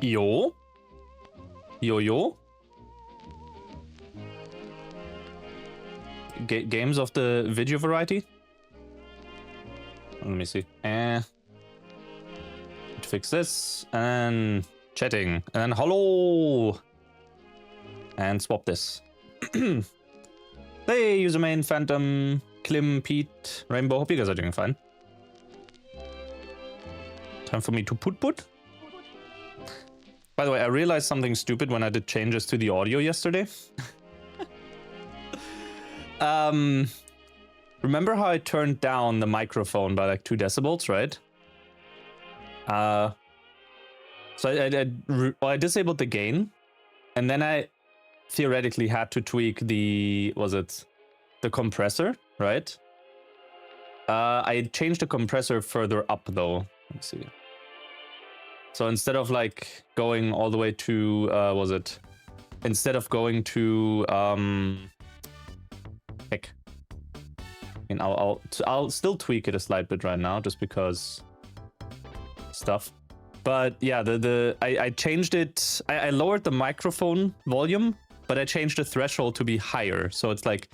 Yo. Yo. Games of the video variety? Let me see. Fix this. And chatting. And hello. And swap this. Hey, username, Phantom, Klim, Pete, Rainbow. Hope you guys are doing fine. Time for me to put. By the way, I realized something stupid when I did changes to the audio yesterday. Remember how I turned down the microphone by like 2 decibels, right? So I disabled the gain, and then I theoretically had to tweak the, the compressor, right? I changed the compressor further up though. Let's see. So instead of like going all the way to, instead of going to, heck. I mean, I'll still tweak it a slight bit right now, just because stuff. But yeah, I changed it. I lowered the microphone volume, but I changed the threshold to be higher, so it's like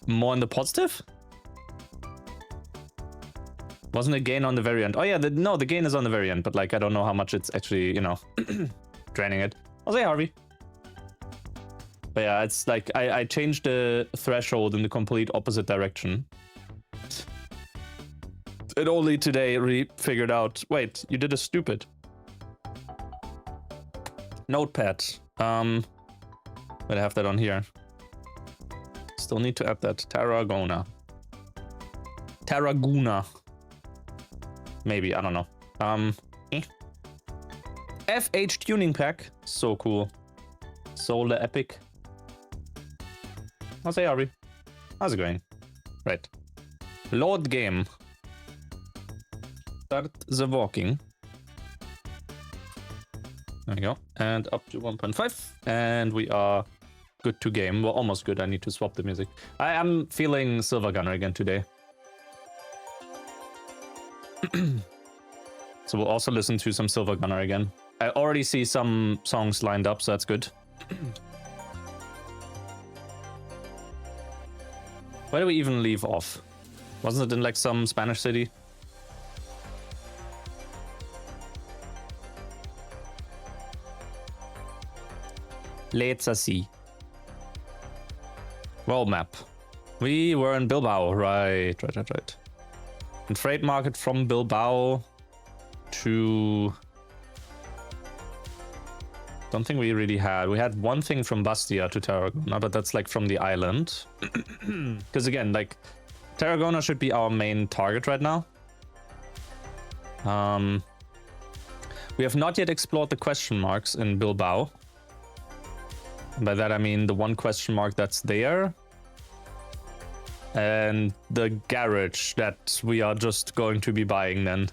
more in the positive. Wasn't a gain on the very end? Oh yeah, no, the gain is on the very end, but like I don't know how much it's actually, you know, draining it. I'll say Harvey. But yeah, it's like I changed the threshold in the complete opposite direction. And only today figured out, wait, you did a stupid notepad. But I have that on here. Still need to add that. Tarragona. Maybe, I don't know. FH tuning pack. So cool. Solar Epic. I'll say Ari. How's it going? Right. Load game. Start the walking. There we go. And up to 1.5. And we are good to game. Well, almost good. I need to swap the music. I am feeling Silver Gunner again today. So we'll also listen to some Silver Gunner again. I already see some songs lined up, so that's good. Where do we even leave off? Wasn't it in like some Spanish city? Let's see. World map. We were in Bilbao, right. And freight market from Bilbao to... Don't think we really had. We had one thing from Bastia to Tarragona, but that's like from the island. Because again, like, Tarragona should be our main target right now. We have not yet explored the question marks in Bilbao. By that I mean the one question mark that's there. And the garage that we are just going to be buying then.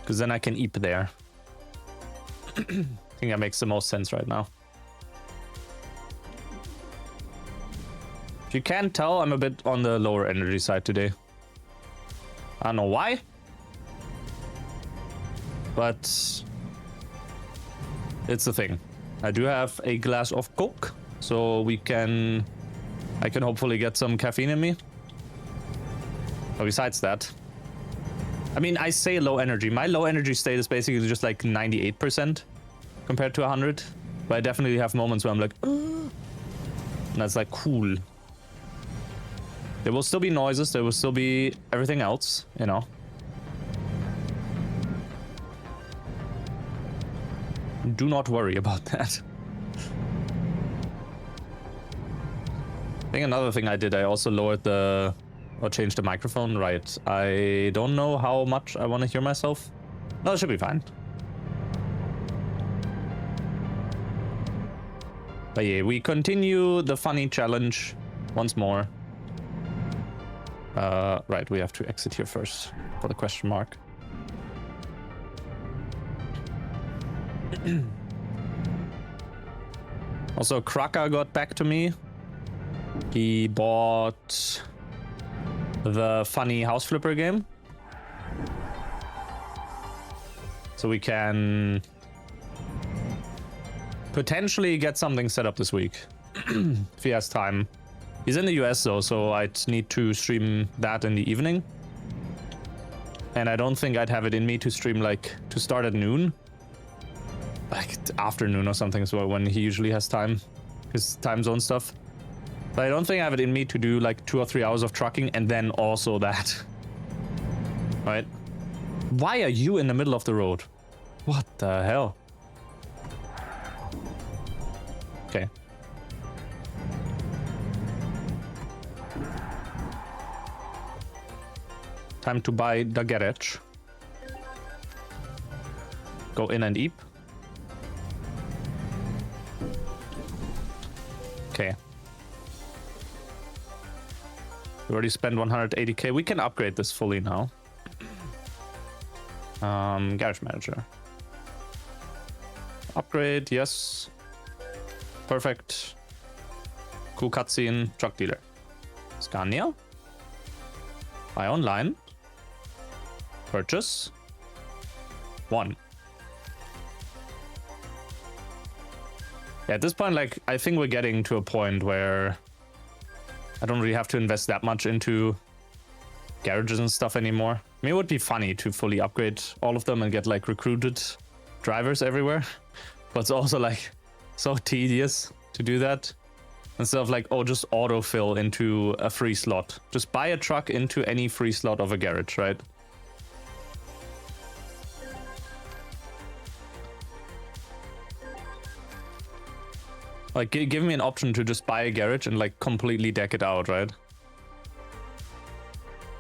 Because then I can eep there. I think that makes the most sense right now. If you can't tell, I'm a bit on the lower energy side today. I don't know why. But it's the thing. I do have a glass of Coke, so I can hopefully get some caffeine in me. But besides that, I mean, I say low energy. My low energy state is basically just like 98% compared to 100. But I definitely have moments where I'm like, and that's like cool. There will still be noises. There will still be everything else, you know. Do not worry about that. I think another thing I did, I also lowered or changed the microphone, right? I don't know how much I want to hear myself. No, it should be fine. But yeah, we continue the funny challenge once more. Right, we have to exit here first for the question mark. Also, Kraka got back to me. He bought the funny house flipper game. So we can potentially get something set up this week if he has time. He's in the US though, so I'd need to stream that in the evening. And I don't think I'd have it in me to stream like to start at noon. Like afternoon or something as well, when he usually has time. His time zone stuff. But I don't think I have it in me to do like 2 or 3 hours of trucking and then also that. Right? Why are you in the middle of the road? What the hell? Okay. Time to buy the garage. Go in and eat. Okay. We already spent 180k. We can upgrade this fully now. Garage manager. Upgrade, yes. Perfect. Cool cutscene. Truck dealer. Scania. Buy online. Purchase. 1. Yeah, at this point, like, I think we're getting to a point where I don't really have to invest that much into garages and stuff anymore. I mean, it would be funny to fully upgrade all of them and get, like, recruited drivers everywhere. But it's also, like, so tedious to do that. Instead of, like, oh, just autofill into a free slot. Just buy a truck into any free slot of a garage, right? Like, give me an option to just buy a garage and, like, completely deck it out, right?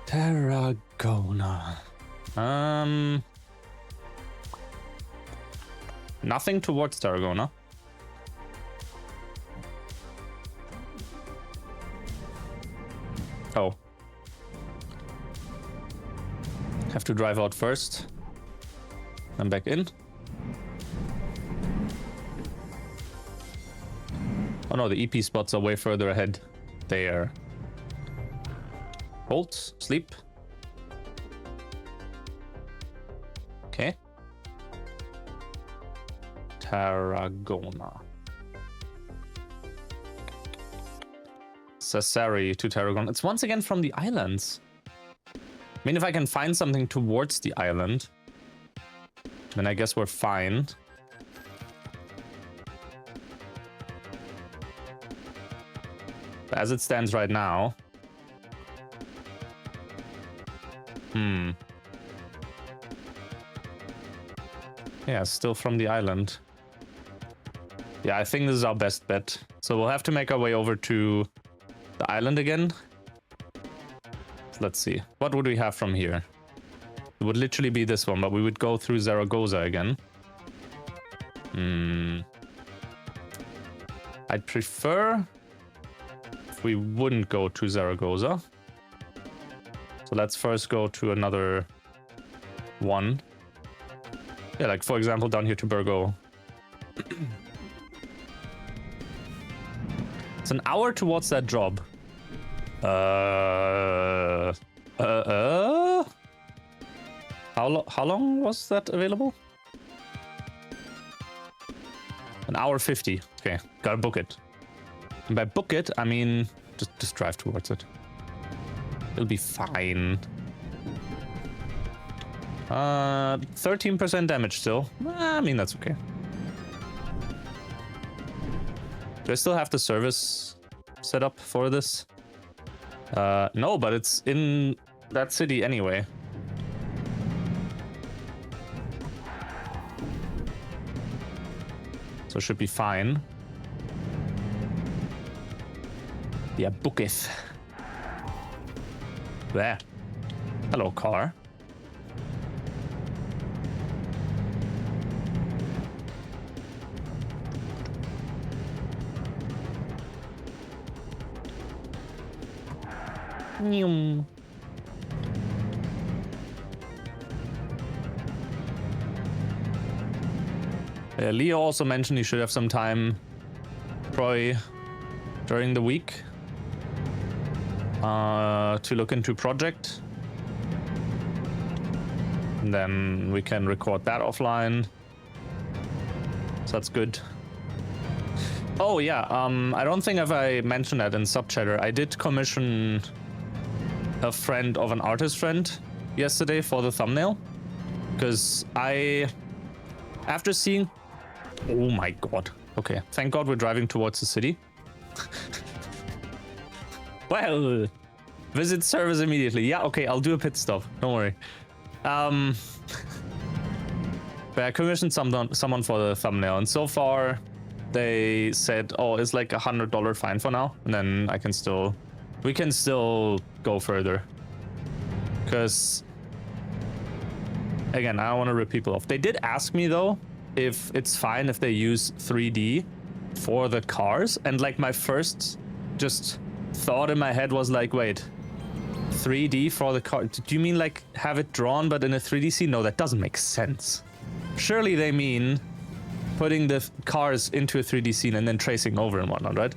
Tarragona. Nothing towards Tarragona. Oh. Have to drive out first. Then back in. Oh no, the EP spots are way further ahead. There. Hold. Sleep. Okay. Tarragona. Sassari to Tarragona. It's once again from the islands. I mean, if I can find something towards the island, then I guess we're fine. But as it stands right now... Yeah, still from the island. Yeah, I think this is our best bet. So we'll have to make our way over to the island again. Let's see. What would we have from here? It would literally be this one, but we would go through Zaragoza again. I'd prefer if we wouldn't go to Zaragoza. So let's first go to another one. Yeah, like for example, down here to Burgos. It's an hour towards that job. How long was that available? An hour 50. Okay, gotta book it. And by book it, I mean just drive towards it. It'll be fine. 13% damage still. I mean, that's okay. Do I still have the service set up for this? No, but it's in that city anyway. So it should be fine. Yeah, booketh. There. Hello, car. Leo also mentioned you should have some time probably during the week to look into project. And then we can record that offline. So that's good. Oh yeah, I don't think I mentioned that in subchatter. I did commission a friend of an artist friend yesterday for the thumbnail. Because after seeing... Oh my god. Okay, thank god we're driving towards the city. Well, visit service immediately. Yeah, okay, I'll do a pit stop. Don't worry. But I commissioned someone for the thumbnail, and so far they said, oh, it's like $100 fine for now, and then we can still go further. Because, again, I don't want to rip people off. They did ask me though if it's fine if they use 3D for the cars, and like my first just thought in my head was like, wait, 3D for the car? Do you mean like have it drawn but in a 3D scene? No, that doesn't make sense. Surely they mean putting the cars into a 3D scene and then tracing over and whatnot, right?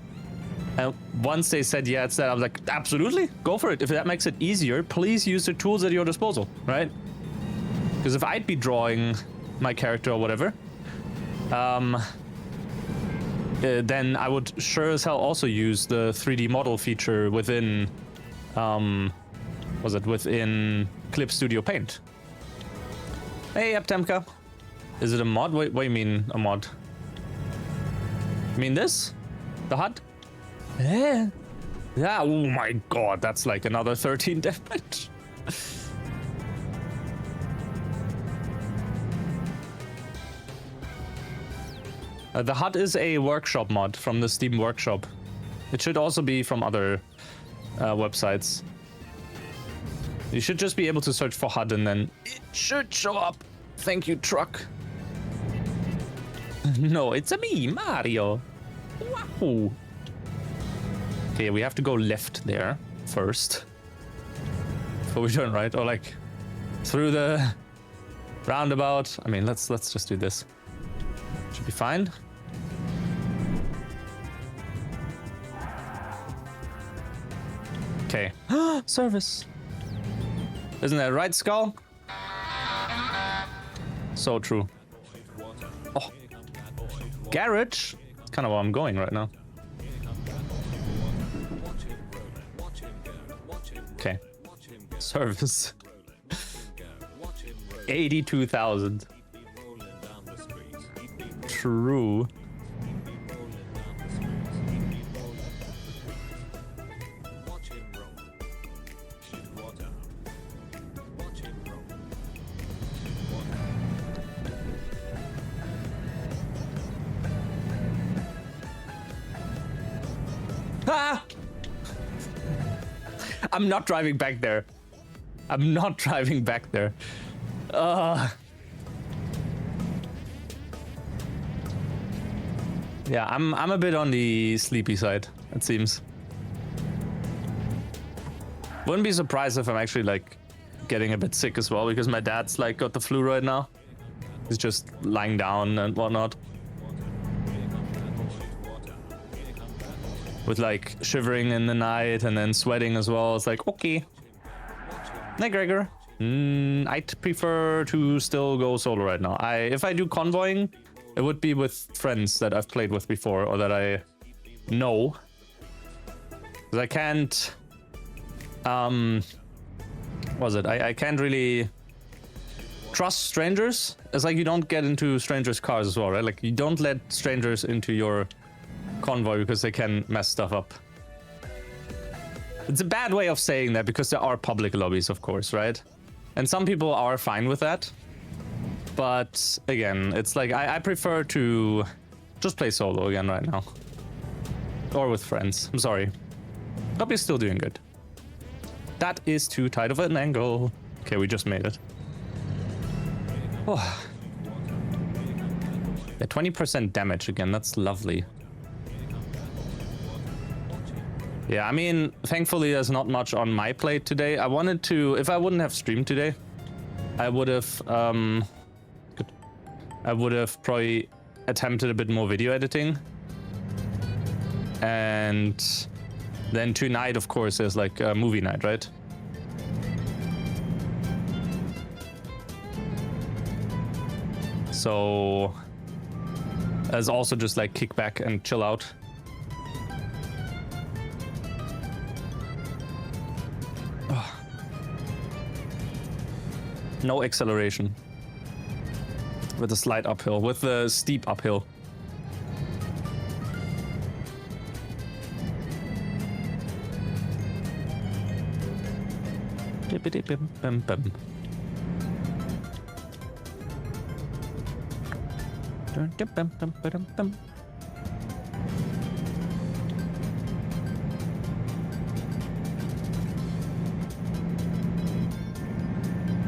And once they said yeah, it's that, I was like, absolutely, go for it. If that makes it easier, please use the tools at your disposal, right? Because if I'd be drawing my character or whatever, then I would sure as hell also use the 3D model feature within, within Clip Studio Paint. Hey, Aptemka. Is it a mod? What do you mean a mod? You mean this? The HUD? Yeah. Yeah, oh my god, that's like another 13 damage. The HUD is a workshop mod from the Steam Workshop. It should also be from other websites. You should just be able to search for HUD and then it should show up. Thank you, truck. No, it's a me, Mario. Wow. Okay, we have to go left there first. Before we turn right, or like through the roundabout. I mean, let's just do this. Should be fine. Okay. Service. Isn't that right, Skull? So true. Oh. Garage? That's kind of where I'm going right now. Okay. Service. 82,000. True. Ah! I'm not driving back there. I'm not driving back there. Yeah, I'm a bit on the sleepy side, it seems. Wouldn't be surprised if I'm actually like getting a bit sick as well, because my dad's like got the flu right now. He's just lying down and whatnot. With like shivering in the night and then sweating as well. It's like, okay. Hey, Gregor. I'd prefer to still go solo right now. If I do convoying, it would be with friends that I've played with before or that I know. Because I can't... I can't really trust strangers. It's like you don't get into strangers' cars as well, right? Like you don't let strangers into your convoy because they can mess stuff up. It's a bad way of saying that because there are public lobbies, of course, right? And some people are fine with that. But again, it's like I prefer to just play solo again right now. Or with friends. I'm sorry. Hope you're still doing good. That is too tight of an angle. Okay, we just made it. Oh. Yeah, 20% damage again. That's lovely. Yeah, I mean, thankfully there's not much on my plate today. I wanted to, if I wouldn't have streamed today, I would have probably attempted a bit more video editing. And then tonight, of course, there's like a movie night, right? So as also just like kick back and chill out. Ugh. No acceleration. With a slight uphill, with the steep uphill.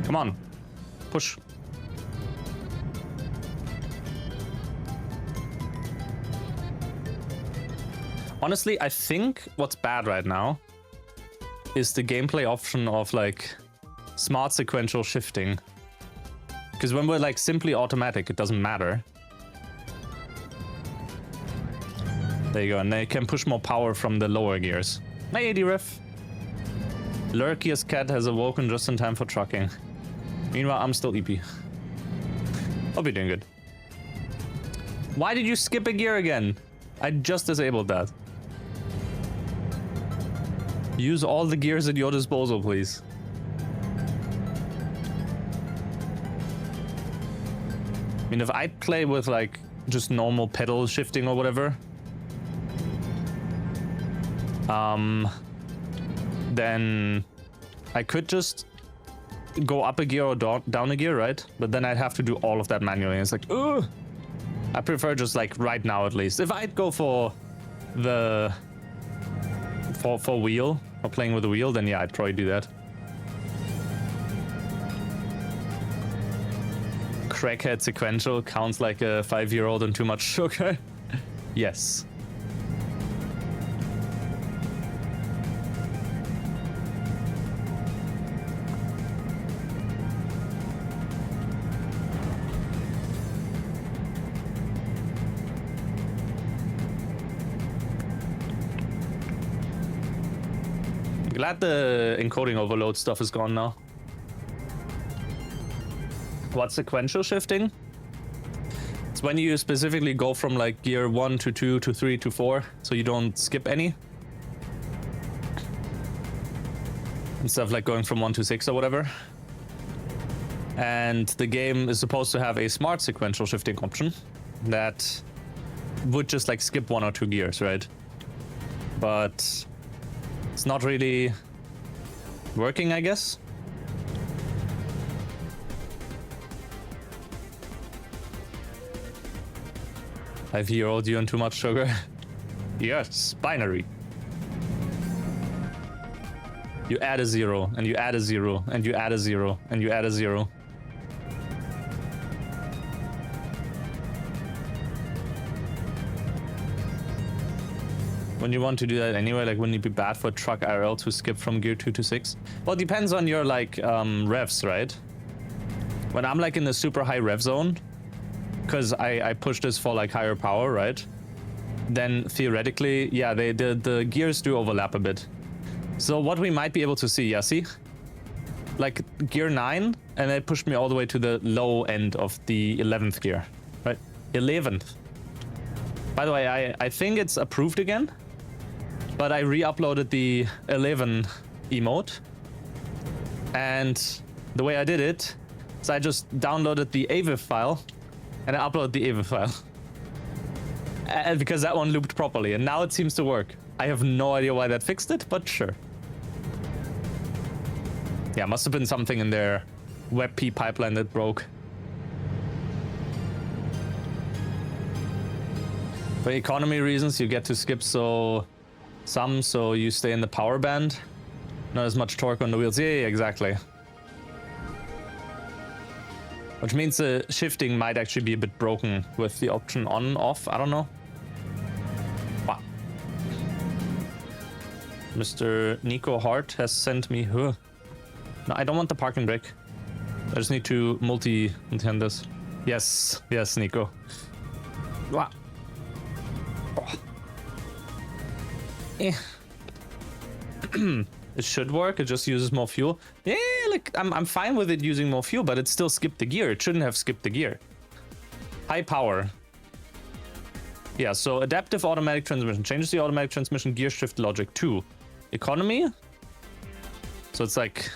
Come on, push. Honestly, I think what's bad right now is the gameplay option of like smart sequential shifting. Because when we're like simply automatic, it doesn't matter. There you go, and they can push more power from the lower gears. Hey, AD Ref. Lurkiest cat has awoken just in time for trucking. Meanwhile, I'm still EP. I'll be doing good. Why did you skip a gear again? I just disabled that. Use all the gears at your disposal, please. I mean, if I play with like just normal pedal shifting or whatever, then I could just go up a gear or down a gear, right? But then I'd have to do all of that manually. It's like, ugh. I prefer just like right now at least. If I'd go for the for wheel or playing with the wheel, then yeah, I'd probably do that. Crackhead sequential counts like a 5-year-old on too much sugar. Yes. Glad the encoding overload stuff is gone now. What's sequential shifting? It's when you specifically go from like gear 1 to 2 to 3 to 4, so you don't skip any. Instead of like going from 1 to 6 or whatever. And the game is supposed to have a smart sequential shifting option that would just like skip 1 or 2 gears, right? But it's not really working, I guess. Five-year-old you and too much sugar. Yes, binary. You add a 0, and you add a 0, and you add a 0, and you add a 0. When you want to do that anyway, like wouldn't it be bad for truck IRL to skip from gear 2 to 6? Well, it depends on your like revs, right? When I'm like in the super high rev zone, because I push this for like higher power, right? Then theoretically, yeah, the gears do overlap a bit. So what we might be able to see, yeah, see? Like gear 9, and it pushed me all the way to the low end of the 11th gear, right? 11th. By the way, I think it's approved again, but I re-uploaded the 11 emote. And the way I did it is I just downloaded the AVIF file and I uploaded the AVIF file. And because that one looped properly, and now it seems to work. I have no idea why that fixed it, but sure. Yeah, must have been something in their WebP pipeline that broke. For economy reasons, you get to skip so you stay in the power band. Not as much torque on the wheels. Yeah, exactly. Which means the shifting might actually be a bit broken with the option on, off. I don't know. Wow. Mr. Nico Hart has sent me. Huh. No, I don't want the parking brake. I just need to multi-hand this. Yes, yes, Nico. Wow. Oh. Eh. It should work. It just uses more fuel. Yeah, like I'm fine with it using more fuel, but it still skipped the gear. It shouldn't have skipped the gear. High power. Yeah, so adaptive automatic transmission. Changes the automatic transmission gear shift logic. 2. Economy. So it's like...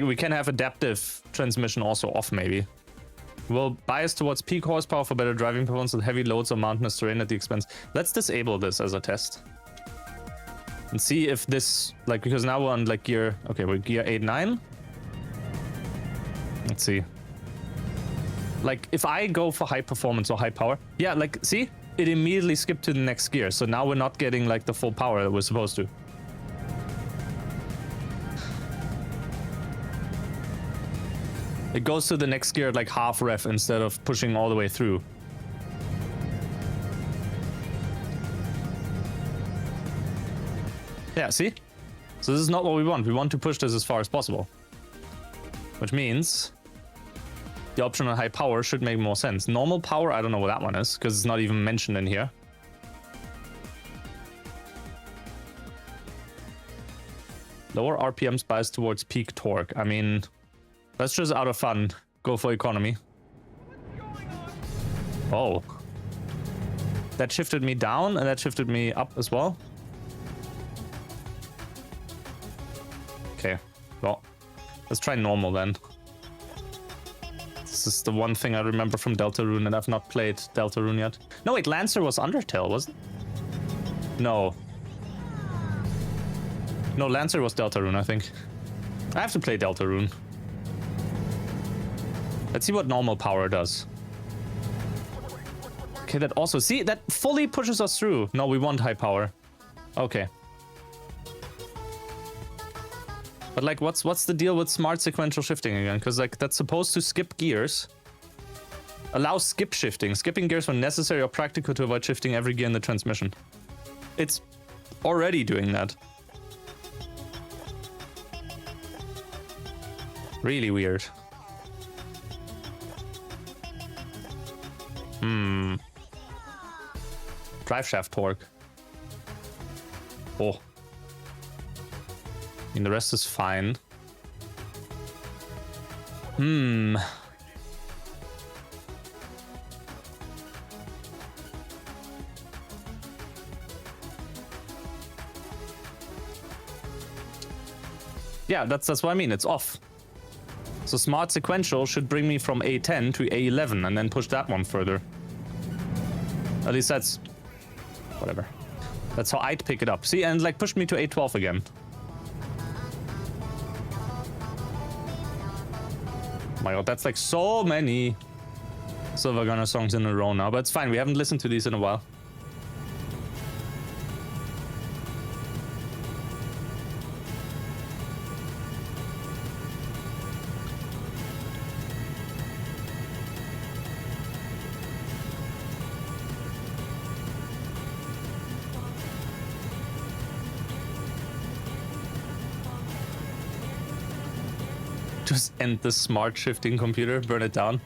we can have adaptive transmission also off, maybe. Will bias towards peak horsepower for better driving performance with heavy loads or mountainous terrain at the expense. Let's disable this as a test. And see if this... Like, because now we're on, like, gear... Okay, we're gear 8, 9. Let's see. Like, if I go for high performance or high power, yeah, like, see? It immediately skipped to the next gear, so now we're not getting, like, the full power that we're supposed to. It goes to the next gear at, like, half ref instead of pushing all the way through. Yeah, see? So this is not what we want. We want to push this as far as possible. Which means... the option on high power should make more sense. Normal power, I don't know what that one is, because it's not even mentioned in here. Lower RPMs bias towards peak torque. I mean, let's just out of fun go for economy. Oh. That shifted me down, and that shifted me up as well. Okay, well, let's try normal then. This is the one thing I remember from Deltarune, and I've not played Deltarune yet. No, wait, Lancer was Undertale, wasn't it? No. No, Lancer was Deltarune, I think. I have to play Deltarune. Let's see what normal power does. Okay, that also... See, that fully pushes us through. No, we want high power. Okay. But, like, what's the deal with smart sequential shifting again? Because, like, that's supposed to skip gears. Allow skip shifting. Skipping gears when necessary or practical to avoid shifting every gear in the transmission. It's already doing that. Really weird. Drive shaft torque. Oh. I mean, the rest is fine. Yeah, that's what I mean. It's off. So smart sequential should bring me from A10 to A11 and then push that one further. At least that's... whatever. That's how I'd pick it up. See, and like pushed me to A12 again. Oh my god, that's like so many Silver Gunner songs in a row now, but it's fine. We haven't listened to these in a while. Just end the smart shifting computer, burn it down.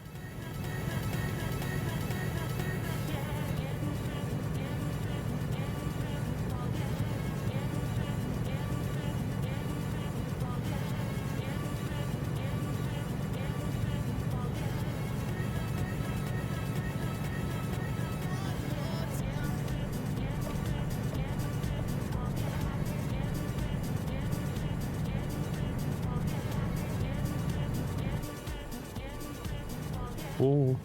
Ooh.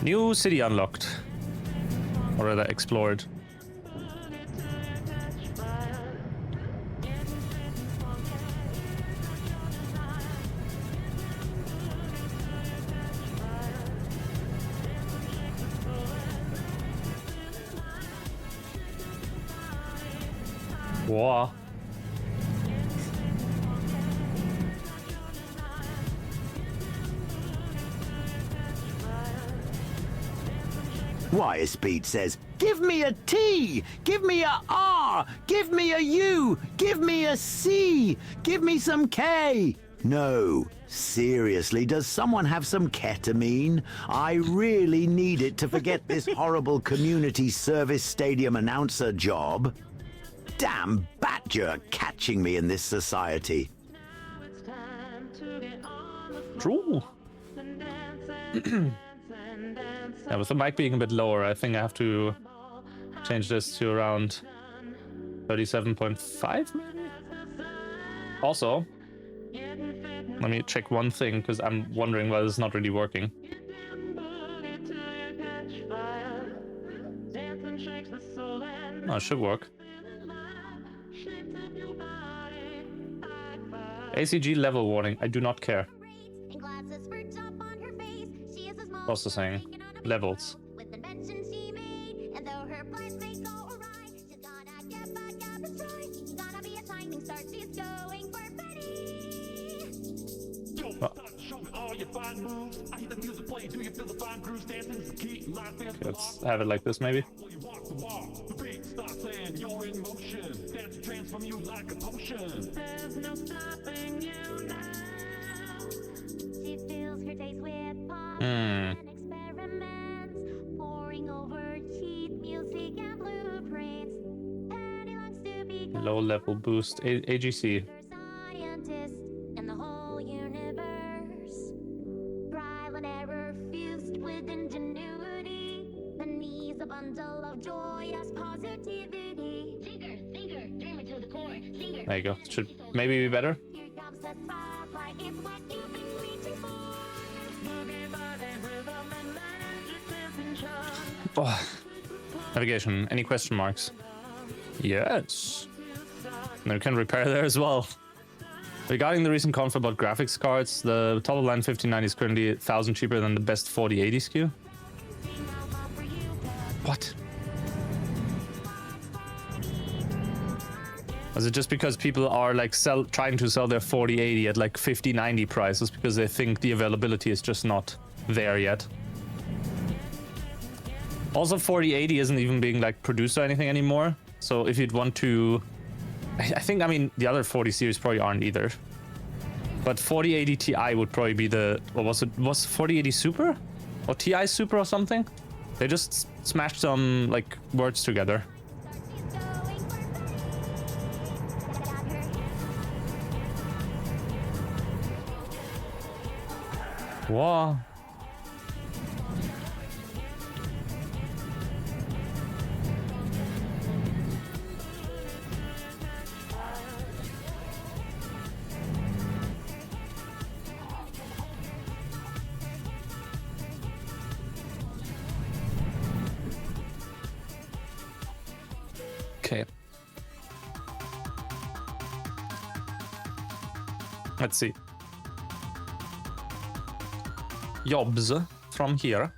New city unlocked. Or rather explored. Wow. Wire Speed says, give me a T, give me a R, give me a U, give me a C, give me some K. No, seriously, does someone have some ketamine? I really need it to forget this horrible community service stadium announcer job. Damn Badger catching me in this society. True. Yeah, with the mic being a bit lower, I think I have to change this to around 37.5 maybe? Also, let me check one thing, because I'm wondering why this is not really working. Oh, it should work. ACG level warning. I do not care. Also saying levels. Oh. Okay, let's have it like this maybe. Low level boost. AGC. There you go. Should maybe be better. Oh. Navigation. Any question marks? Yes. And we can repair there as well. Regarding the recent conf about graphics cards, the top of line 5090 is currently 1,000 cheaper than the best 4080 SKU. What? Is it just because people are like trying to sell their 4080 at like 5090 prices because they think the availability is just not there yet? Also, 4080 isn't even being like produced or anything anymore. So if you'd want to, I think, I mean, the other 40 series probably aren't either. But 4080 Ti would probably be the, what was it? Was 4080 Super? Or Ti Super or something? They just smashed some like words together. Whoa. Okay. Let's see. Jobs from here.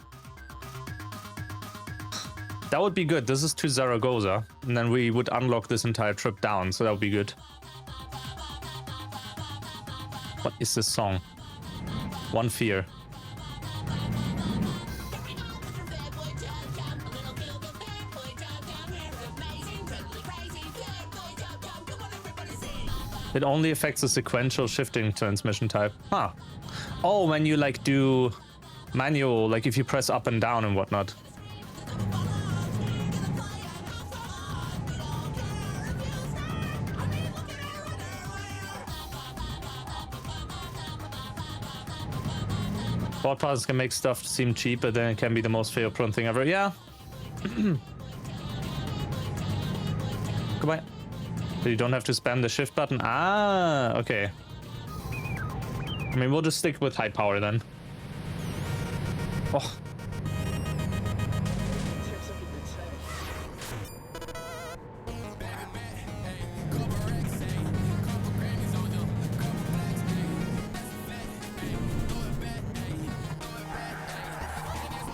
That would be good. This is to Zaragoza, and then we would unlock this entire trip down, so that would be good. What is this song? One Fear. It only affects the sequential shifting transmission type. Huh. Oh, when you like do manual, like if you press up and down and whatnot. Bot passes can make stuff seem cheap, but then it can be the most fail-prone thing ever. Yeah. Goodbye. So you don't have to spam the shift button. Ah, okay. I mean, we'll just stick with high power then. Oh.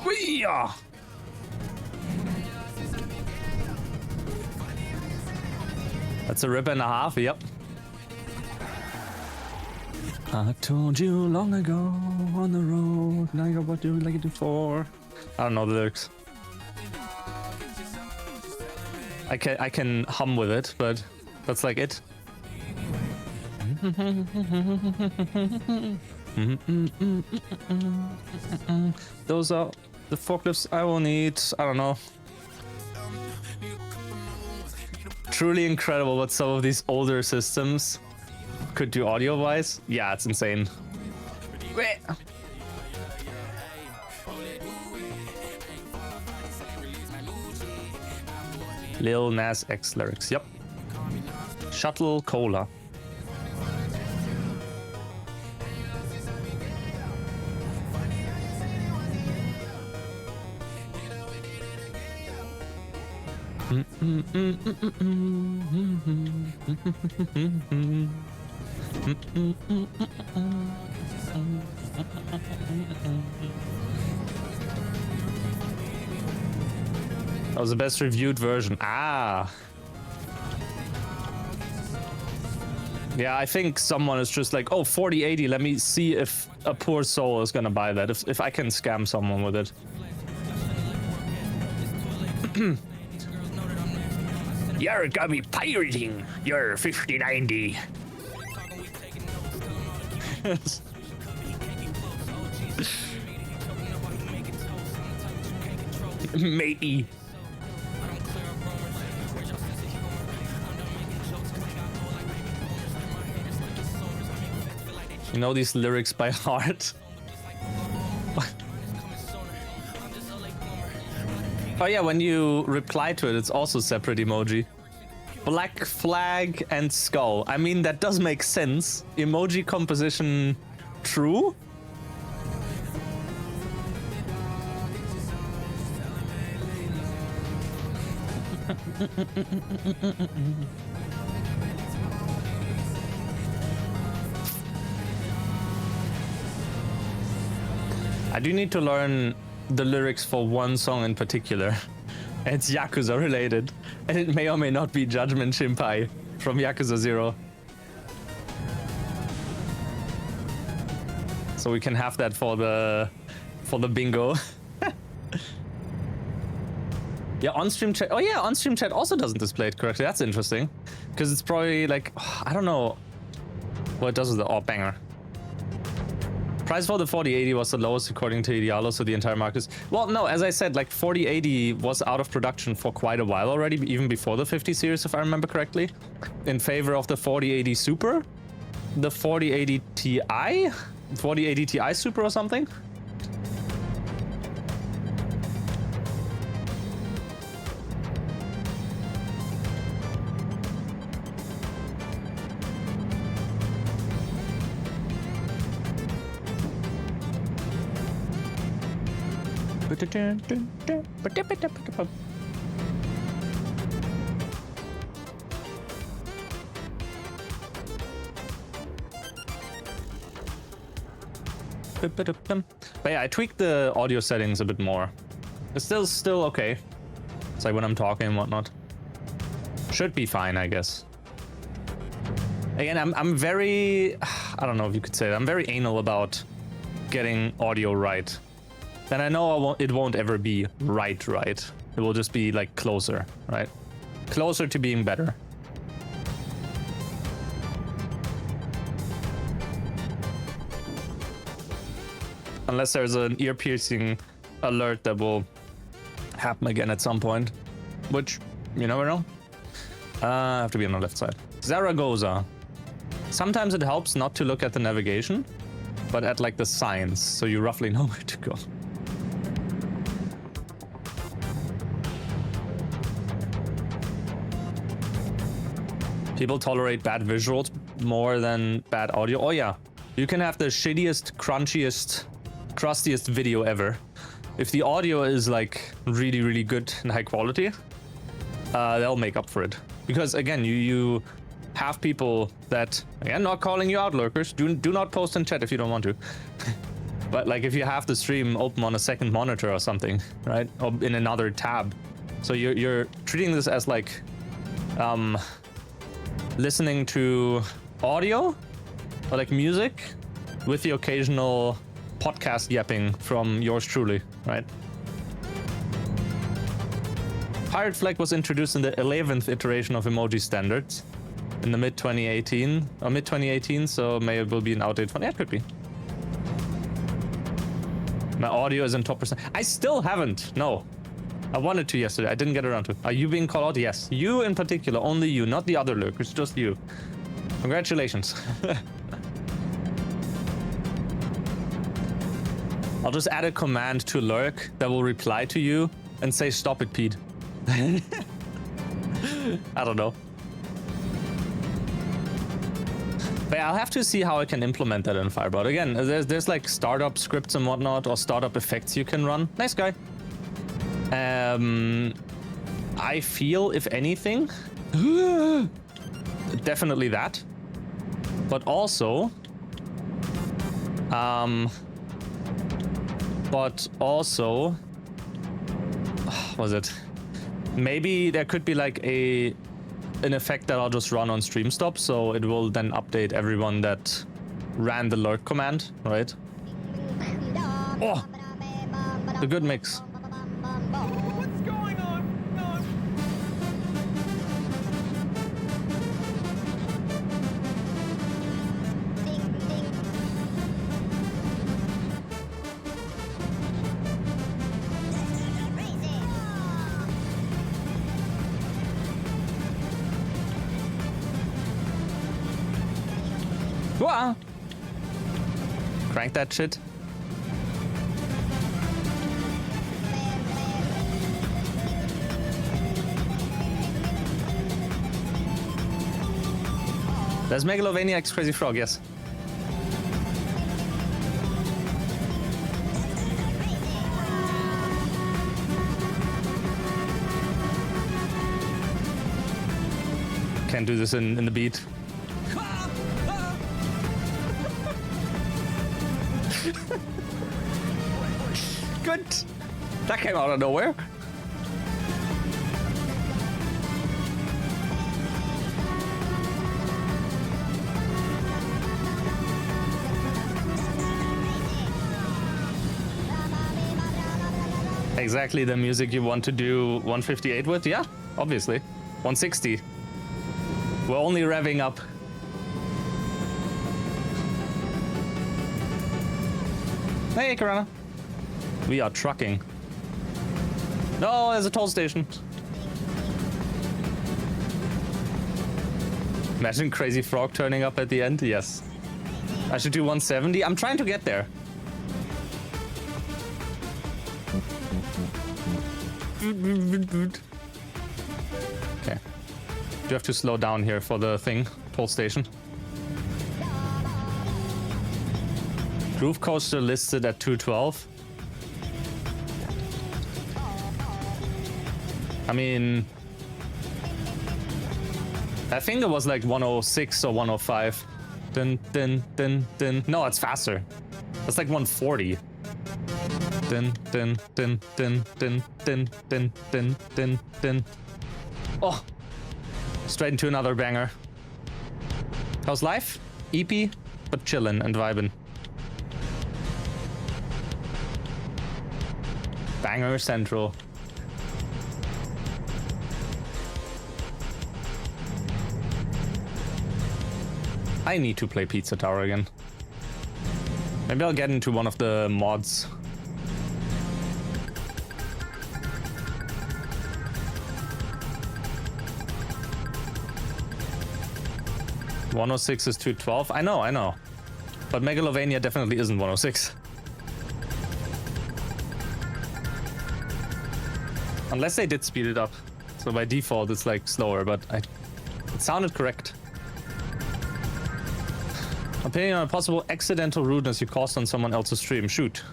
Wee-yah! That's a rip and a half, yep. I told you long ago on the road, now you're what you like it for. I don't know the lyrics. I can hum with it, but that's like it. Those are the forklifts I will need. I don't know. Truly incredible what some of these older systems could do audio-wise. Yeah, it's insane. Lil Nas X lyrics, yep. Shuttle Cola. That was the best reviewed version. Ah. Yeah, I think someone is just like, oh, 4080, let me see if a poor soul is gonna buy that, if I can scam someone with it. You're gonna be pirating your 5090. Matey. You know these lyrics by heart. Oh yeah, when you reply to it, it's also separate emoji. Black flag and skull. I mean, that does make sense. Emoji composition true. I do need to learn the lyrics for one song in particular. It's Yakuza related, and it may or may not be Judgment Shinpai from Yakuza 0. So we can have that for the bingo. Yeah, on-stream chat. Oh yeah, on-stream chat also doesn't display it correctly. That's interesting, because it's probably like, I don't know what it does with the banger. Price for the 4080 was the lowest according to Idealo, so the entire market is... Well, no, as I said, like 4080 was out of production for quite a while already, even before the 50 series, if I remember correctly, in favor of the 4080 Super, the 4080 Ti, 4080 Ti Super or something. But yeah, I tweaked the audio settings a bit more. It's still okay. It's like when I'm talking and whatnot. Should be fine, I guess. Again, I'm very... I don't know if you could say that. I'm very anal about getting audio right. And I know it won't ever be right. It will just be like closer, right? Closer to being better. Unless there's an ear-piercing alert that will happen again at some point. Which, you never know. I have to be on the left side. Zaragoza. Sometimes it helps not to look at the navigation, but at like the signs, so you roughly know where to go. People tolerate bad visuals more than bad audio. Oh yeah, you can have the shittiest, crunchiest, crustiest video ever. If the audio is like really, really good and high quality, they'll make up for it. Because again, you have people that, again, not calling you out, lurkers. Do not post in chat if you don't want to. But like if you have the stream open on a second monitor or something, right? Or in another tab. So you're treating this as like listening to audio or like music with the occasional podcast yapping from yours truly, right? Pirate flag was introduced in the 11th iteration of emoji standards. in the mid 2018 or mid 2018, so maybe it will be an outdated phone. Yeah, it could be. My audio is in top percent. I still haven't. No. I wanted to yesterday. I didn't get around to it. Are you being called out? Yes. You in particular. Only you, not the other lurkers. Just you. Congratulations. I'll just add a command to lurk that will reply to you and say, stop it, Pete. I don't know. But I'll have to see how I can implement that in Firebird. Again, there's like startup scripts and whatnot, or startup effects you can run. Nice guy. I feel, if anything, definitely that. But also, was it? Maybe there could be like an effect that I'll just run on stream stop, so it will then update everyone that ran the lurk command, right? Oh, a good mix. What's going on? Wah! Crank that shit. There's Megalovania X Crazy Frog, yes. Can't do this in the beat. Good. That came out of nowhere. Exactly the music you want to do 158 with? Yeah, obviously. 160. We're only revving up. Hey, Karana. We are trucking. No, there's a toll station. Imagine Crazy Frog turning up at the end. Yes. I should do 170. I'm trying to get there. Okay. Do have to slow down here for the thing. Toll station. Groove Coaster listed at 212. I mean, I think it was like 106 or 105. Dun, dun, dun, dun. No, it's faster. It's like 140. Dun, dun, dun, dun, dun, dun, dun, dun, dun, dun. Oh, straight into another banger. How's life? EP, but chillin' and vibin'. Banger Central. I need to play Pizza Tower again. Maybe I'll get into one of the mods. .106 is 212. I know. But Megalovania definitely isn't 106. Unless they did speed it up. So by default it's like slower, but it sounded correct. Opinion on a possible accidental rudeness you caused on someone else's stream. Shoot.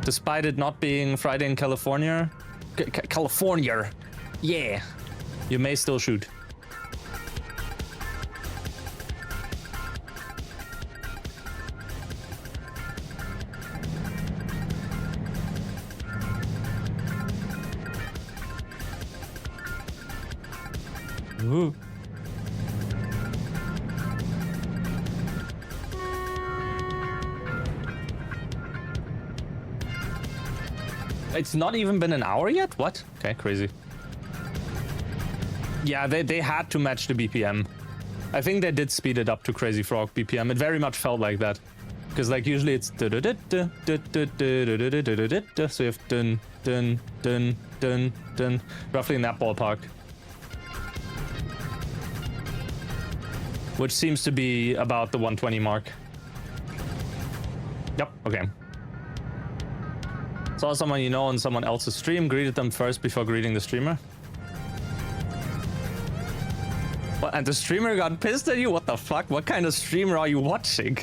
Despite it not being Friday in California. California. Yeah. You may still shoot. Ooh. It's not even been an hour yet? What? Okay, crazy. Yeah, they had to match the BPM. I think they did speed it up to Crazy Frog BPM. It very much felt like that. Because like usually it's so you have dun dun dun dun dun, roughly in that ballpark. Which seems to be about the 120 mark. Yep, okay. Saw someone you know on someone else's stream, greeted them first before greeting the streamer. What, and the streamer got pissed at you? What the fuck? What kind of streamer are you watching?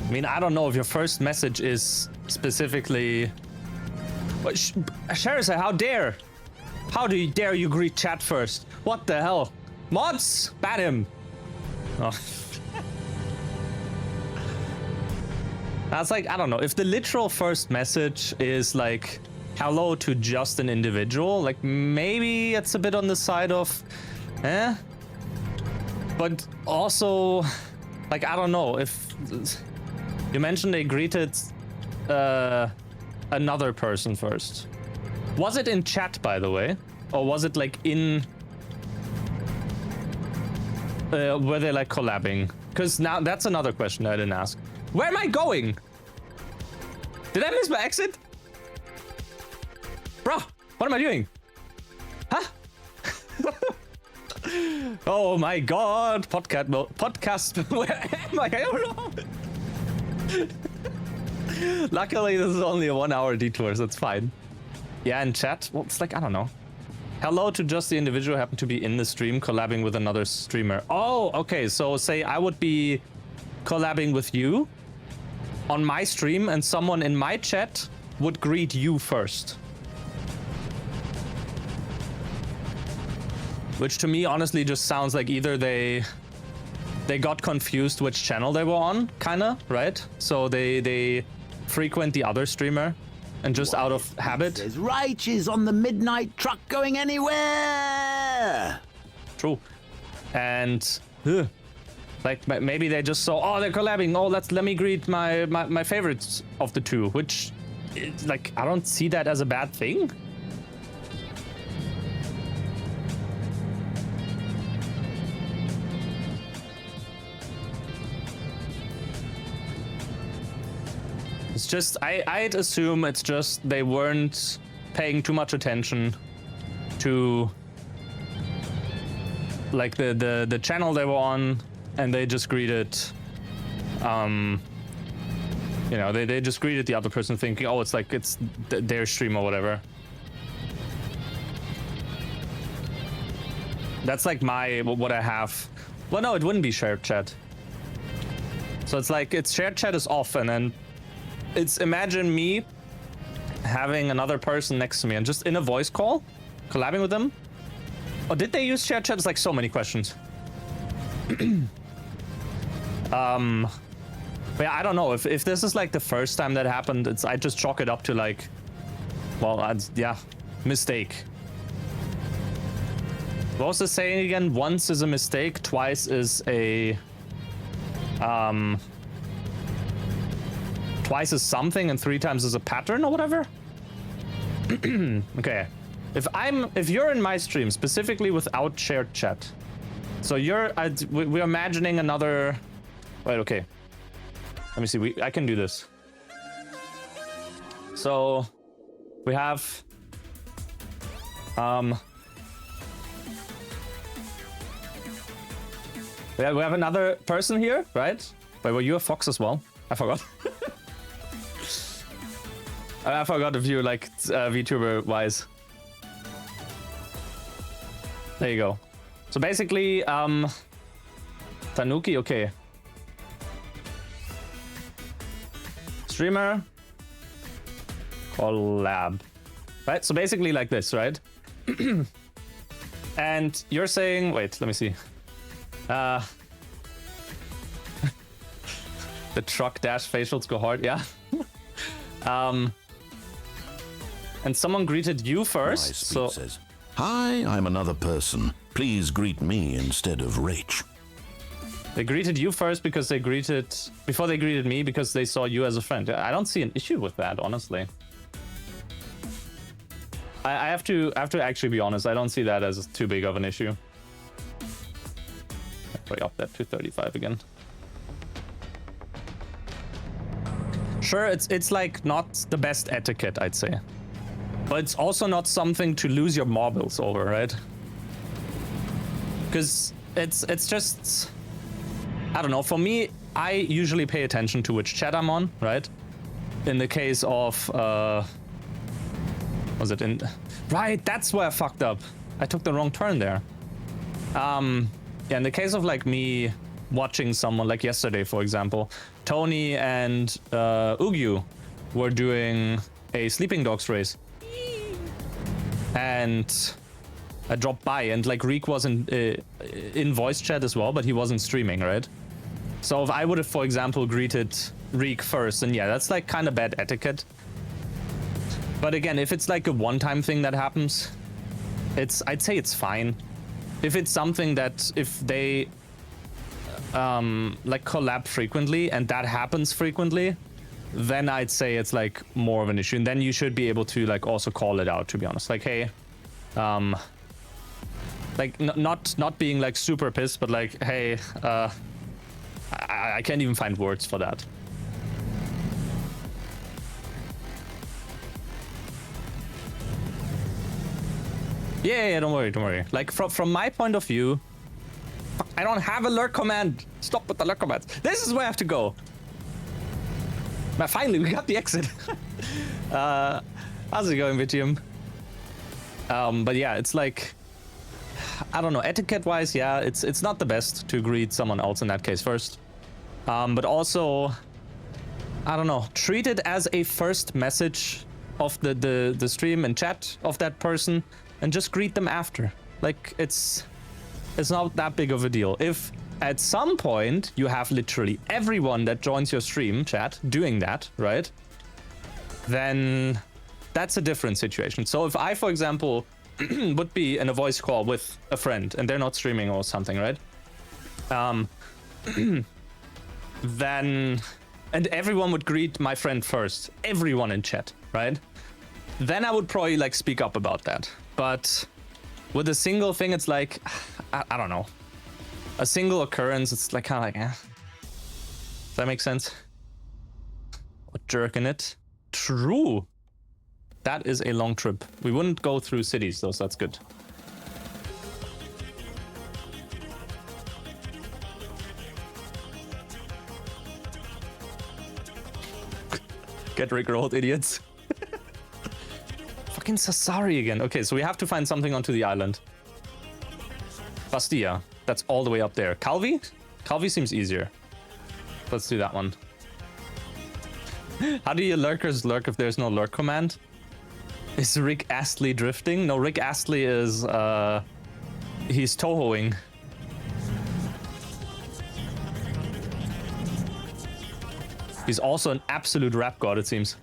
I mean, I don't know if your first message is specifically... But Sherry, how dare? How do you dare you greet chat first? What the hell? Mods! Ban him! Oh. That's like, I don't know, if the literal first message is like, hello to just an individual, like maybe it's a bit on the side of, eh? But also, like, I don't know, if... You mentioned they greeted another person first. Was it in chat, by the way? Or was it like in... were they like collabing? Because now that's another question I didn't ask. Where am I going? Did I miss my exit? Bro, what am I doing? Huh? Oh my god, podcast, where am I? I don't know. Luckily, this is only a 1 hour detour, so it's fine. Yeah, in chat, well, it's like, I don't know. Hello to just the individual happen to be in the stream collabing with another streamer. Oh, okay, so say I would be collabing with you on my stream and someone in my chat would greet you first. Which to me honestly just sounds like either they got confused which channel they were on, kinda, right? So they frequent the other streamer and just out of habit. Says Raych is on the midnight truck going anywhere. True. And like maybe they just saw, oh, they're collabing. Oh, let me greet my favorites of the two, which like I don't see that as a bad thing. It's just, I'd assume it's just they weren't paying too much attention to like the channel they were on, and they just greeted, you know, they just greeted the other person thinking, oh, it's like it's their stream or whatever. That's like what I have. Well, no, it wouldn't be shared chat. So it's like it's shared chat is off, and then it's imagine me having another person next to me and just in a voice call, collabing with them. Or did they use shared chat? It's like so many questions. But yeah, I don't know if this is like the first time that happened. I just chalk it up to like, well, yeah, mistake. What was the saying again? Once is a mistake, twice is a twice is something and 3 times is a pattern or whatever. Okay, if you're in my stream specifically without shared chat, so we're imagining another. Wait, okay. Let me see. I can do this. So we have we have another person here, right? Wait, were you a fox as well? I forgot. I forgot if you like VTuber wise. There you go. So basically, Tanuki, okay. Streamer, collab. Right? So basically like this, right? And you're saying, wait, let me see. The truck dash facials go hard, yeah. And someone greeted you first, so... says, hi, I'm another person. Please greet me instead of Raych. They greeted you first because they greeted... Before they greeted me because they saw you as a friend. I don't see an issue with that, honestly. I have to actually be honest. I don't see that as too big of an issue. Probably up that to 35 again. Sure, it's like not the best etiquette, I'd say. But it's also not something to lose your marbles over, right? Because it's just... I don't know, for me, I usually pay attention to which chat I'm on, right? In the case of... was it in... Right, that's where I fucked up. I took the wrong turn there. Yeah, in the case of like me watching someone, like yesterday, for example, Tony and Ugyu were doing a Sleeping Dogs race. And I dropped by, and like Raych was in voice chat as well, but he wasn't streaming, right? So if I would have, for example, greeted Raych first, then yeah, that's like kind of bad etiquette. But again, if it's like a one-time thing that happens, I'd say it's fine. If it's something that if they like collab frequently and that happens frequently, then I'd say it's like more of an issue. And then you should be able to like also call it out, to be honest. Like, hey, like not being like super pissed, but like, hey, I can't even find words for that. Yeah, don't worry. Like from my point of view, I don't have a lurk command. Stop with the lurk commands. This is where I have to go. Now, finally, we got the exit. How's it going, Vitium? But yeah, it's like, I don't know, etiquette-wise, yeah, it's not the best to greet someone else in that case first. But also, I don't know, treat it as a first message of the stream and chat of that person, and just greet them after. Like, it's not that big of a deal. If at some point you have literally everyone that joins your stream chat doing that, right? Then that's a different situation. So if I, for example, would be in a voice call with a friend and they're not streaming or something, right? Then, and everyone would greet my friend first, everyone in chat, right? Then I would probably like speak up about that. But with a single thing, it's like, I don't know. A single occurrence, it's like kind of like, eh. Does that make sense? Or jerking it. True. That is a long trip. We wouldn't go through cities though, so that's good. Get rickrolled, idiots. Fucking Sassari again. Okay, so we have to find something onto the island. Bastia. That's all the way up there. Calvi? Calvi seems easier. Let's do that one. How do your lurkers lurk if there's no lurk command? Is Rick Astley drifting? No, Rick Astley is, he's tohoing. He's also an absolute rap god, it seems.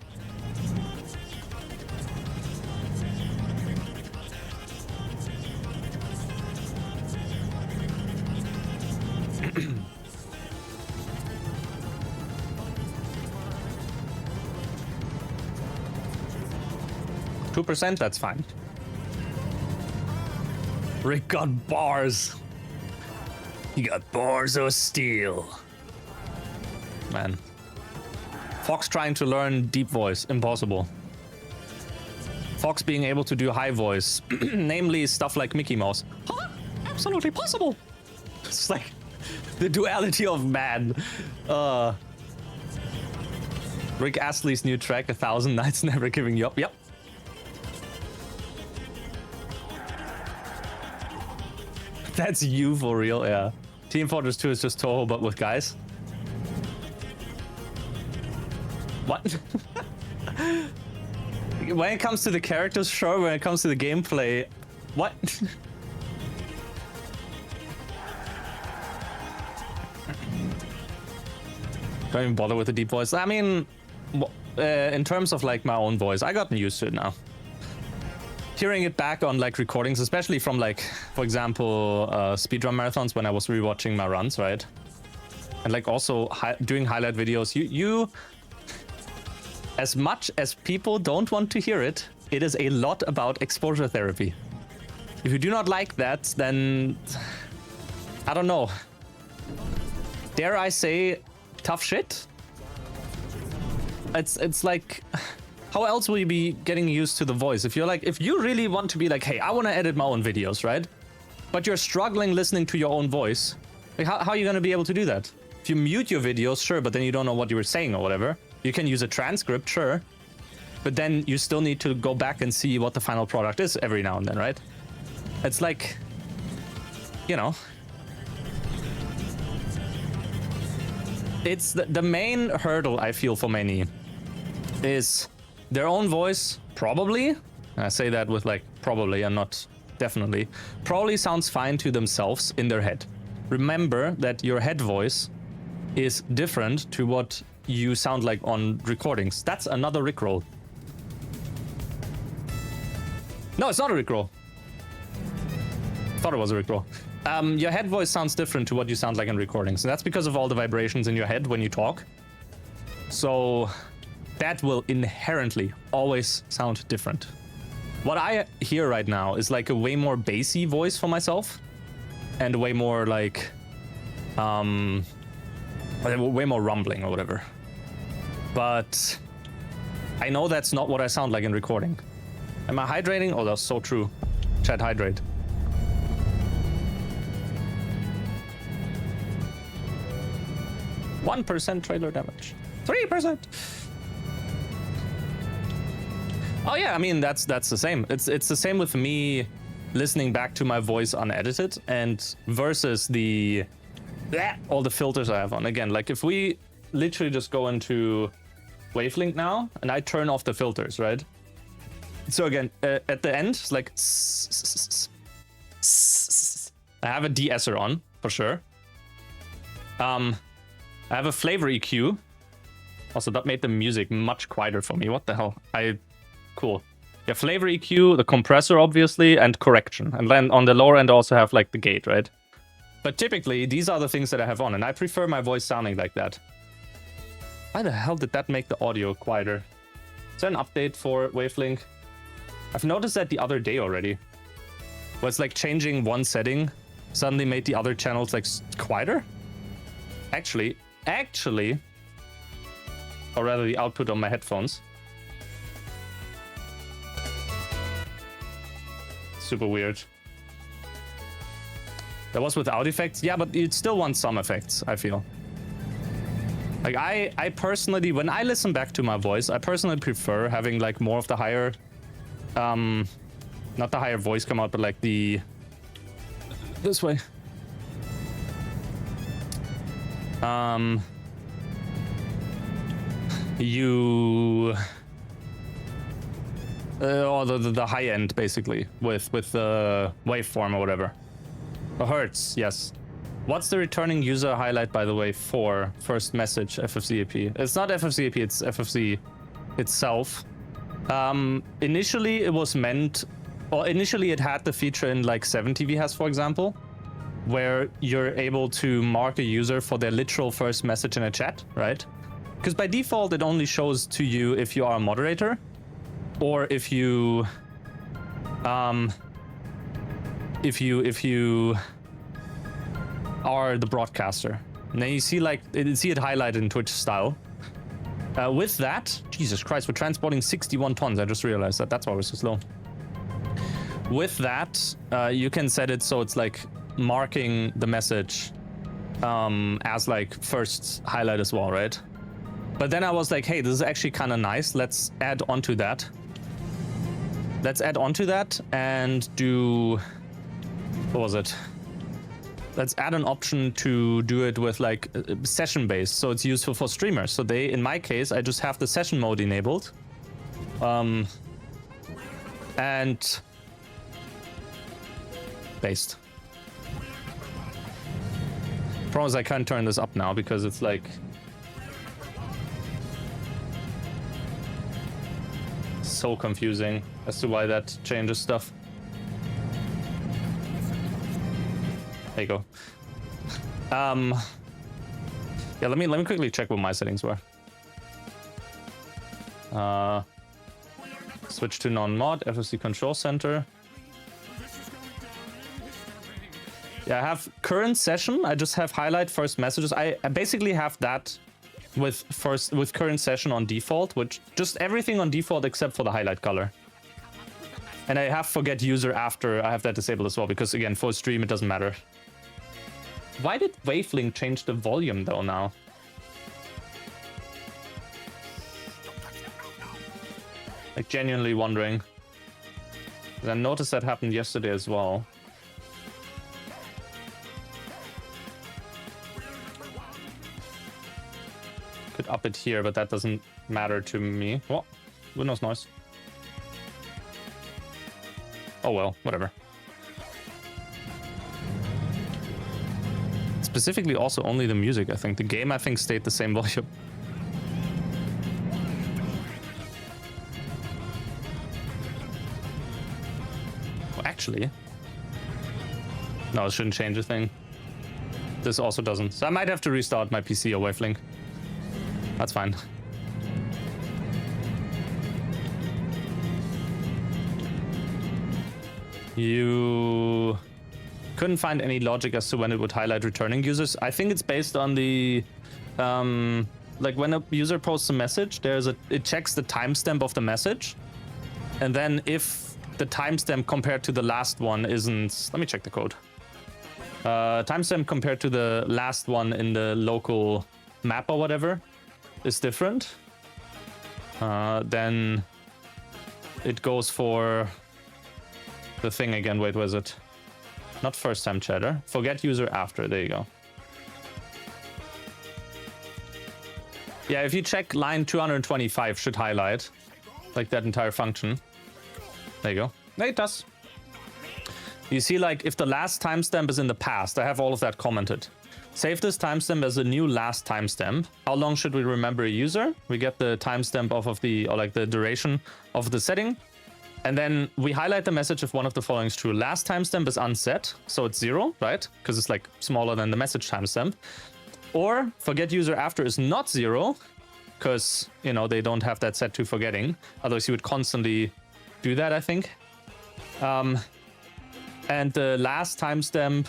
%, that's fine. Rick got bars. He got bars of steel. Man. Fox trying to learn deep voice, impossible. Fox being able to do high voice, namely stuff like Mickey Mouse. Huh? Absolutely possible. It's like the duality of man. Rick Astley's new track, 1,000 Nights Never Giving You Up. Yep. That's you for real, yeah. Team Fortress 2 is just Toho, but with guys. What? When it comes to the characters, sure. When it comes to the gameplay, what? Don't even bother with the deep voice. I mean, in terms of like my own voice, I gotten used to it now. Hearing it back on like recordings, especially from like, for example, speedrun marathons when I was rewatching my runs, right? And like also doing highlight videos, you as much as people don't want to hear it, it is a lot about exposure therapy. If you do not like that, then I don't know. Dare I say tough shit? It's like, how else will you be getting used to the voice? If you really want to be like, hey, I want to edit my own videos, right? But you're struggling listening to your own voice. Like, how are you going to be able to do that? If you mute your videos, sure, but then you don't know what you were saying or whatever. You can use a transcript, sure. But then you still need to go back and see what the final product is every now and then, right? It's like, you know. It's the main hurdle I feel for many is their own voice, probably. And I say that with like probably and not definitely. Probably sounds fine to themselves in their head. Remember that your head voice is different to what you sound like on recordings. That's another Rickroll. No, it's not a Rickroll. Thought it was a Rickroll. Your head voice sounds different to what you sound like in recordings. And that's because of all the vibrations in your head when you talk. So that will inherently always sound different. What I hear right now is like a way more bassy voice for myself. And way more like, way more rumbling or whatever. But I know that's not what I sound like in recording. Am I hydrating? Oh, that's so true. Chat, hydrate. %1 trailer damage. 3%. Oh yeah, I mean that's the same. It's the same with me listening back to my voice unedited and versus all the filters I have on. Again, like if we literally just go into Wavelink now and I turn off the filters, right? So again, at the end, it's like I have a de-esser on for sure. I have a flavor EQ. Also, that made the music much quieter for me. What the hell? Cool. Yeah, flavor EQ, the compressor, obviously, and correction. And then on the lower end, I also have like the gate, right? But typically, these are the things that I have on, and I prefer my voice sounding like that. Why the hell did that make the audio quieter? Is there an update for Wavelink? I've noticed that the other day already. Where it's like changing one setting suddenly made the other channels like quieter? Actually, or rather the output on my headphones. Super weird. That was without effects? Yeah, but it still wants some effects, I feel. Like I personally, when I listen back to my voice, I personally prefer having like more of the higher, not the higher voice come out, but like this way. Or the high end basically with the waveform or whatever. The hertz, yes. What's the returning user highlight, by the way, for first message FFCAP? It's not FFCAP, it's FFC itself. Initially it was meant, or initially it had the feature in like 7TV has, for example, where you're able to mark a user for their literal first message in a chat, right? Because by default it only shows to you if you are a moderator or if you are the broadcaster. And then you see like see it highlighted in Twitch style. With that, Jesus Christ, we're transporting 61 tons. I just realized that. That's why we're so slow. With that, you can set it so it's like marking the message as like first highlight as well, right? But then I was like, hey, this is actually kind of nice. Let's add onto that. Let's add onto that and do, what was it? Let's add an option to do it with like session based, so it's useful for streamers. So they, in my case, I just have the session mode enabled, and based. Problem is I can't turn this up now because it's like so confusing as to why that changes stuff. There you go. Yeah, let me quickly check what my settings were. Switch to non-mod, FSC control center. Yeah, I have current session. I just have highlight first messages. I basically have that with current session on default, which just everything on default except for the highlight color. And I have forget user after. I have that disabled as well because again, for stream it doesn't matter. Why did Wavelink change the volume though now? Like genuinely wondering. I noticed that happened yesterday as well. Could up it here, but that doesn't matter to me. What? Windows noise. Oh well, whatever. Specifically also only the music, I think. The game, I think, stayed the same volume. Well, actually... No, it shouldn't change a thing. This also doesn't. So I might have to restart my PC or Wavelink. That's fine. You couldn't find any logic as to when it would highlight returning users. I think it's based on the like when a user posts a message, it checks the timestamp of the message, and then if the timestamp compared to the last one isn't, let me check the code. Timestamp compared to the last one in the local map or whatever is different, then it goes for the thing again. Wait, was it? Not first time chatter. Forget user after. There you go. Yeah, if you check line 225 should highlight like that entire function. There you go. There it does. You see, like if the last timestamp is in the past, I have all of that commented. Save this timestamp as a new last timestamp. How long should we remember a user? We get the timestamp off of the, or like the duration of the setting. And then we highlight the message if one of the following is true. Last timestamp is unset, so it's 0, right? Because it's like smaller than the message timestamp. Or forget user after is not 0, because, you know, they don't have that set to forgetting. Otherwise you would constantly do that, I think. And the last timestamp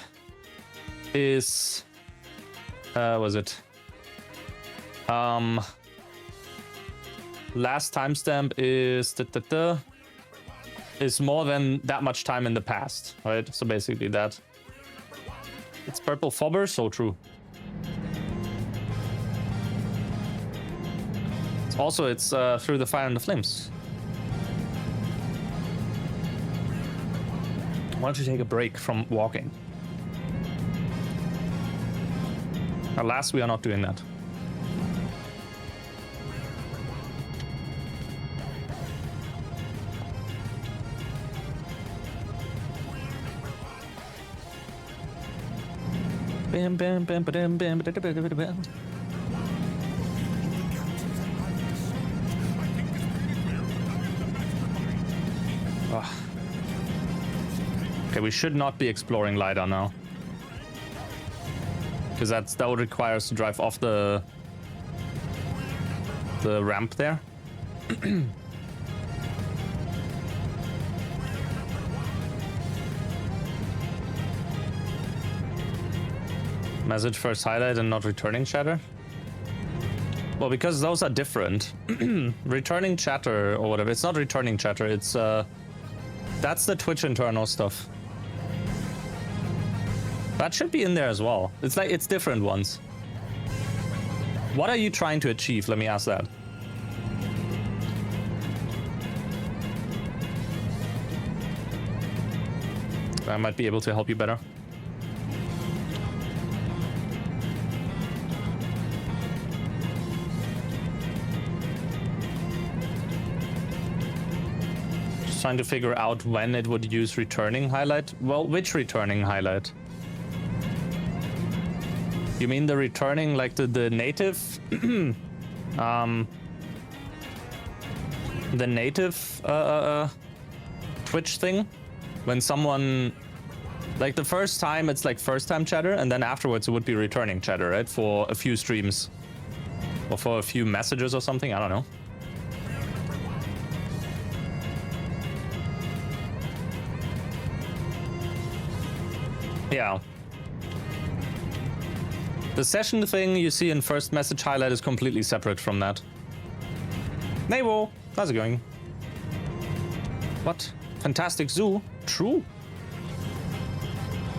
is... was it? Last timestamp is... is more than that much time in the past, right? So basically that. It's purple fobber, so true. It's through the fire and the flames. Why don't you take a break from walking? Alas, we are not doing that. Bam, bam, bam, bam, bam, bam, bam. Oh. Okay, we should not be exploring LiDAR now, because that would require us to drive off the ramp there. Message first highlight and not returning chatter? Well, because those are different. Returning chatter or whatever. It's not returning chatter, it's that's the Twitch internal stuff. That should be in there as well. It's like, it's different ones. What are you trying to achieve? Let me ask that. I might be able to help you better. Trying to figure out when it would use returning highlight. Well, which returning highlight? You mean the returning, like the native the native Twitch thing, when someone Like the first time, it's like first time chatter, and then afterwards it would be returning chatter, right? For a few streams. Or for a few messages or something, I don't know. Yeah. The session thing you see in first message highlight is completely separate from that. Neighbor, how's it going? What? Fantastic Zoo? True.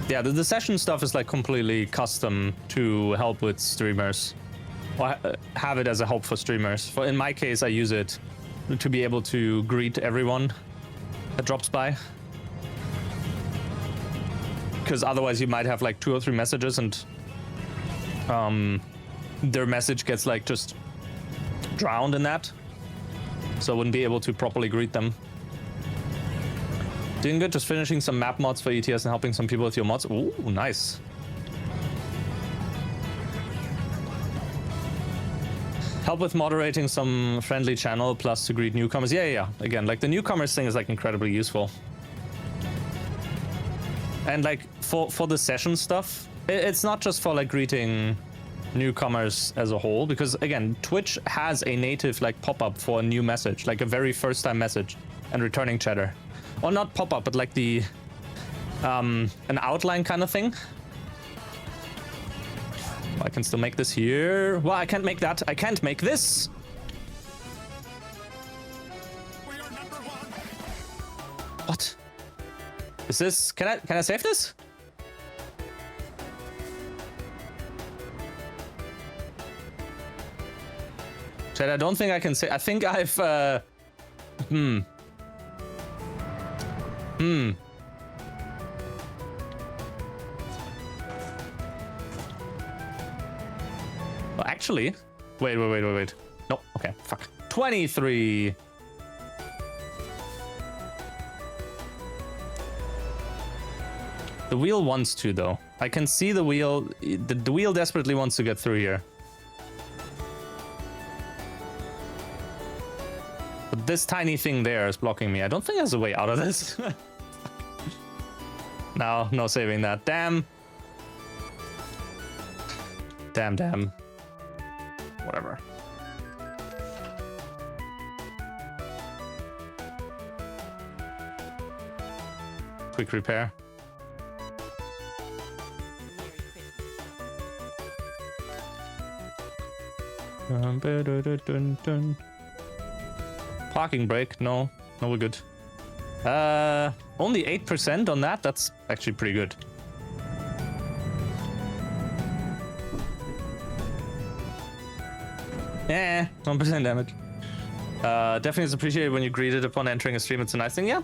Yeah, the session stuff is like completely custom to help with streamers. Or have it as a help for streamers. In my case, I use it to be able to greet everyone that drops by. Because otherwise you might have like 2 or 3 messages and their message gets like just drowned in that. So I wouldn't be able to properly greet them. Doing good, just finishing some map mods for ETS and helping some people with your mods. Ooh, nice. Help with moderating some friendly channel plus to greet newcomers. Yeah. Again, like the newcomers thing is like incredibly useful. And like for the session stuff, it's not just for like greeting newcomers as a whole, because again, Twitch has a native like pop-up for a new message, like a very first time message and returning chatter. Or not pop-up, but like the an outline kind of thing. Well, I can still make this here. Well, I can't make that. I can't make this. We are number 1. What? Is this? Can I save this? Chat, I don't think I can say. I think I've Well, actually, wait. No, okay, fuck. 23. The wheel wants to, though. I can see the wheel. The wheel desperately wants to get through here. But this tiny thing there is blocking me. I don't think there's a way out of this. No saving that. Damn. Damn. Whatever. Quick repair. Parking brake? No, we're good. Only 8% on that? That's actually pretty good. Yeah, 1% damage. Definitely is appreciated when you greet it upon entering a stream. It's a nice thing, yeah.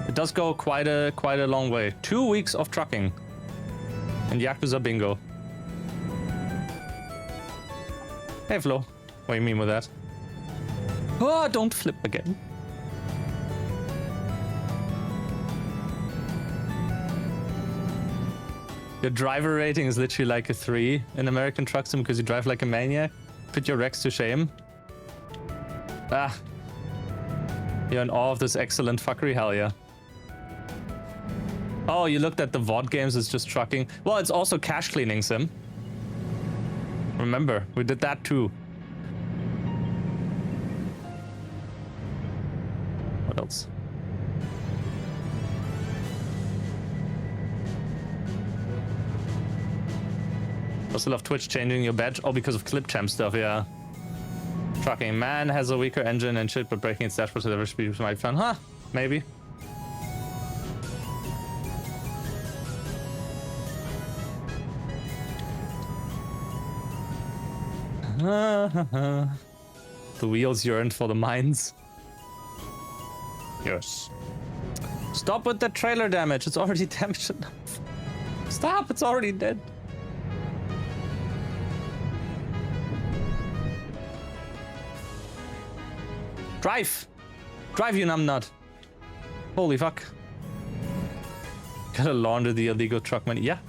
It does go quite a long way. 2 weeks of trucking. And Yakuza bingo. Hey Flo, what do you mean with that? Oh, don't flip again. Your driver rating is literally like a 3 in American Truck Sim because you drive like a maniac. Put your Rex to shame. Ah. You're in awe of this excellent fuckery? Hell yeah. Oh, you looked at the VOD games as just trucking. Well, it's also cache cleaning sim. Remember, we did that too. What else? Also love Twitch changing your badge. Oh, because of clip champ stuff, yeah. Trucking man has a weaker engine and shit, but breaking its dashboard to the average speed might be fun. Huh? Maybe. The wheels yearned for the mines. Yes. Stop with the trailer damage. It's already damaged enough. Stop, it's already dead. Drive! Drive, you numbnut. Holy fuck. Gotta launder the illegal truck money. Yeah.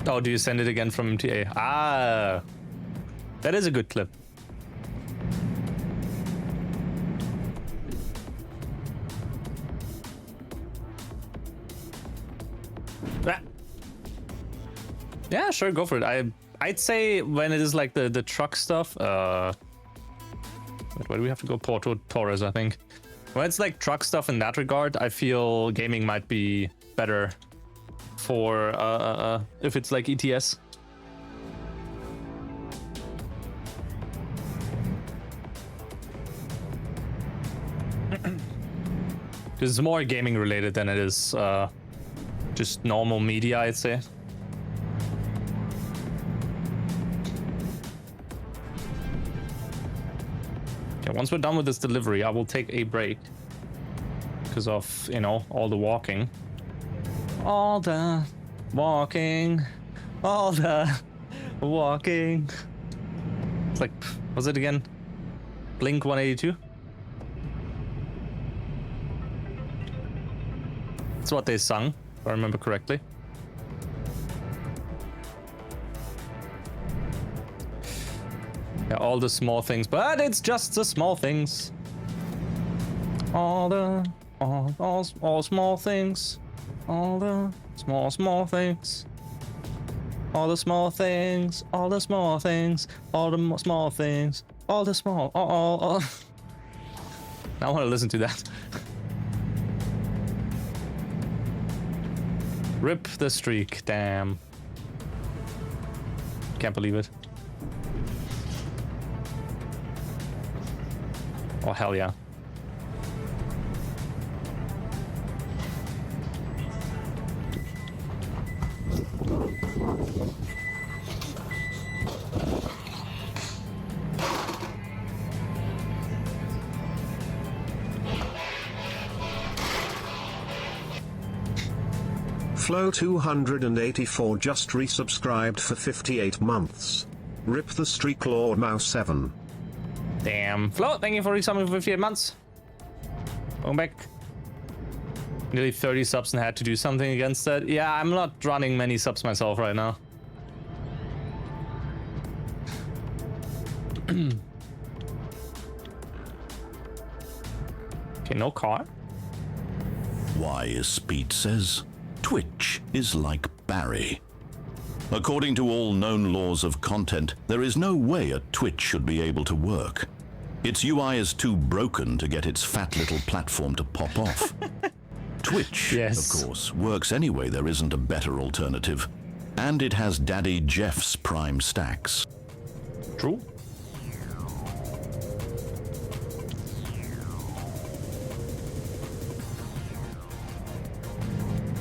Oh, do you send it again from MTA? Ah, that is a good clip. Ah. Yeah, sure, go for it. I'd say when it is like the truck stuff. Wait, where do we have to go? Porto Torres, I think. When it's like truck stuff in that regard, I feel gaming might be better for if it's like ETS. Because it's more gaming related than it is just normal media, I'd say. Okay, once we're done with this delivery, I will take a break because of, you know, all the walking. All the walking. All the walking. It's like, was it again? Blink 182? That's what they sung, if I remember correctly. Yeah, all the small things, but it's just the small things. All small things. All the small things. All the small things. All the small things. All the small things. All the small. All. I want to listen to that. Rip the streak, damn. Can't believe it. Oh, hell yeah. Flow 284 just resubscribed for 58 months. Rip the streak, Lord Mouse 7. Damn. Flo, thank you for resubbing for 58 months. Going back. Nearly 30 subs and had to do something against that. Yeah, I'm not running many subs myself right now. Okay, no car. Why, Speed says, Twitch is like Barry. According to all known laws of content, there is no way a Twitch should be able to work. Its UI is too broken to get its fat little platform to pop off. Twitch, Yes. of course, works anyway. There isn't a better alternative. And it has Daddy Jeff's prime stacks. True.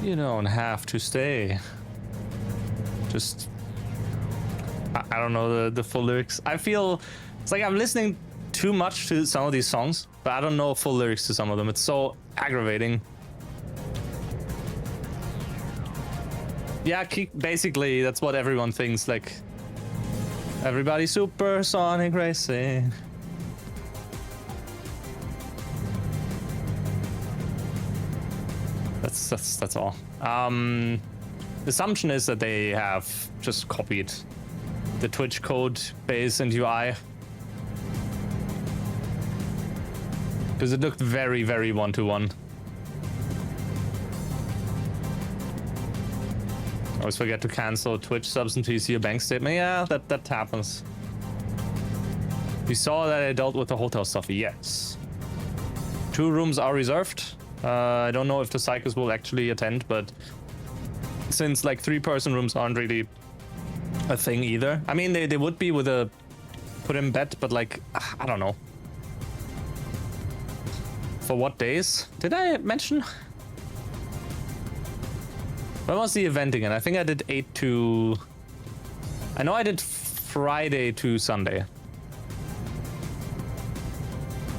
You don't have to stay. Just, I don't know the full lyrics. I feel it's like I'm listening too much to some of these songs, but I don't know full lyrics to some of them. It's so aggravating. Yeah, basically that's what everyone thinks. Like, everybody supersonic racing. That's all. The assumption is that they have just copied the Twitch code base and UI. Because it looked very, very one-to-one. Always forget to cancel Twitch subs until you see a bank statement. Yeah, that happens. You saw that I dealt with the hotel stuff. Yes. 2 rooms are reserved. I don't know if the Psychos will actually attend, but since like 3-person rooms aren't really a thing either. I mean, they would be with a put in bet, but like, I don't know. For what days? Did I mention? When was the event again? I think I did 8 to... I know I did Friday to Sunday.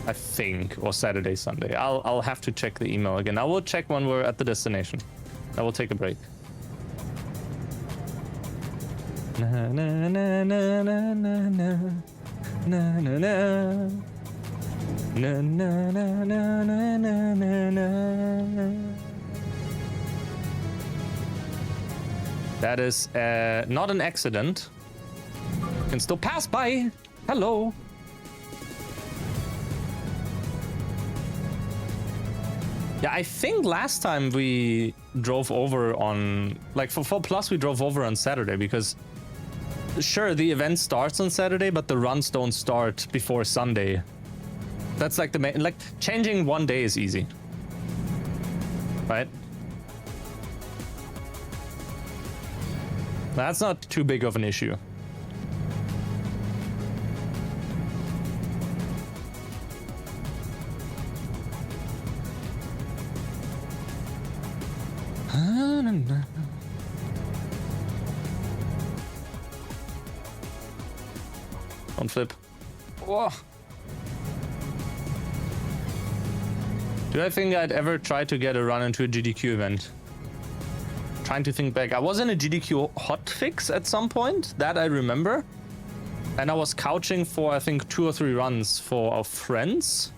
I think, or Saturday, Sunday. I'll have to check the email again. I will check when we're at the destination. I will take a break. Na na na na na na na na na na na na na na na. That is not an accident. You can still pass by. Hello. Yeah, I think last time we drove over on, like for 4+ we drove over on Saturday because sure, the event starts on Saturday, but the runs don't start before Sunday. That's like the main, like changing one day is easy. Right? That's not too big of an issue. Don't flip. Whoa. Do I think I'd ever try to get a run into a GDQ event? Trying to think back. I was in a GDQ hotfix at some point, that I remember. And I was couching for, I think, 2 or 3 runs for our friends.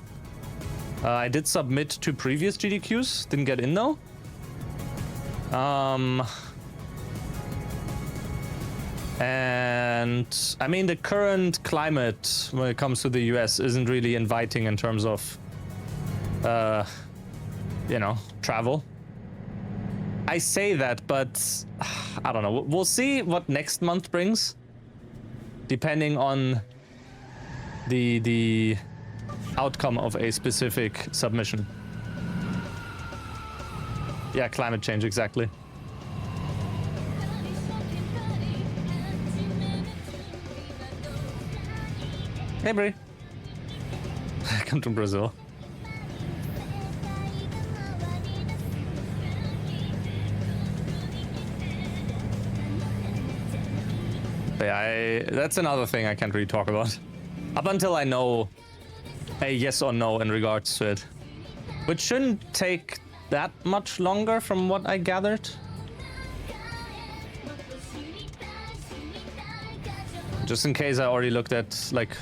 I did submit to previous GDQs, didn't get in though. And I mean, the current climate when it comes to the US isn't really inviting in terms of, you know, travel. I say that, but I don't know. We'll see what next month brings, depending on the outcome of a specific submission. Yeah, climate change, exactly. Hey, Brie. Come to Brazil. But yeah, that's another thing I can't really talk about. Up until I know a yes or no in regards to it. Which shouldn't take that much longer from what I gathered. Just in case I already looked at, like,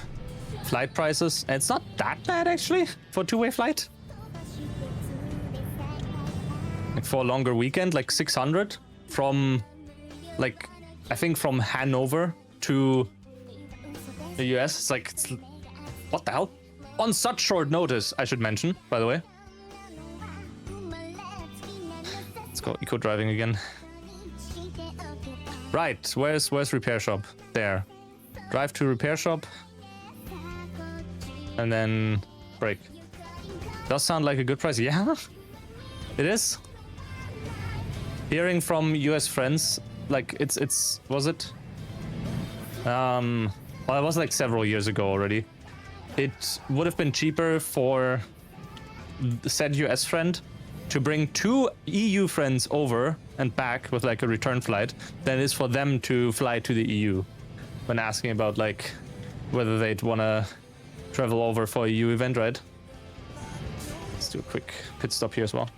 flight prices. And it's not that bad, actually, for a two-way flight. Like, for a longer weekend, like 600 from, like, I think from Hanover to the US. It's like, what the hell? On such short notice, I should mention, by the way. Let's go eco driving again. Right, where's repair shop? There. Drive to repair shop. And then break. Does sound like a good price. Yeah, it is. Hearing from US friends, like it's was it? Well, it was like several years ago already. It would have been cheaper for the said US friend to bring 2 EU friends over and back with like a return flight than it is for them to fly to the EU. When asking about like whether they'd want to travel over for a EU event, right? Let's do a quick pit stop here as well.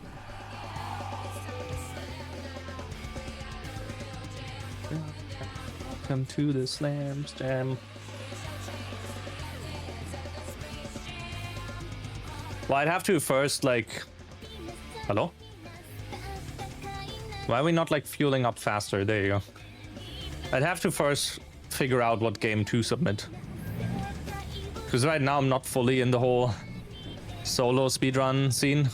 Welcome to the Slam Jam. Well, I'd have to first, like... Hello? Why are we not, like, fueling up faster? There you go. I'd have to first figure out what game to submit. Because right now I'm not fully in the whole solo speedrun scene.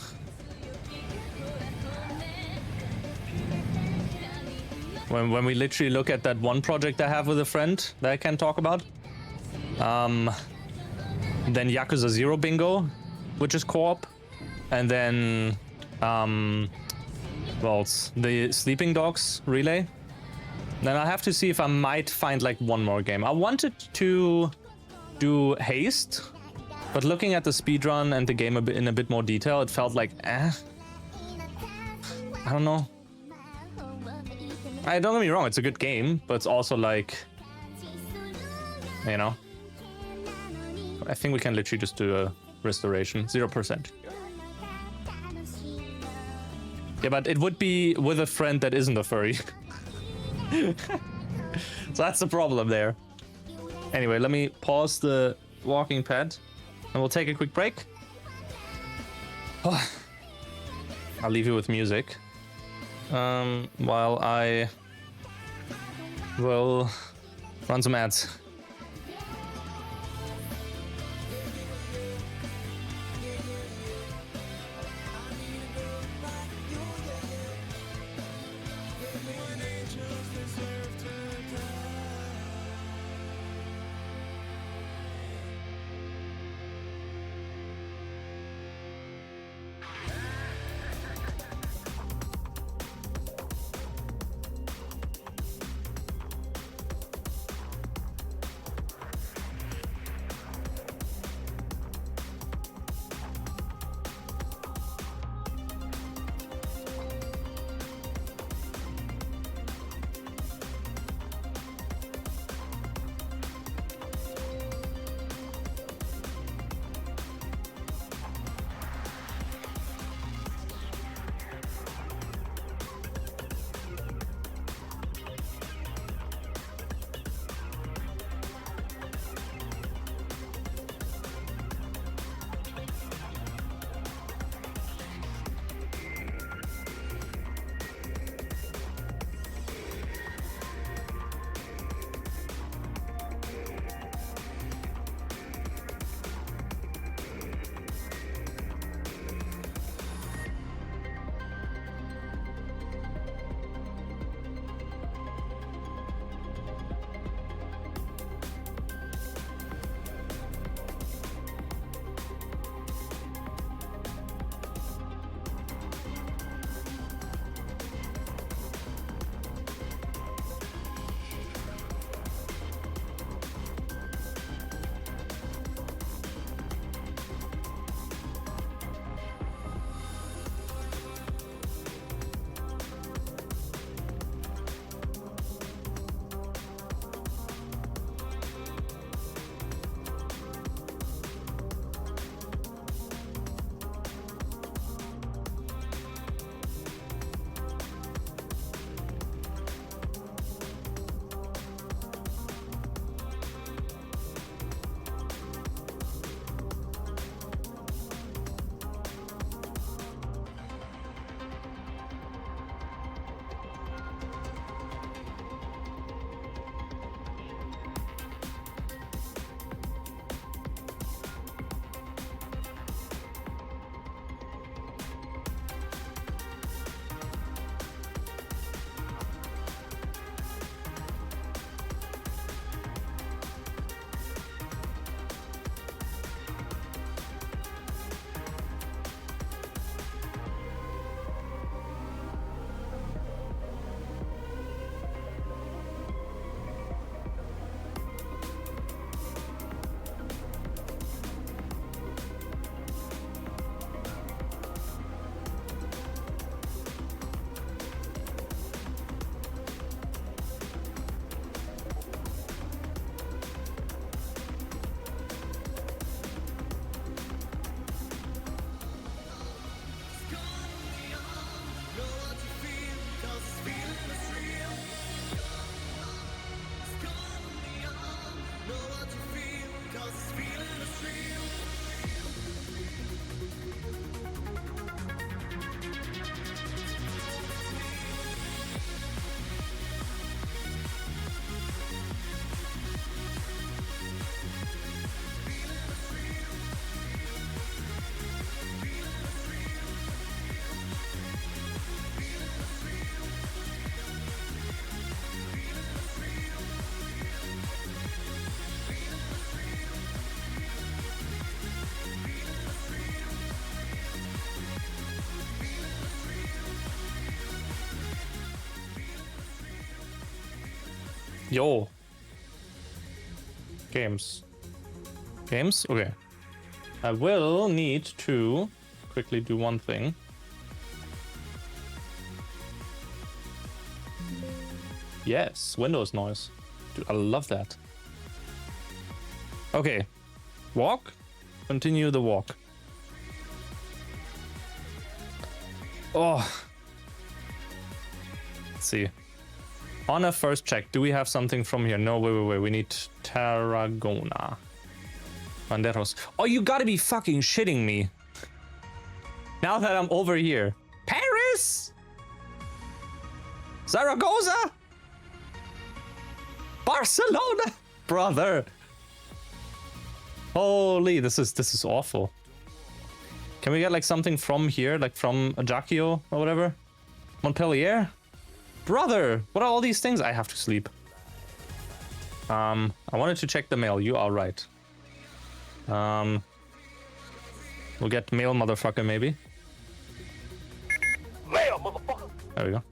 When we literally look at that one project I have with a friend that I can talk about. Then Yakuza 0 Bingo, which is co-op. And then, well, it's the Sleeping Dogs Relay. Then I'll have to see if I might find like one more game. I wanted to do Haste, but looking at the speedrun and the game in a bit more detail, it felt like, I don't know. Don't get me wrong, it's a good game, but it's also like, you know, I think we can literally just do a restoration, 0%. Yeah, but it would be with a friend that isn't a furry. So that's the problem there. Anyway, let me pause the walking pad and we'll take a quick break. I'll leave you with music while I We'll run some ads. Yo. Games. Games? Okay. I will need to quickly do one thing. Yes, Windows noise. Dude, I love that. Okay. Walk. Continue the walk. Oh. Let's see. On a first check, do we have something from here? No, wait. We need Tarragona. Banderos. Oh, you gotta be fucking shitting me. Now that I'm over here. Paris? Zaragoza? Barcelona, brother. Holy, this is awful. Can we get like something from here, like from Ajaccio or whatever? Montpellier? Brother, what are all these things? I have to sleep. I wanted to check the mail. You are right. We'll get mail, motherfucker, maybe. Mail, motherfucker. There we go.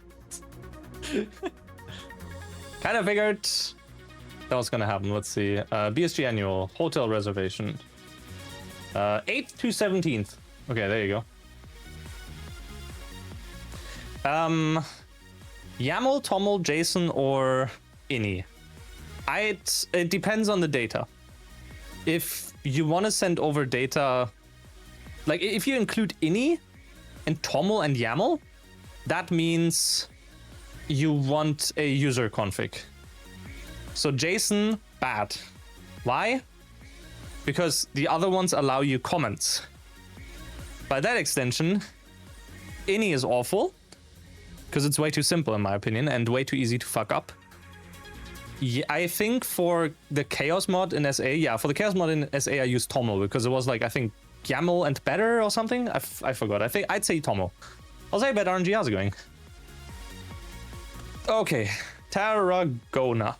Kind of figured that was gonna happen. Let's see. BSG annual hotel reservation. 8th to 17th. Okay, there you go. YAML, TOML, JSON, or INI. It depends on the data. If you want to send over data, like if you include INI and TOML and YAML, that means you want a user config. So JSON, bad. Why? Because the other ones allow you comments. By that extension, INI is awful, because it's way too simple in my opinion and way too easy to fuck up. Yeah, I think for the Chaos mod in SA, yeah, for the Chaos mod in SA I used TOML because it was like, I think YAML and better or something. I forgot. I'd say TOML. I'll say better RNG. How's it going? Okay, Tarragona.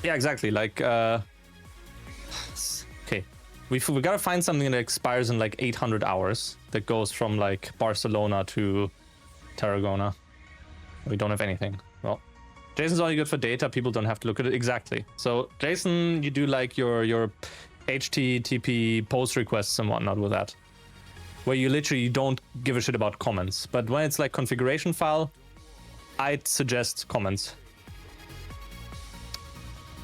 Yeah, exactly. Like, okay, we gotta find something that expires in like 800 hours that goes from like Barcelona to Tarragona. We don't have anything. Well, JSON's only good for data. People don't have to look at it. Exactly. So JSON, you do like your HTTP post requests and whatnot with that, where you literally don't give a shit about comments. But when it's like configuration file, I'd suggest comments.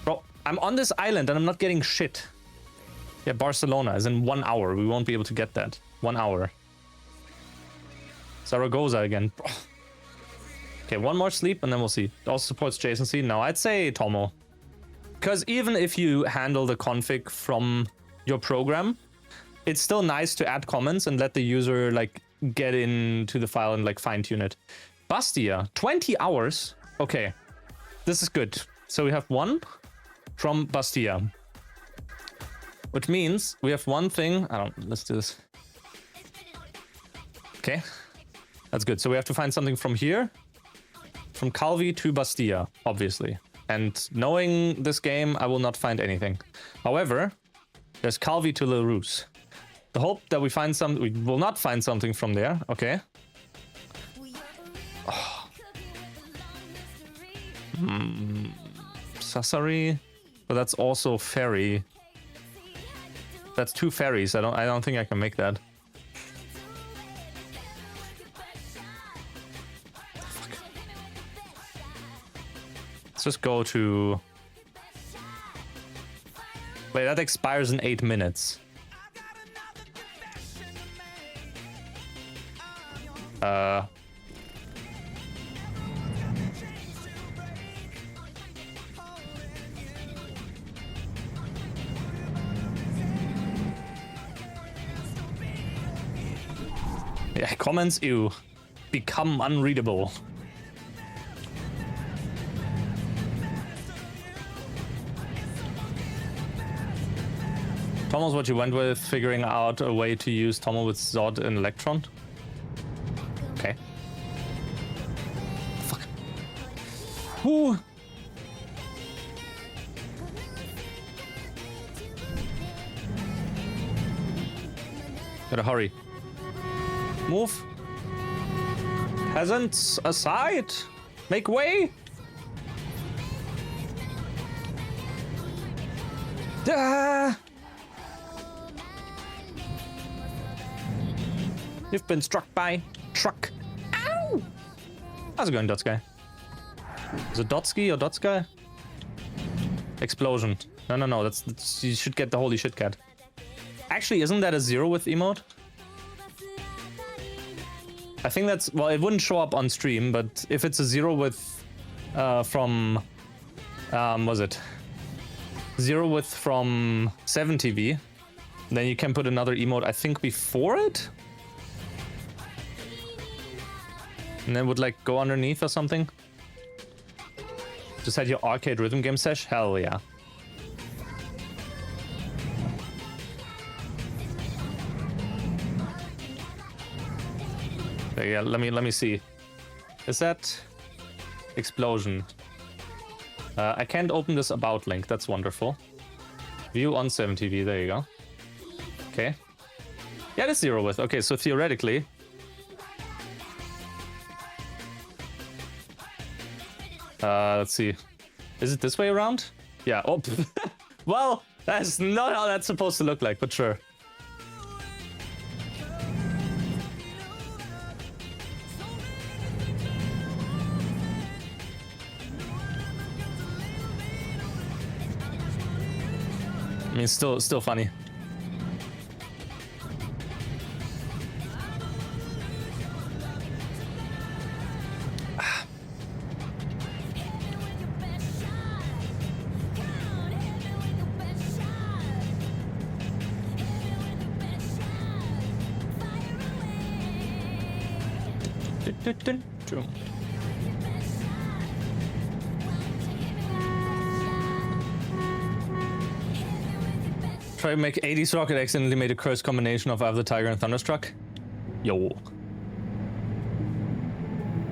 Bro, I'm on this island and I'm not getting shit. Yeah, Barcelona is in 1 hour. We won't be able to get that. 1 hour. Zaragoza again. Bro. Okay, one more sleep and then we'll see. It also supports JSON-C. No, I'd say TOML. Because even if you handle the config from your program, it's still nice to add comments and let the user like get into the file and like fine-tune it. Bastia, 20 hours. Okay, this is good. So we have one from Bastia, which means we have one thing. Let's do this. Okay, that's good. So we have to find something from here, from Calvi to Bastia, obviously. And knowing this game, I will not find anything. However, there's Calvi to Le Rousse. The hope that we find some, we will not find something from there. Okay. Oh. Sassari, but that's also ferry. That's 2 ferries. I don't think I can make that. Fuck. Let's just go to. Wait, that expires in 8 minutes. Yeah, comments, ew. Become unreadable. TOML's what you went with, figuring out a way to use TOML with Zod and Electron. Okay. Fuck. Whoo! Gotta hurry. Move. Peasants aside. Make way. Ah! You've been struck by truck. Ow! How's it going, Dotsky? Is it Dotsky or Dotsky? Explosion. No. That's you should get the holy shit cat. Actually, isn't that a 0 with emote? I think that's, well, it wouldn't show up on stream, but if it's a 0 with from was it 0 with from 7TV, then you can put another emote, I think, before it. And then would like go underneath or something. Just had your arcade rhythm game sesh? Hell yeah. Okay, yeah, let me see. Is that explosion? I can't open this about link. That's wonderful. View on 7TV. There you go. Okay. Yeah, it is 0 width. Okay, so theoretically, let's see. Is it this way around? Yeah. Oh, well, that's not how that's supposed to look like, but sure. I mean, still funny. Try to make 80s Rocket accidentally made a cursed combination of Eye of the Tiger and Thunderstruck. Yo.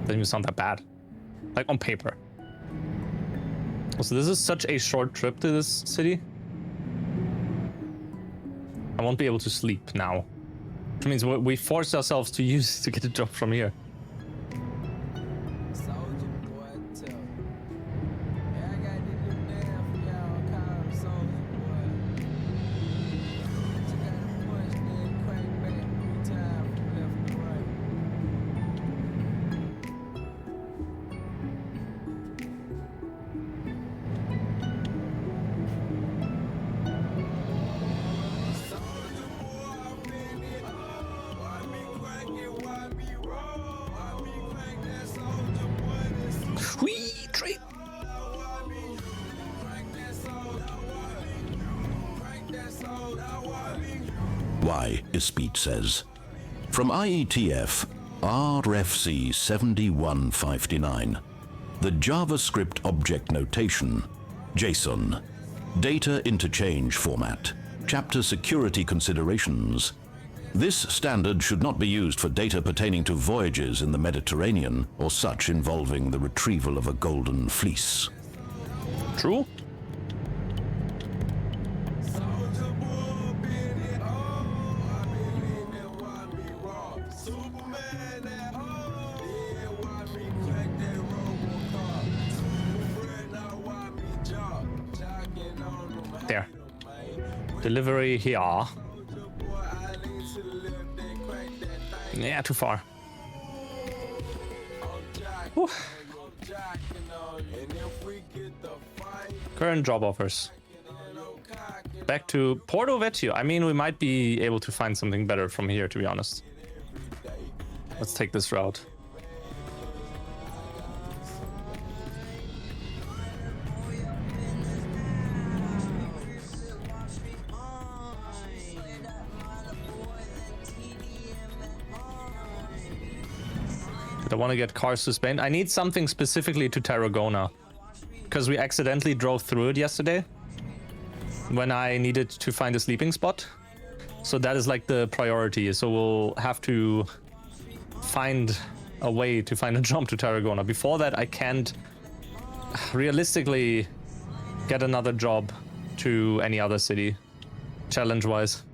Doesn't even sound that bad. Like on paper. Also, this is such a short trip to this city. I won't be able to sleep now. Which means we forced ourselves to use to get a job from here. Why, Speed says. From IETF, RFC 7159. The JavaScript Object Notation, JSON, Data Interchange Format, Chapter Security Considerations. This standard should not be used for data pertaining to voyages in the Mediterranean or such involving the retrieval of a golden fleece. True. There. Delivery here. Yeah, too far. Whew. Current job offers. Back to Porto Vecchio. I mean, we might be able to find something better from here, to be honest. Let's take this route. I want to get cars to Spain. I need something specifically to Tarragona, because we accidentally drove through it yesterday when I needed to find a sleeping spot. So that is like the priority. So we'll have to find a way to find a jump to Tarragona. Before that, I can't realistically get another job to any other city, challenge-wise.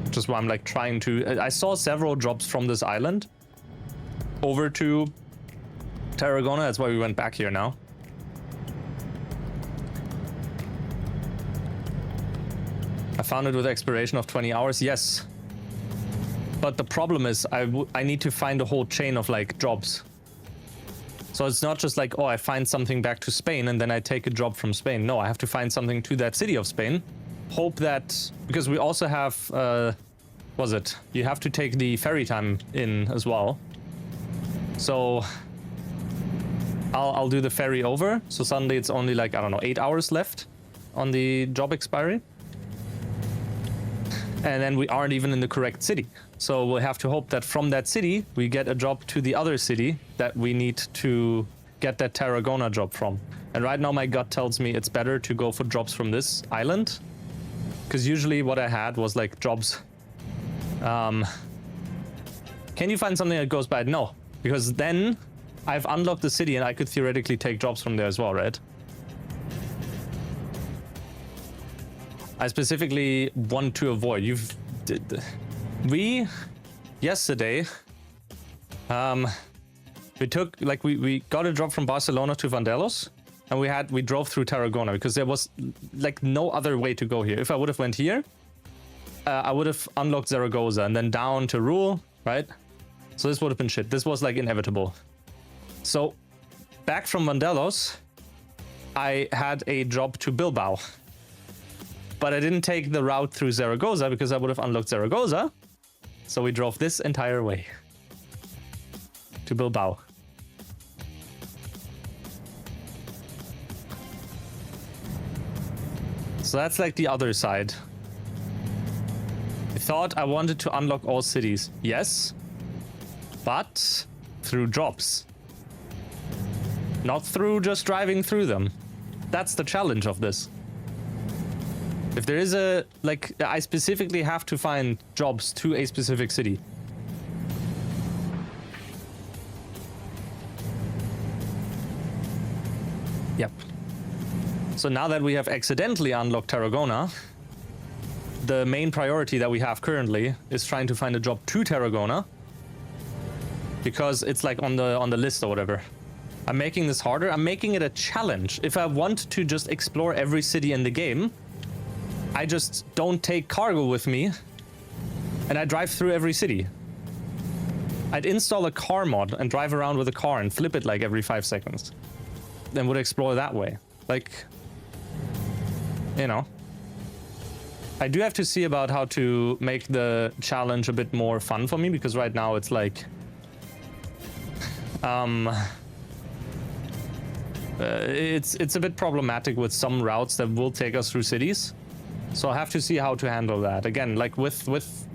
Which is why I'm like trying to... I saw several jobs from this island over to Tarragona. That's why we went back here now. I found it with expiration of 20 hours. Yes. But the problem is I need to find a whole chain of like jobs. So it's not just like, oh, I find something back to Spain and then I take a job from Spain. No, I have to find something to that city of Spain. Hope that... Because we also have... was it? You have to take the ferry time in as well. So I'll do the ferry over. So suddenly it's only like, I don't know, 8 hours left on the job expiry. and then we aren't even in the correct city. So we'll have to hope that from that city we get a job to the other city that we need to get that Tarragona job from. And right now my gut tells me it's better to go for jobs from this island, because usually what I had was like jobs. Can you find something that goes bad? No, because then I've unlocked the city and I could theoretically take jobs from there as well, right? I specifically want to avoid. Yesterday, we took, like, we got a job from Barcelona to Vandelos, and we drove through Tarragona because there was like no other way to go here. If I would have went here, I would have unlocked Zaragoza and then down to Rule, right? So this would have been shit. This was like inevitable. So back from Vandelos, I had a job to Bilbao. But I didn't take the route through Zaragoza because I would have unlocked Zaragoza. So we drove this entire way to Bilbao. So that's like the other side. I thought I wanted to unlock all cities. Yes. But through jobs. Not through just driving through them. That's the challenge of this. If there is a, like, I specifically have to find jobs to a specific city. Yep. So now that we have accidentally unlocked Tarragona, the main priority that we have currently is trying to find a job to Tarragona, because it's like on the list or whatever. I'm making this harder. I'm making it a challenge. If I want to just explore every city in the game, I just don't take cargo with me, and I drive through every city. I'd install a car mod and drive around with a car and flip it like every 5 seconds. Then would explore that way. Like, you know. I do have to see about how to make the challenge a bit more fun for me, because right now it's like... it's a bit problematic with some routes that will take us through cities. So I have to see how to handle that. Again, like with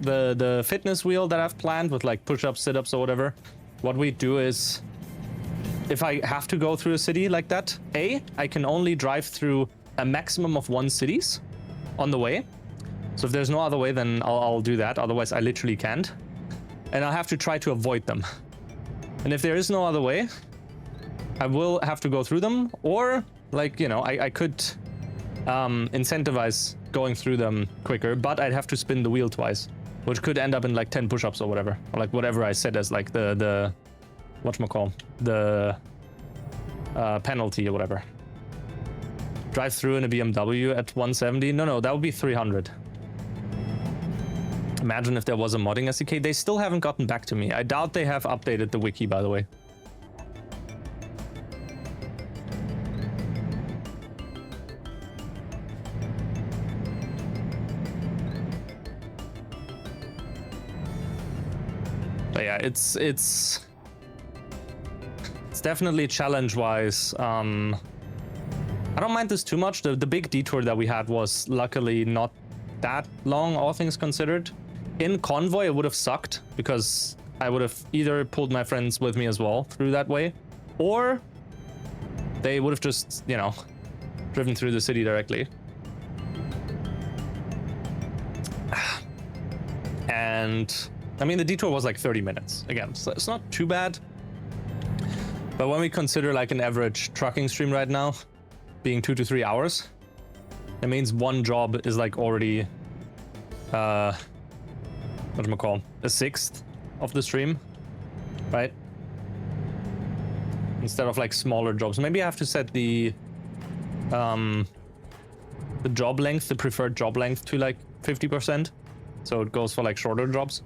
the fitness wheel that I've planned with like push-ups, sit-ups or whatever, what we do is, if I have to go through a city like that, I can only drive through a maximum of 1 cities on the way. So if there's no other way, then I'll do that. Otherwise, I literally can't. And I'll have to try to avoid them. And if there is no other way, I will have to go through them. Or, like, you know, I could incentivize going through them quicker, but I'd have to spin the wheel twice, which could end up in like 10 push-ups or whatever. Or like whatever I said as like the whatchamacall, the penalty or whatever. Drive through in a BMW at 170? No, that would be 300. Imagine if there was a modding SDK. They still haven't gotten back to me. I doubt they have updated the wiki, by the way. But yeah, it's definitely challenge-wise. I don't mind this too much. The big detour that we had was luckily not that long, all things considered. In convoy, it would have sucked because I would have either pulled my friends with me as well through that way, or they would have just, you know, driven through the city directly. And I mean, the detour was like 30 minutes. Again, so it's not too bad. But when we consider like an average trucking stream right now being 2 to 3 hours, it means one job is like already, whatchamacall, a 1/6 of the stream, right? Instead of like smaller jobs. Maybe I have to set the job length, the preferred job length to like 50%. So it goes for like shorter jobs.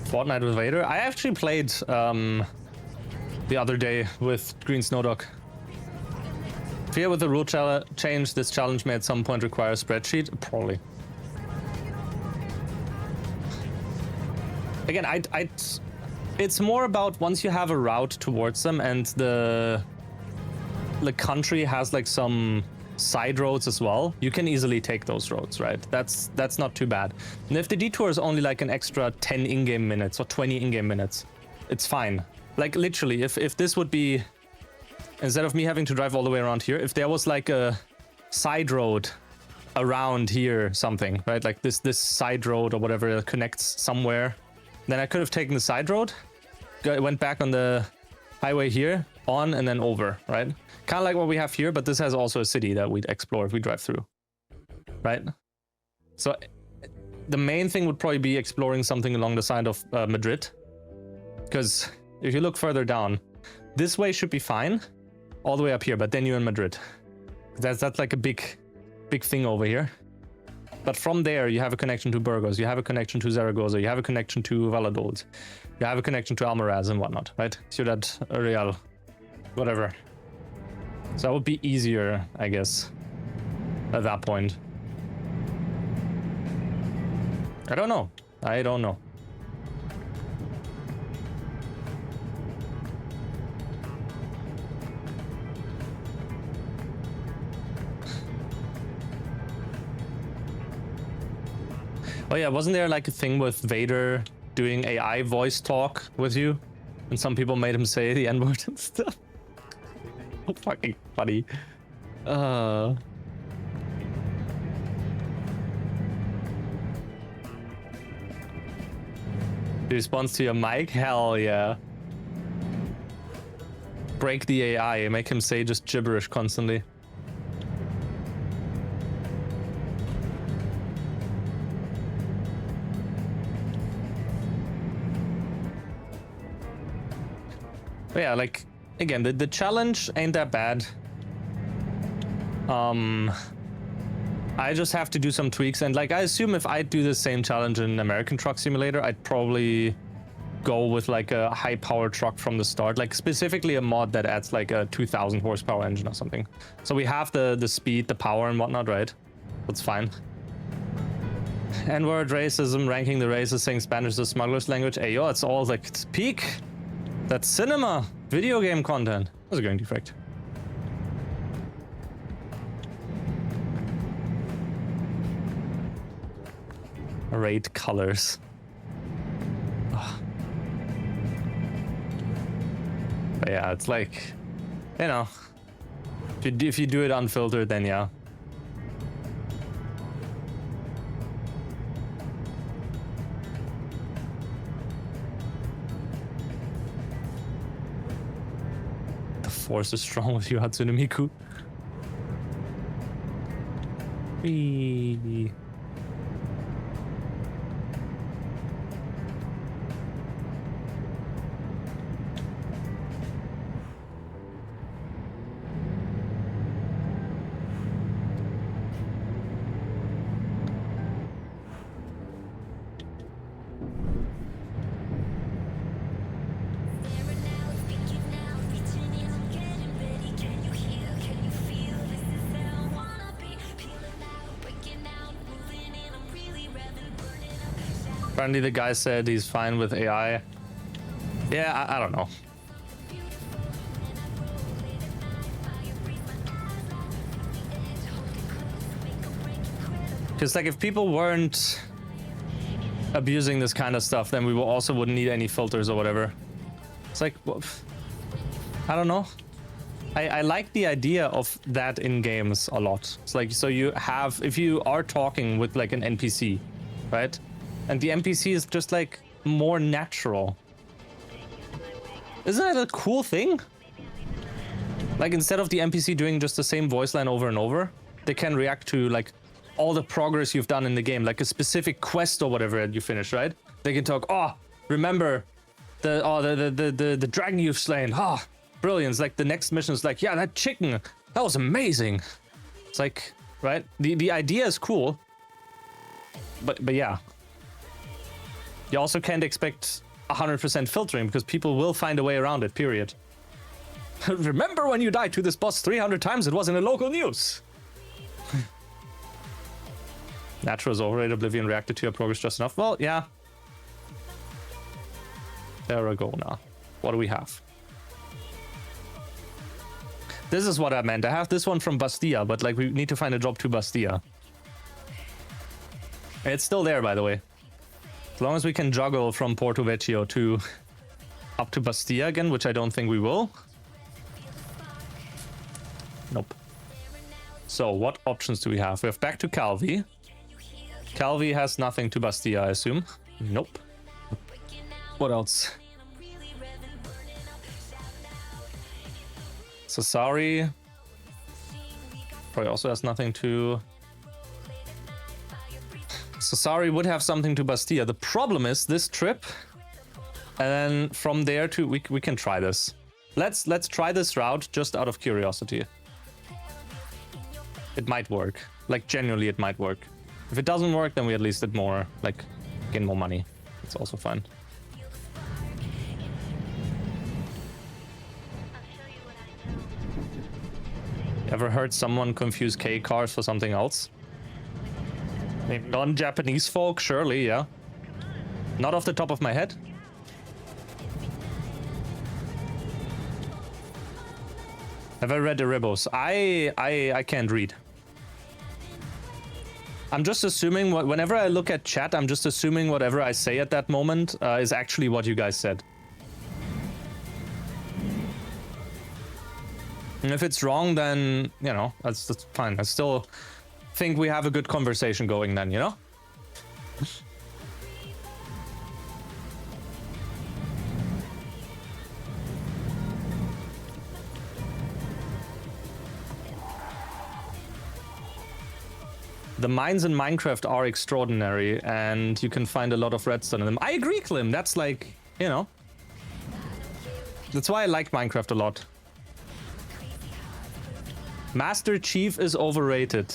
Fortnite with Vader. I actually played the other day with Green Snowdog. Fear with the rule change, this challenge may at some point require a spreadsheet. Probably. Again, It's more about once you have a route towards them and the country has like some side roads as well, you can easily take those roads, right? That's not too bad. And if the detour is only like an extra 10 in-game minutes or 20 in-game minutes, it's fine. Like literally, if this would be, instead of me having to drive all the way around here, if there was like a side road around here, something, right? Like this side road or whatever that connects somewhere, then I could have taken the side road, went back on the highway here, on and then over, right? Kind of like what we have here, but this has also a city that we'd explore if we drive through, right? So the main thing would probably be exploring something along the side of Madrid, because if you look further down, this way should be fine, all the way up here, but then you're in Madrid. That's like a big thing over here. But from there, you have a connection to Burgos, you have a connection to Zaragoza, you have a connection to Valladolid, you have a connection to Almaraz and whatnot, right? Ciudad Real, whatever. So that would be easier, I guess, at that point. I don't know. I don't know. Oh yeah, wasn't there like a thing with Vader doing AI voice talk with you? And some people made him say the N-word and stuff. Fucking funny. Response to your mic? Hell yeah. Break the AI, make him say just gibberish constantly. But yeah, like, again, the challenge ain't that bad. I just have to do some tweaks, and like, I assume if I do the same challenge in American Truck Simulator, I'd probably go with like a high power truck from the start, like specifically a mod that adds like a 2000 horsepower engine or something. So we have the speed, the power and whatnot, right? That's fine. N-word, racism, ranking the races, saying Spanish is a smuggler's language. Hey, yo, it's all like, it's peak. That's cinema, video game content. How's it going, Defect? Raid colors. Ugh. But yeah, it's like, you know, if you do it unfiltered, then yeah. The force is strong with you, Hatsune Miku. Wee. Apparently the guy said he's fine with AI. Yeah, I don't know. Because like if people weren't abusing this kind of stuff, then we also wouldn't need any filters or whatever. It's like, well, I don't know. I like the idea of that in games a lot. It's like, so you have, if you are talking with like an NPC, right? And the NPC is just like more natural. Isn't that a cool thing? Like instead of the NPC doing just the same voice line over and over, they can react to like all the progress you've done in the game, like a specific quest or whatever you finish, right? They can talk, oh, remember the dragon you've slain. Ah, oh, brilliant. It's like the next mission is like, yeah, that chicken, that was amazing. It's like, right? The idea is cool. But yeah. You also can't expect 100% filtering because people will find a way around it, period. Remember when you died to this boss 300 times? It was in the local news. Natural is overrated. Oblivion reacted to your progress just enough. Well, yeah. Tarragona. What do we have? This is what I meant. I have this one from Bastia, but like we need to find a job to Bastia. It's still there, by the way. As long as we can juggle from Porto Vecchio to up to Bastia again, which I don't think we will. Nope. So what options do we have? We have back to Calvi. Calvi has nothing to Bastia, I assume. Nope. What else? Sassari probably also has nothing to... Sassari would have something to Bastia. The problem is this trip, and then from there to... We can try this. Let's try this route just out of curiosity. It might work. Like, genuinely it might work. If it doesn't work, then we at least did more, like, gain more money. It's also fine. Ever heard someone confuse K cars for something else? I mean, non-Japanese folk, surely, yeah. Not off the top of my head. Have I read Erebos? I can't read. I'm just assuming whenever I look at chat, I'm just assuming whatever I say at that moment is actually what you guys said. And if it's wrong, then, you know, that's fine. I still think we have a good conversation going then, you know? The mines in Minecraft are extraordinary, and you can find a lot of redstone in them. I agree, Klim. That's like, you know... That's why I like Minecraft a lot. Master Chief is overrated.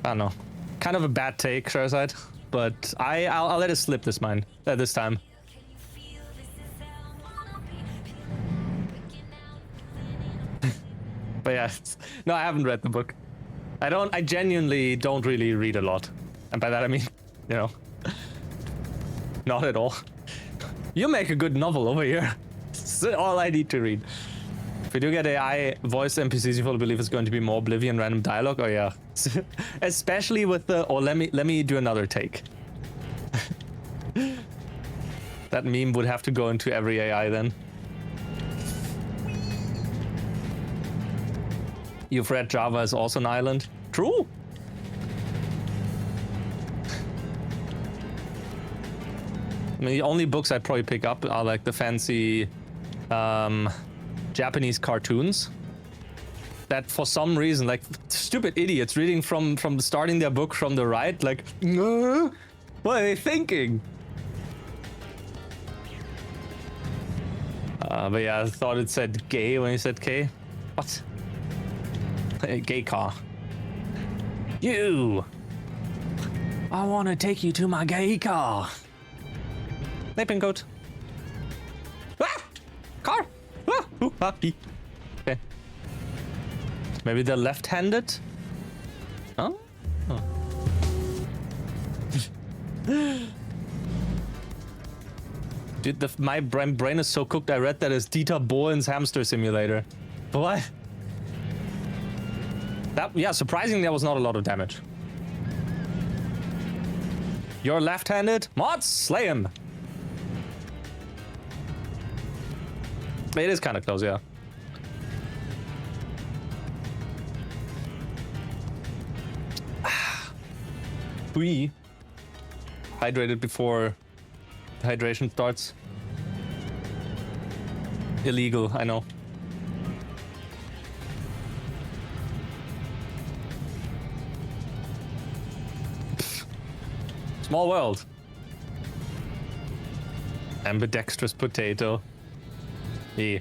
I don't know. Kind of a bad take, Sharzad. But I'll let it slip this time. But yeah, no, I haven't read the book. I genuinely don't really read a lot. And by that I mean, you know, not at all. You make a good novel over here. That's all I need to read. If we do get AI voice NPCs, you fully believe it's going to be more Oblivion random dialogue? Oh yeah. Especially with the, oh, let me do another take. That meme would have to go into every AI then. You've read Java is also an island? True. I mean, the only books I'd probably pick up are like the fancy Japanese cartoons that for some reason, like stupid idiots reading from starting their book from the right, like, what are they thinking? But yeah, I thought it said gay when you said K. What? A gay car. You! I want to take you to my gay car. Hey, Pincoat. Ah! Car! Ah! Ooh, happy. Okay. Maybe they're left-handed? Oh? Oh. Dude, my brain is so cooked, I read that as Dieter Bohlen's Hamster Simulator. What? That, yeah, surprisingly, there was not a lot of damage. You're left-handed? Mods, slay him! It is kind of close, yeah. We hydrated before the hydration starts. Illegal, I know. Small world. Ambidextrous potato. Yeah.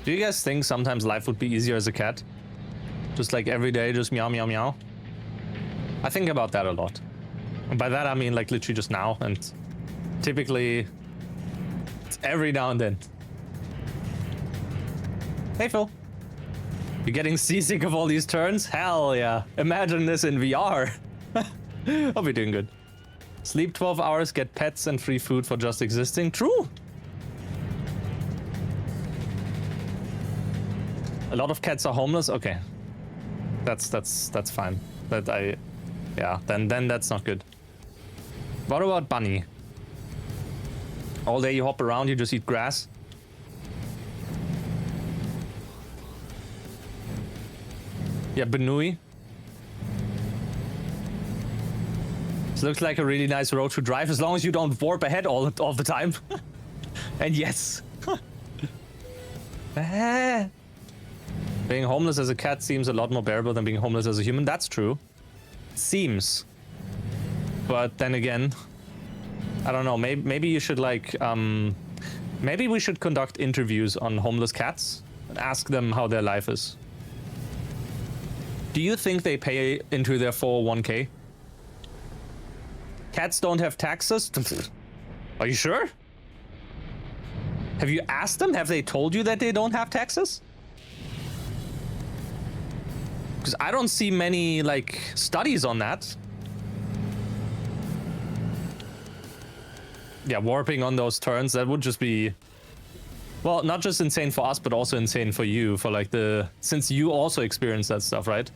Do you guys think sometimes life would be easier as a cat? Just like every day, just meow meow meow? I think about that a lot. And by that I mean like literally just now, and typically it's every now and then. Hey Phil. You're getting seasick of all these turns? Hell yeah. Imagine this in VR. I'll be doing good. Sleep 12 hours, get pets and free food for just existing. True. A lot of cats are homeless. Okay. That's fine. Yeah, then that's not good. What about bunny? All day you hop around, you just eat grass. Yeah, Benui. This looks like a really nice road to drive as long as you don't warp ahead all the time. And yes. Being homeless as a cat seems a lot more bearable than being homeless as a human. That's true. Seems. But then again, I don't know. Maybe you should like, maybe we should conduct interviews on homeless cats and ask them how their life is. Do you think they pay into their 401k? Cats don't have taxes? Are you sure? Have you asked them? Have they told you that they don't have taxes? Because I don't see many, like, studies on that. Yeah, warping on those turns, that would just be... Well, not just insane for us, but also insane for you, for like the... Since you also experience that stuff, right?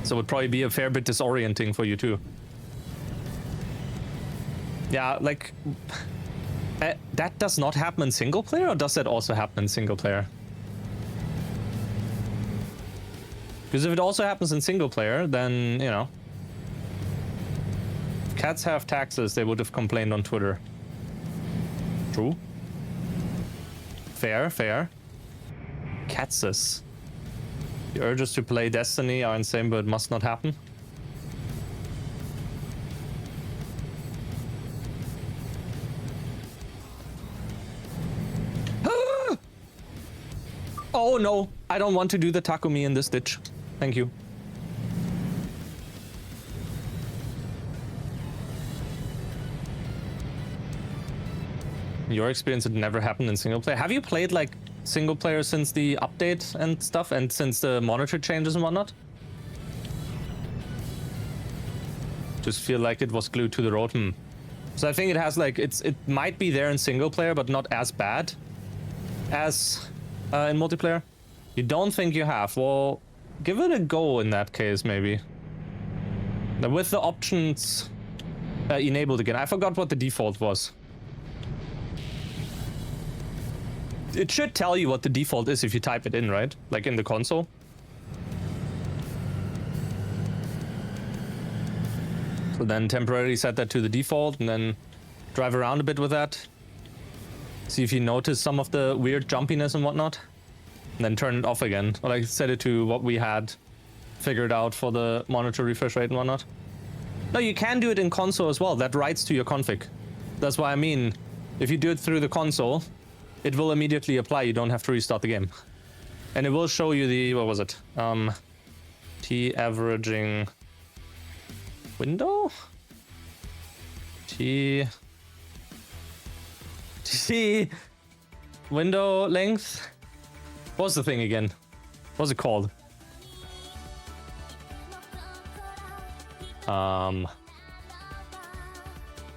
So it would probably be a fair bit disorienting for you too. Yeah, like... that does not happen in single player, or does that also happen in single player? Because if it also happens in single player, then, you know... If cats have taxes, they would have complained on Twitter. True. Fair, fair. Catses. The urges to play Destiny are insane, but it must not happen. Oh no, I don't want to do the Takumi in this ditch. Thank you. In your experience, it never happened in single player. Have you played like single player since the update and stuff, and since the monitor changes and whatnot? Just feel like it was glued to the road. So I think it has like it might be there in single player, but not as bad as in multiplayer. You don't think you have? Well, give it a go in that case, maybe. Now, with the options enabled again. I forgot what the default was. It should tell you what the default is if you type it in, right? Like in the console. So then temporarily set that to the default and then drive around a bit with that. See if you notice some of the weird jumpiness and whatnot. And then turn it off again. Or like set it to what we had figured out for the monitor refresh rate and whatnot. No, you can do it in console as well. That writes to your config. That's what I mean. If you do it through the console, it will immediately apply. You don't have to restart the game. And it will show you the, what was it? T averaging window? T window length? What was the thing again? What was it called?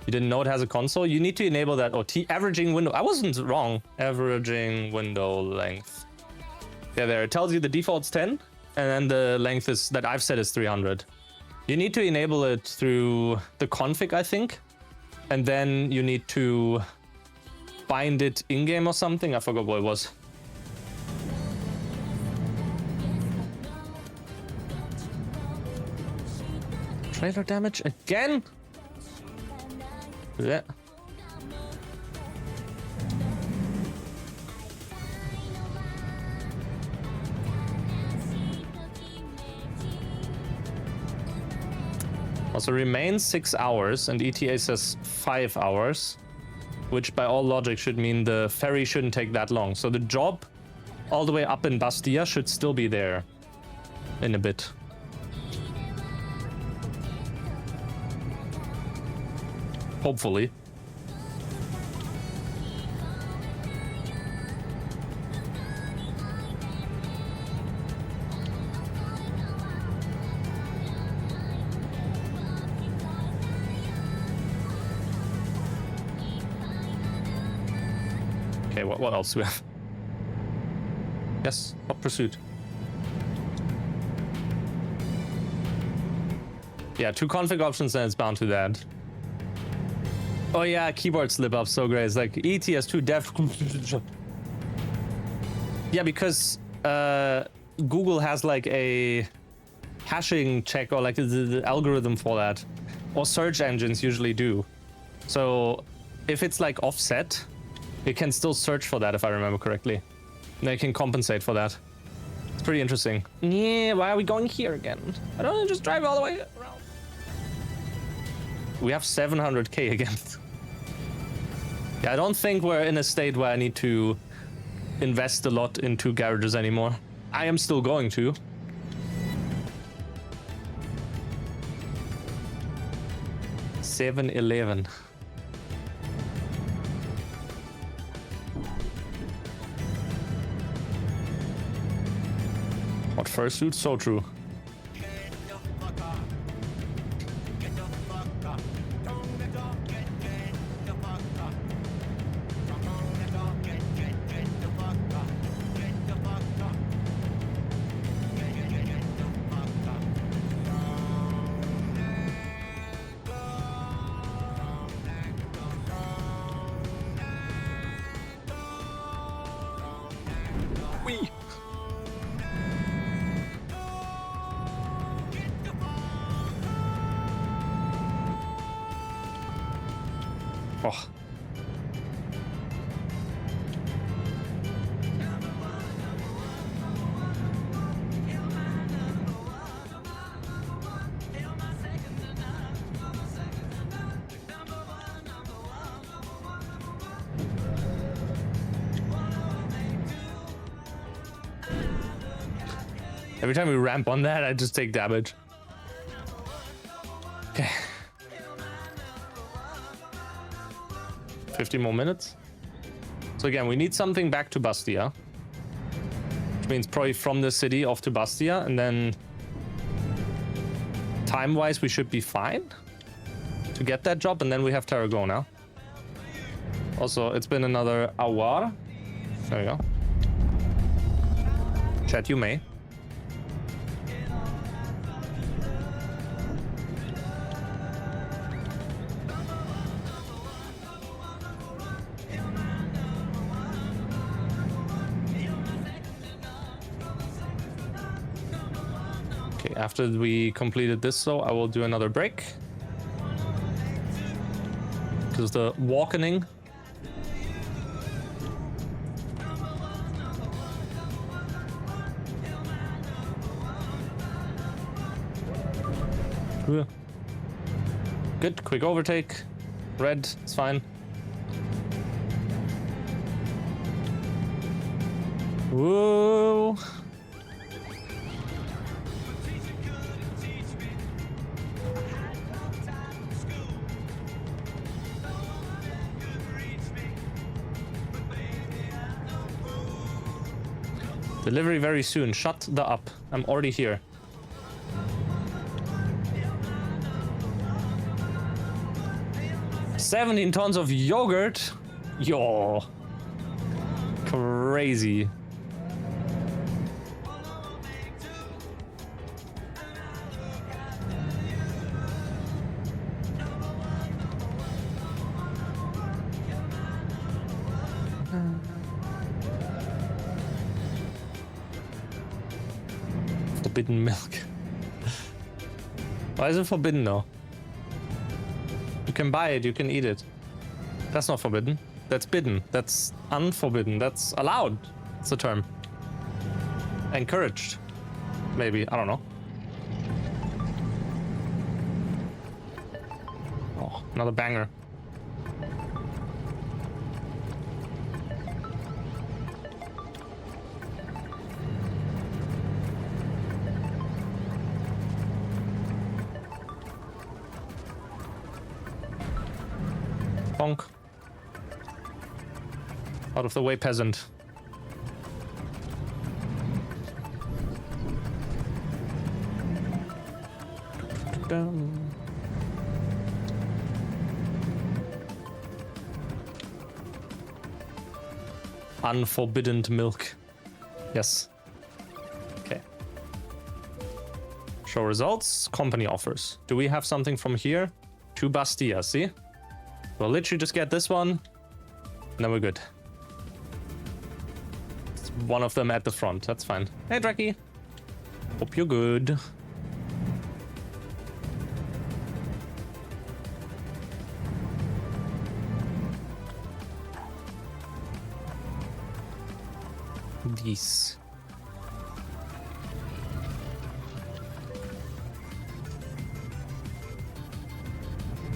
You didn't know it has a console? You need to enable that. Oh, T averaging window. I wasn't wrong. Averaging window length. Yeah, there. It tells you the default's 10, and then the length is that I've set is 300. You need to enable it through the config, I think. And then you need to bind it in-game or something. I forgot what it was. Trailer damage again? Yeah. Also remains 6 hours, and ETA says 5 hours, which by all logic should mean the ferry shouldn't take that long. So the job all the way up in Bastia should still be there in a bit. Hopefully. Okay, what else do we have? Yes, hot pursuit. Yeah, 2 config options and it's bound to that. Oh yeah, keyboard slip up, so great. It's like ETS2 dev. Yeah, because Google has like a hashing check or like the algorithm for that, or search engines usually do. So if it's like offset, it can still search for that if I remember correctly. And they can compensate for that. It's pretty interesting. Yeah, why are we going here again? I don't want to just drive all the way around. We have 700k again. Yeah, I don't think we're in a state where I need to invest a lot into garages anymore. I am still going to. $7-11. What fursuit? So true. Oh. Every time we ramp on that, I just take damage. Okay. 50 more minutes. So again, we need something back to Bastia. Which means probably from the city off to Bastia, and then time-wise we should be fine to get that job, and then we have Tarragona. Also, it's been another hour. There we go. Chat, you may. After we completed this, so I will do another break. Because the walkening. Good, quick overtake. Red, it's fine. Whoa. Delivery very soon. Shut the up. I'm already here. $17 tons of yogurt. Yo. Crazy. Forbidden milk. Why is it forbidden though? You can buy it, you can eat it. That's not forbidden. That's bidden. That's unforbidden. That's allowed. It's a term. Encouraged. Maybe. I don't know. Oh, another banger. Bonk. Out of the way, peasant. Unforbidden milk. Yes. Okay. Show results. Company offers. Do we have something from here? To Bastia, see? We'll literally just get this one. And then we're good. It's one of them at the front. That's fine. Hey, Dracky. Hope you're good. These.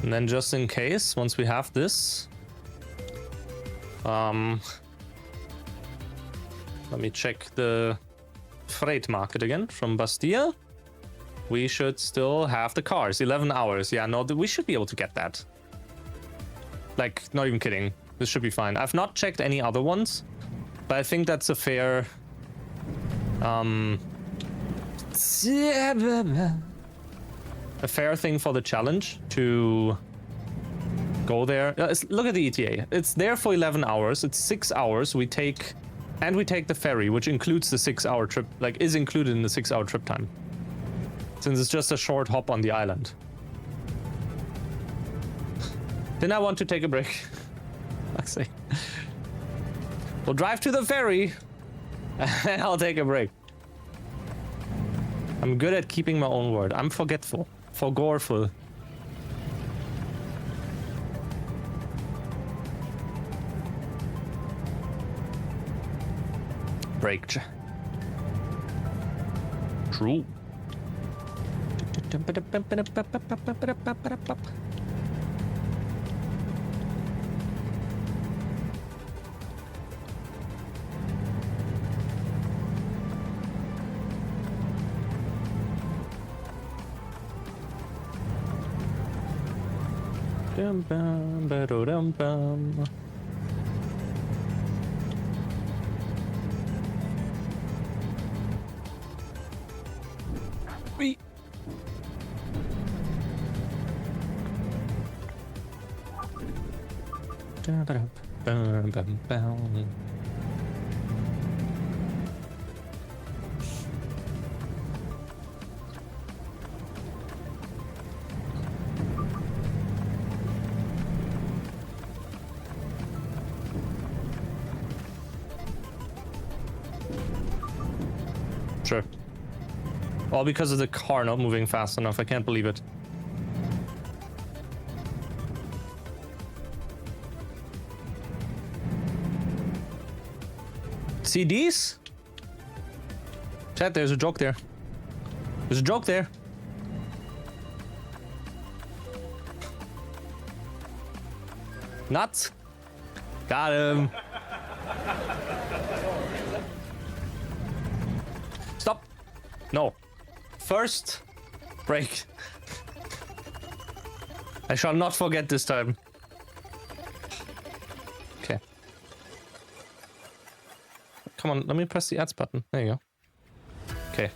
And then just in case, once we have this, let me check the freight market again from Bastia. We should still have the cars. 11 hours. Yeah, no, we should be able to get that. Like, not even kidding. This should be fine. I've not checked any other ones, but I think that's a fair... a fair thing for the challenge to go there. Look at the ETA. It's there for 11 hours. It's 6 hours. We take the ferry, which includes the 6-hour trip, like is included in the 6-hour trip time. Since it's just a short hop on the island. Then I want to take a break. I say. We'll drive to the ferry and I'll take a break. I'm good at keeping my own word. I'm forgetful. Forgoreful. Break. True. Dum bum ba dum bum. Wee. Da ba bum bum bum. Sure. All because of the car not moving fast enough. I can't believe it. See these? Chat, there's a joke there. There's a joke there. Nuts. Got him. Stop. No. First, break. I shall not forget this time. Okay. Come on, let me press the ads button. There you go. Okay.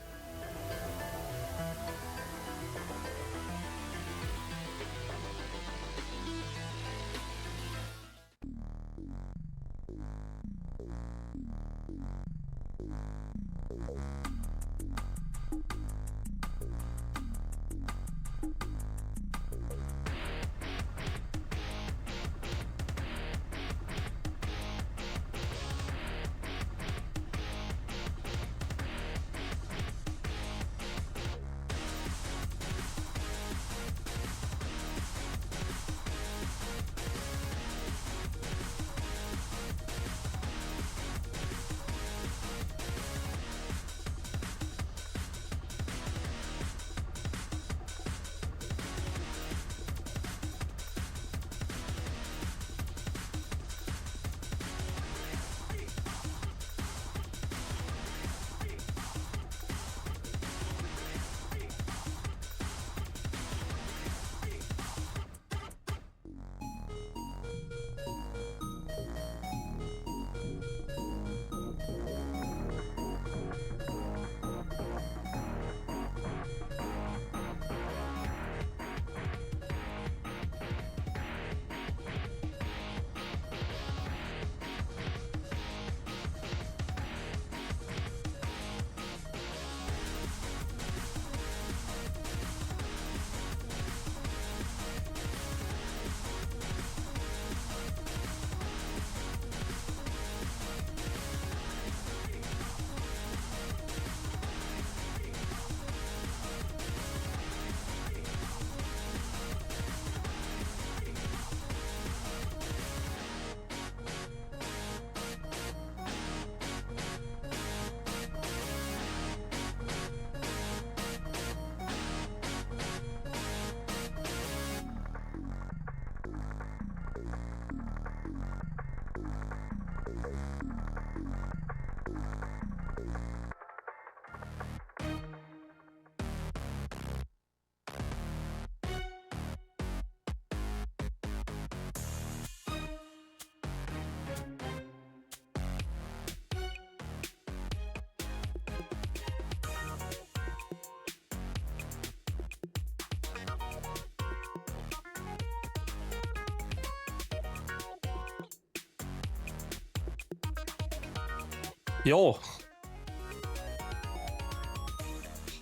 Yo.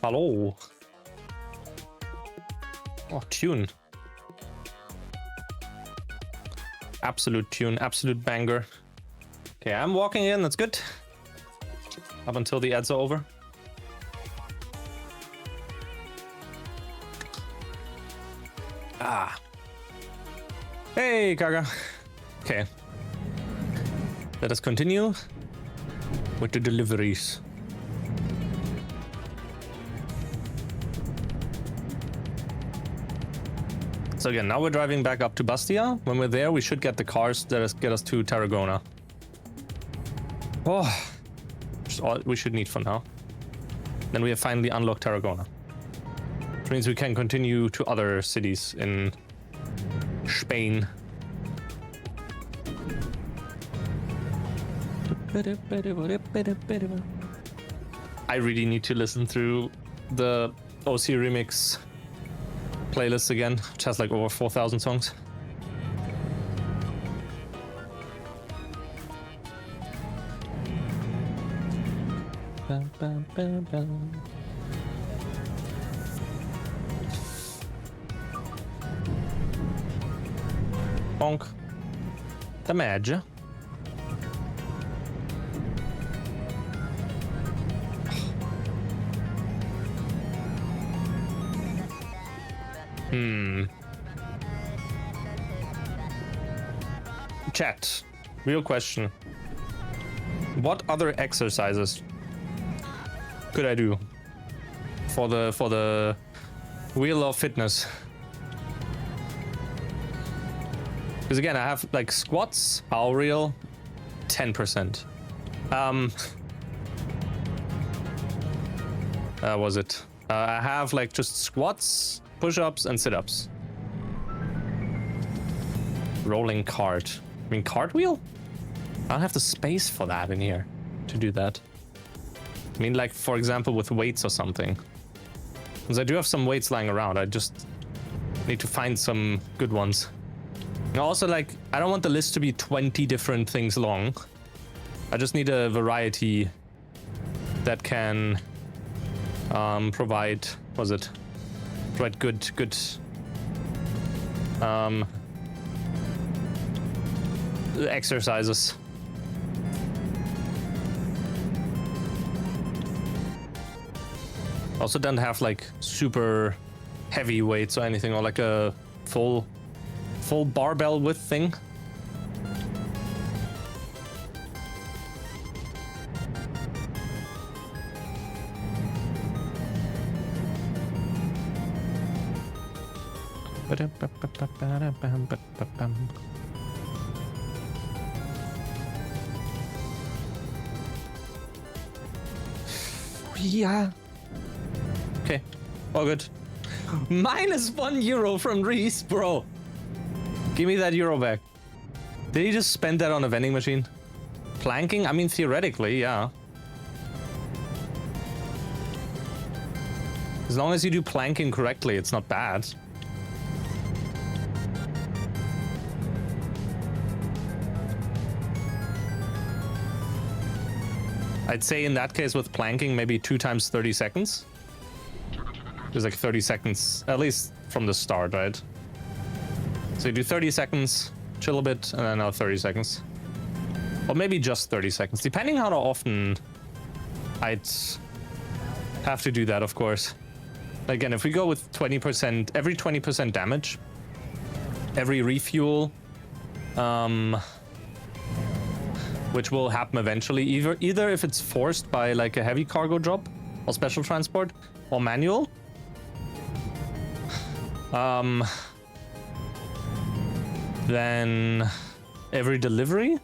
Hallo. Oh, tune. Absolute tune, absolute banger. Okay, I'm walking in, that's good. Up until the ads are over. Ah. Hey, Kaga. Okay. Let us continue with the deliveries. So again, now we're driving back up to Bastia. When we're there, we should get the cars that get us to Tarragona. Oh, just all we should need for now. Then we have finally unlocked Tarragona. Which means we can continue to other cities in Spain. I really need to listen through the OC Remix playlist again, which has like over 4,000 songs. Bum, bum, bum, bum. Bonk. Damage. Chat. Real question. What other exercises could I do for the wheel of fitness? Because again, I have like squats, power reel, 10%. Was it? I have like just squats, push-ups, and sit-ups. Rolling cart. I mean, cartwheel? I don't have the space for that in here to do that. I mean, like, for example, with weights or something. Because I do have some weights lying around. I just need to find some good ones. And also, like, I don't want the list to be 20 different things long. I just need a variety that can provide, provide good exercises. Also don't have like super heavy weights or anything, or like a full barbell width thing. Yeah. Okay. All good. -€1 from Reese, bro. Give me that euro back. Did he just spend that on a vending machine? Planking? I mean, theoretically, yeah. As long as you do planking correctly, it's not bad. I'd say in that case with planking, maybe 2 times 30 seconds. There's like 30 seconds, at least from the start, right? So you do 30 seconds, chill a bit, and then now 30 seconds. Or maybe just 30 seconds, depending how often I'd have to do that, of course. Again, if we go with 20%, every 20% damage, every refuel, which will happen eventually, either if it's forced by like a heavy cargo job or special transport or manual. Then every delivery,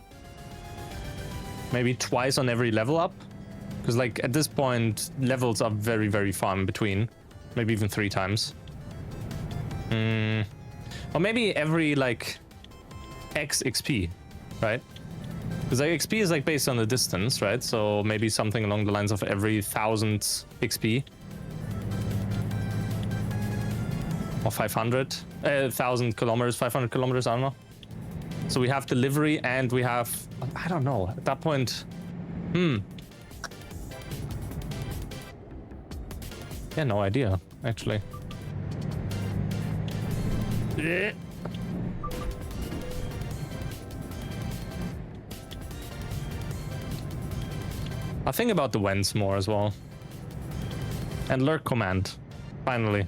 maybe twice on every level up, because like at this point levels are very, very far in between, maybe even 3 times. Or maybe every like X XP, right? Because like XP is like based on the distance, right? So maybe something along the lines of every 1,000 XP. Or 500, 1,000 kilometers, 500 kilometers, I don't know. So we have delivery and we have, I don't know, at that point, Yeah, no idea, actually. I'll think about the vents more as well. And lurk command, finally.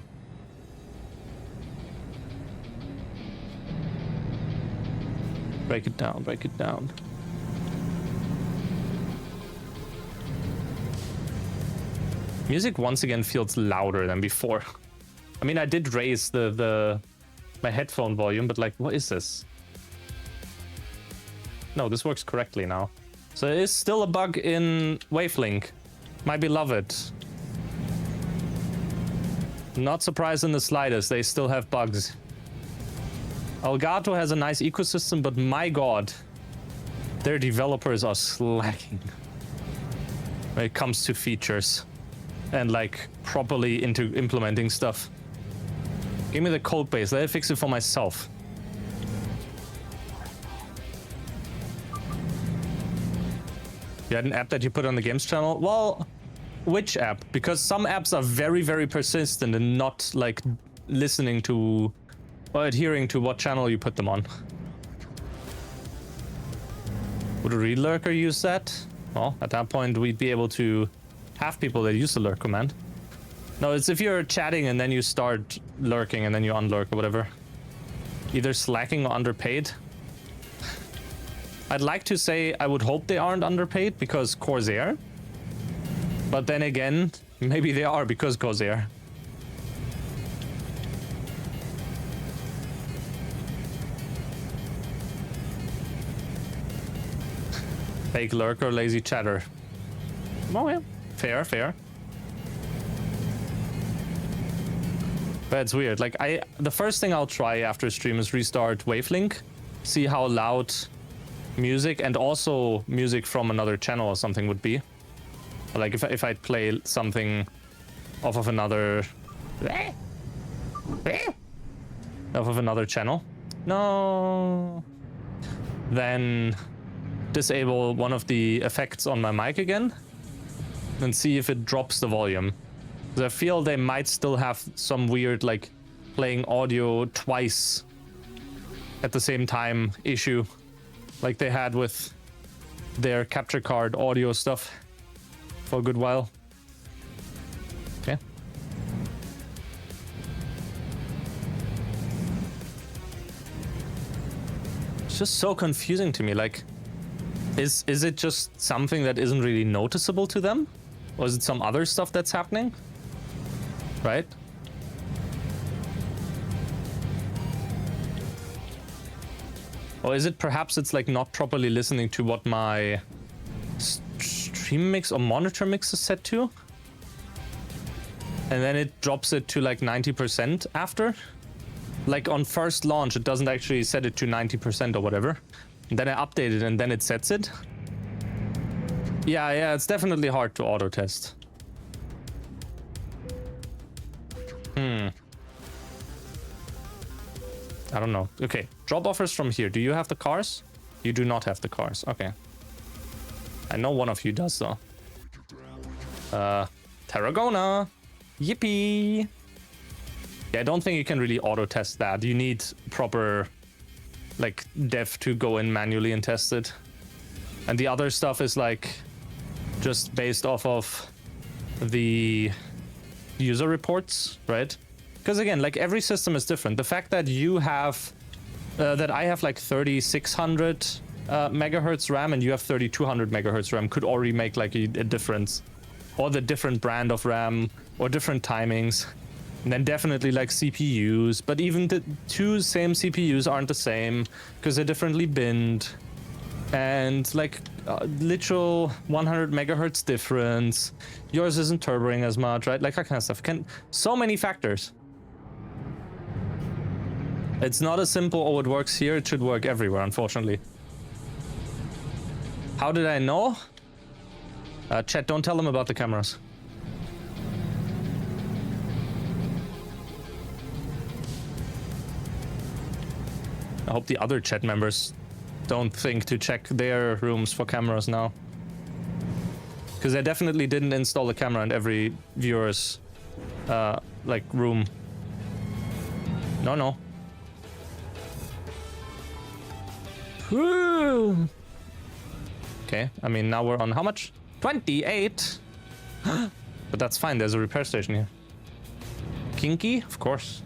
Break it down, break it down. Music once again feels louder than before. I mean, I did raise my headphone volume, but like, what is this? No, this works correctly now. So it is still a bug in Wavelink. My beloved. Not surprised in the slightest, they still have bugs. Elgato has a nice ecosystem, but my god, their developers are slacking when it comes to features and like properly into implementing stuff. Give me the code base, let me fix it for myself. You had an app that you put on the games channel? Well, which app? Because some apps are very, very persistent and not like listening to or adhering to what channel you put them on. Would a read lurker use that? Well, at that point we'd be able to have people that use the lurk command. No, it's if you're chatting and then you start lurking and then you unlurk or whatever. Either slacking or underpaid. I'd like to say I would hope they aren't underpaid because Corsair. But then again, maybe they are because Corsair. Fake lurker, lazy chatter. Oh yeah, fair, fair. But it's weird. Like the first thing I'll try after stream is restart Wavelink, see how loud music and also music from another channel or something would be. Like if I play something off of another channel. No. Then disable one of the effects on my mic again and see if it drops the volume. Because I feel they might still have some weird like playing audio twice at the same time issue like they had with their capture card audio stuff for a good while. Okay. It's just so confusing to me. Like, is it just something that isn't really noticeable to them? Or is it some other stuff that's happening? Right? Or is it perhaps it's like not properly listening to what my stream mix or monitor mix is set to? And then it drops it to like 90% after? Like on first launch, it doesn't actually set it to 90% or whatever. And then I update it and then it sets it. Yeah, it's definitely hard to auto test. I don't know. Okay, drop offers from here. Do you have the cars? You do not have the cars. Okay. I know one of you does though. Tarragona. Yippee. Yeah, I don't think you can really auto test that. You need proper like dev to go in manually and test it. And the other stuff is like just based off of the user reports, right? Because again, like every system is different. The fact that you have, that I have like 3600 megahertz RAM and you have 3200 megahertz RAM could already make like a difference. Or the different brand of RAM or different timings. And then definitely like CPUs, but even the two same CPUs aren't the same because they're differently binned. And like literal 100 megahertz difference. Yours isn't turboing as much, right? Like that kind of stuff. So many factors. It's not as simple, oh, it works here, it should work everywhere, unfortunately. How did I know? Chat, don't tell them about the cameras. I hope the other chat members don't think to check their rooms for cameras now. Because I definitely didn't install a camera in every viewer's like room. No. Whew. Okay, I mean now we're on how much? 28. But that's fine. There's a repair station here. Kinky, of course.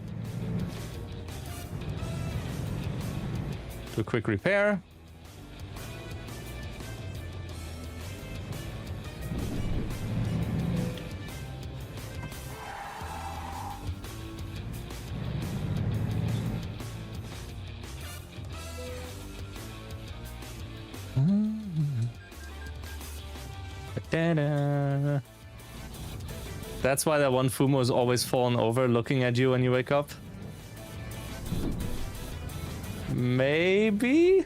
Do a quick repair. Da-da. That's why that one Fumo is always falling over looking at you when you wake up. Maybe?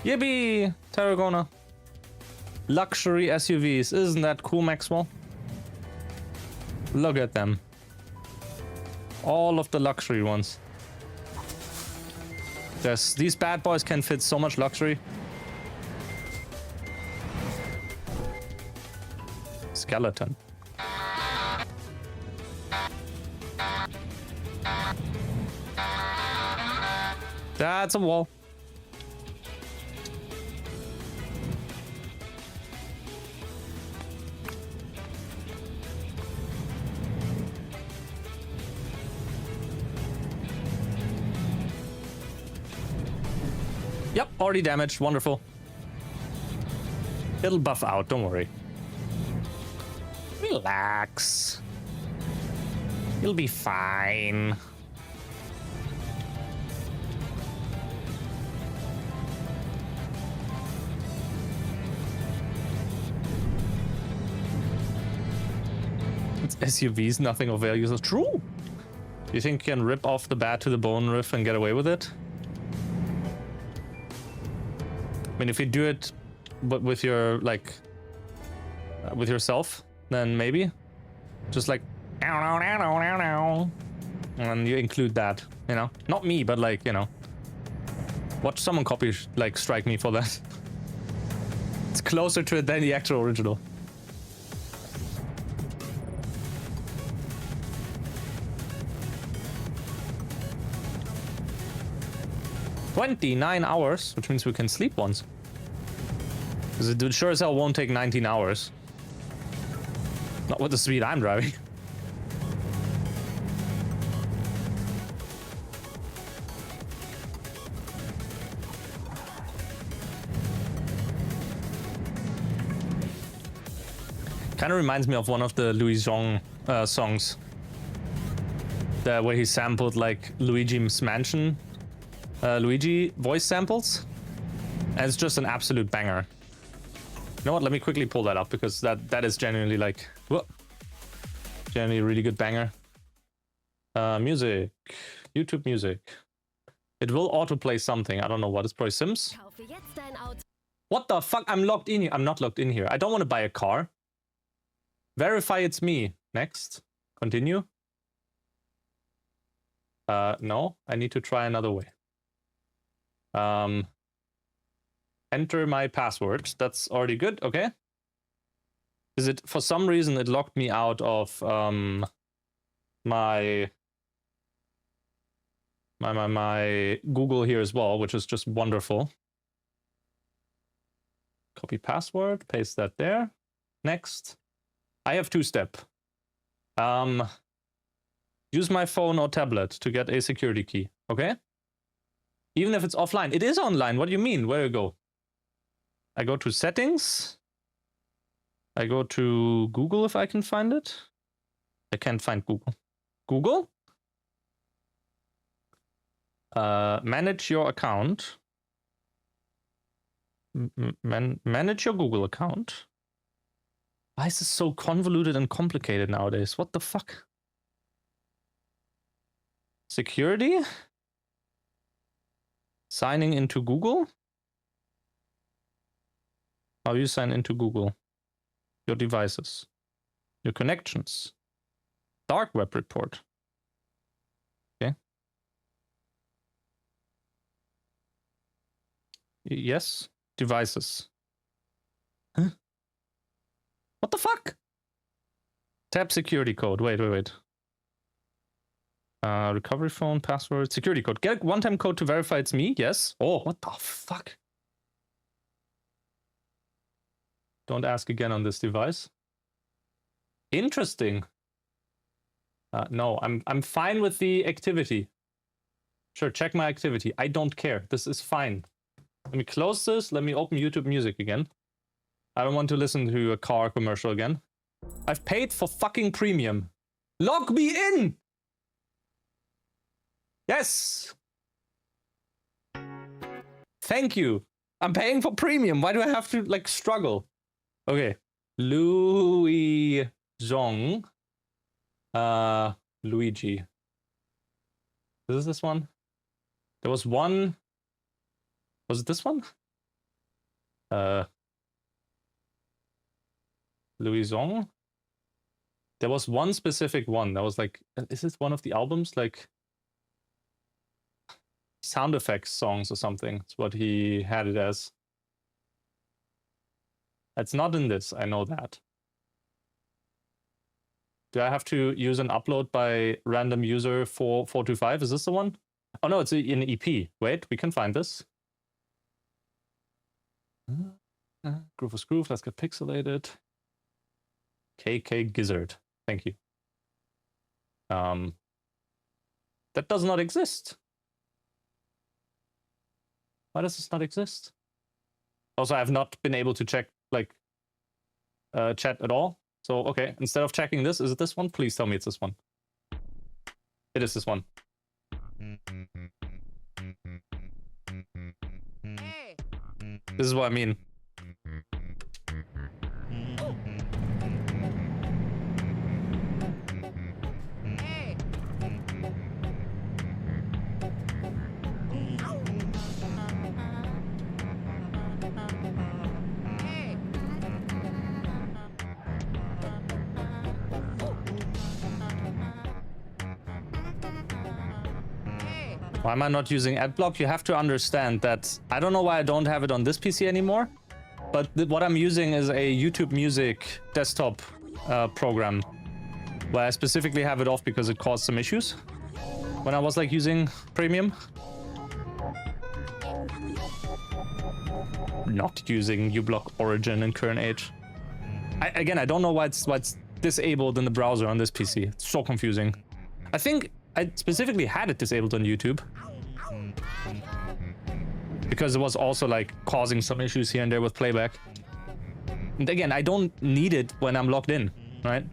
Yippee! Tarragona. Luxury SUVs. Isn't that cool, Maxwell? Look at them. All of the luxury ones. These bad boys can fit so much luxury. Skeleton. That's a wall. Yep, already damaged. Wonderful. It'll buff out, don't worry. Relax. You'll be fine. It's SUVs, nothing of value. Is true. You think you can rip off the bat to the bone riff and get away with it? I mean, if you do it, but with your like, with yourself, then maybe, just like, and you include that, you know, not me, but like, you know, watch someone copy, like, strike me for that. It's closer to it than the actual original. "29 hours, which means we can sleep once. Because it sure as hell won't take 19 hours. Not with the speed I'm driving. Kind of reminds me of one of the Louis Zhong songs. Where he sampled like Luigi's Mansion. Luigi voice samples. And it's just an absolute banger. You know what? Let me quickly pull that up because that is genuinely like, whoa, genuinely a really good banger. Music, YouTube music. It will autoplay something. I don't know what. It's probably Sims. What the fuck? I'm logged in here. I'm not logged in here. I don't want to buy a car. Verify it's me. Next. Continue. No. I need to try another way. Enter my password. That's already good. Okay. Is it for some reason it locked me out of my Google here as well, which is just wonderful. Copy password, paste that there. Next. I have two-step. Use my phone or tablet to get a security key. Okay? Even if it's offline. It is online. What do you mean? Where do you go? I go to settings. I go to Google if I can find it. I can't find Google. Google? Manage your account. Manage your Google account. Why is this so convoluted and complicated nowadays? What the fuck? Security? Signing into Google? How do you sign into Google? Your devices. Your connections. Dark web report. Okay. Yes. Devices. Huh? What the fuck? Tap security code. Wait. Recovery phone, password, security code. Get a one-time code to verify it's me. Yes. Oh, what the fuck? Don't ask again on this device. Interesting. No, I'm fine with the activity. Sure, check my activity. I don't care. This is fine. Let me close this. Let me open YouTube Music again. I don't want to listen to a car commercial again. I've paid for fucking premium. Log me in! Yes! Thank you. I'm paying for premium. Why do I have to, like, struggle? Okay. Louis Zhong. Luigi. Is this one? There was one. Was it this one? Louis Zhong? There was one specific one that was like, is this one of the albums? Like sound effects songs or something. It's what he had it as. It's not in this, I know that. Do I have to use an upload by random user 4425? Is this the one? Oh no, it's an EP. Wait, we can find this. Groove was Groove, let's get pixelated. KK Gizzard, thank you. That does not exist. Why does this not exist? Also, I've not been able to check like chat at all. So, okay, instead of checking this, is it this one? Please tell me it's this one. It is this one. This is what I mean. Why am I not using AdBlock? You have to understand that I don't know why I don't have it on this PC anymore, but what I'm using is a YouTube Music desktop program where I specifically have it off because it caused some issues when I was like using premium. Not using uBlock Origin in current age. Again, I don't know why it's disabled in the browser on this PC. It's so confusing. I think I specifically had it disabled on YouTube because it was also like causing some issues here and there with playback. And again, I don't need it when I'm logged in, right?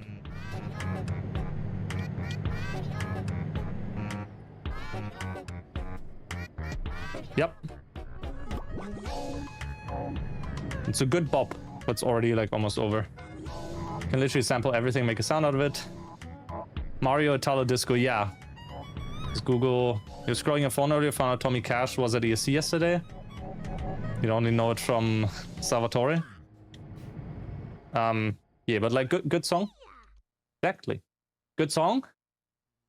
Yep. It's a good bop, but it's already like almost over. Can literally sample everything, make a sound out of it. Mario Italo Disco, yeah. It's Google. You're scrolling your phone earlier, found out Tommy Cash was at ESC yesterday. You only know it from Salvatore. Yeah, but like good song. Exactly. Good song.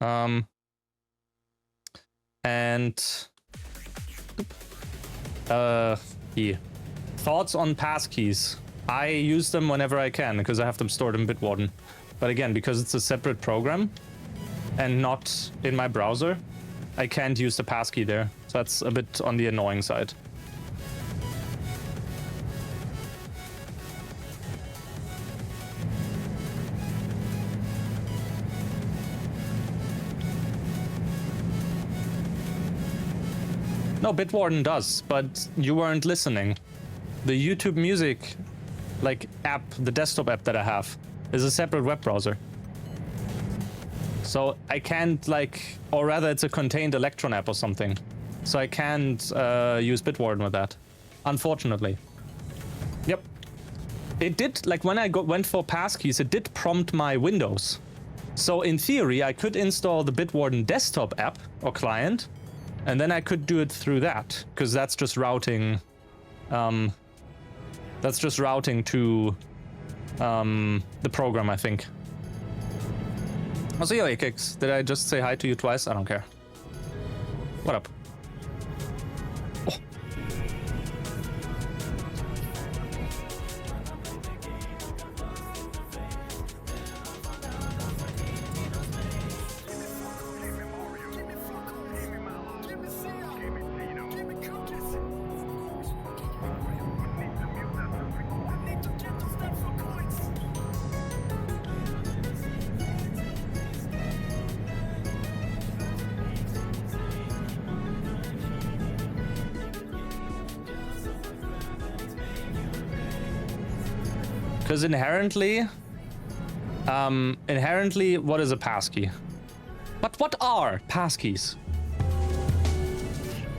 And yeah. Thoughts on passkeys. I use them whenever I can because I have them stored in Bitwarden. But again, because it's a separate program and not in my browser, I can't use the passkey there. So that's a bit on the annoying side. No, Bitwarden does, but you weren't listening. The YouTube Music like app, the desktop app that I have, is a separate web browser. So I can't like, or rather it's a contained Electron app or something. So I can't use Bitwarden with that, unfortunately. Yep. It did, like when I went for passkeys, it did prompt my Windows. So in theory, I could install the Bitwarden desktop app or client, and then I could do it through that, because that's just routing. That's just routing to the program, I think. Also, yo, Akix, did I just say hi to you twice? I don't care. What up? Oh. Because inherently, what is a passkey? But what are passkeys?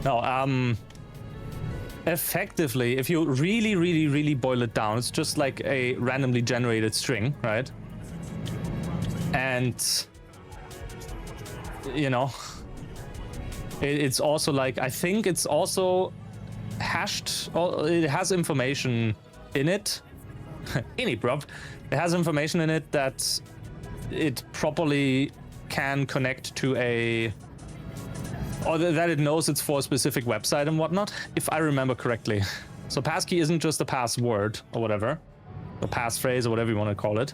No, effectively, if you really boil it down, it's just like a randomly generated string, right? And, you know, it's also like, I think it's also hashed, it has information in it. It has information in it that it properly can connect to a, or that it knows it's for a specific website and whatnot, if I remember correctly. So passkey isn't just a password or whatever, or passphrase or whatever you want to call it.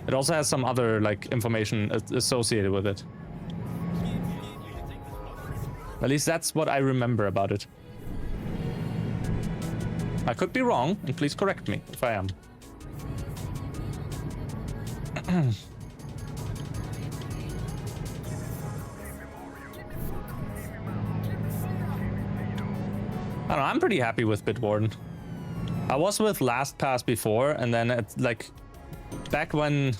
It also has some other like information associated with it. At least that's what I remember about it. I could be wrong, and please correct me if I am. I don't know, I'm pretty happy with Bitwarden. I was with LastPass before, and then it's like back when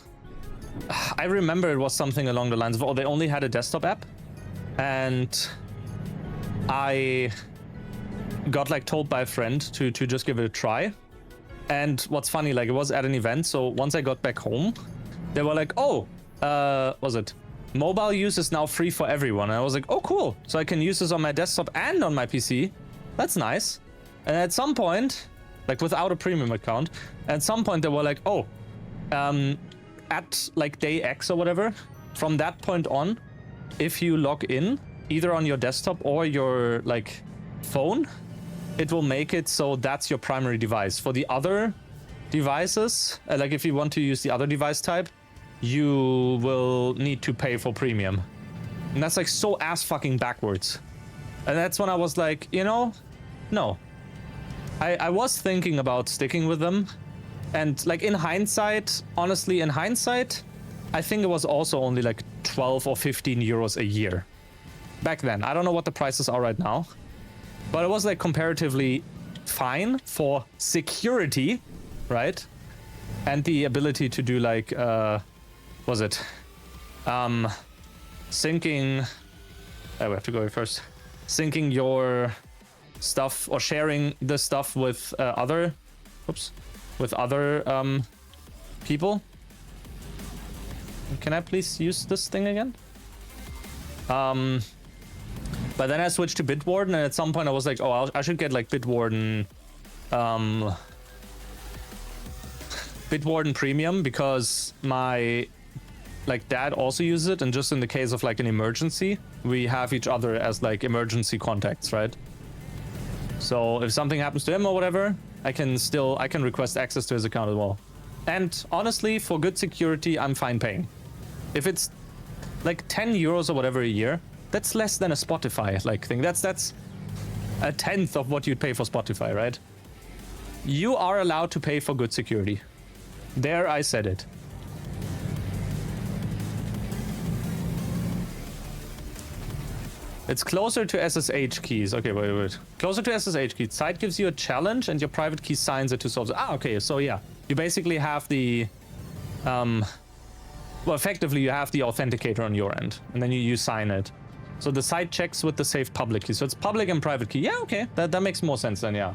I remember it was something along the lines of, oh, they only had a desktop app, and I got like told by a friend to just give it a try. And what's funny, like it was at an event, so once I got back home, they were like, oh, was it mobile use is now free for everyone? And I was like, oh cool, so I can use this on my desktop and on my PC. That's nice. And at some point, like without a premium account, at some point they were like, oh, at like day X or whatever, from that point on, if you log in either on your desktop or your like phone, it will make it so that's your primary device. For the other devices, like if you want to use the other device type, you will need to pay for premium. And that's like so ass fucking backwards. And that's when I was like, you know, no. I was thinking about sticking with them. And like in hindsight, honestly, in hindsight, I think it was also only like 12 or 15 euros a year. Back then. I don't know what the prices are right now. But it was like comparatively fine for security, right? And the ability to do like, was it? Syncing, we have to go here first. Syncing your stuff or sharing the stuff with other people. Can I please use this thing again? But then I switched to Bitwarden, and at some point I was like, oh, I should get like Bitwarden Premium, because my like dad also uses it, and just in the case of like an emergency, we have each other as like emergency contacts, right? So if something happens to him or whatever, I can request access to his account as well. And honestly, for good security, I'm fine paying. If it's like 10 euros or whatever a year, that's less than a Spotify like thing. That's a tenth of what you'd pay for Spotify, right? You are allowed to pay for good security. There, I said it. It's closer to SSH keys. Okay, wait. Closer to SSH keys. Site gives you a challenge and your private key signs it to solve it. Ah, okay, so yeah. You basically have the... well, effectively you have the authenticator on your end. And then you sign it. So the site checks with the saved public key. So it's public and private key. Yeah, okay. That makes more sense then, yeah.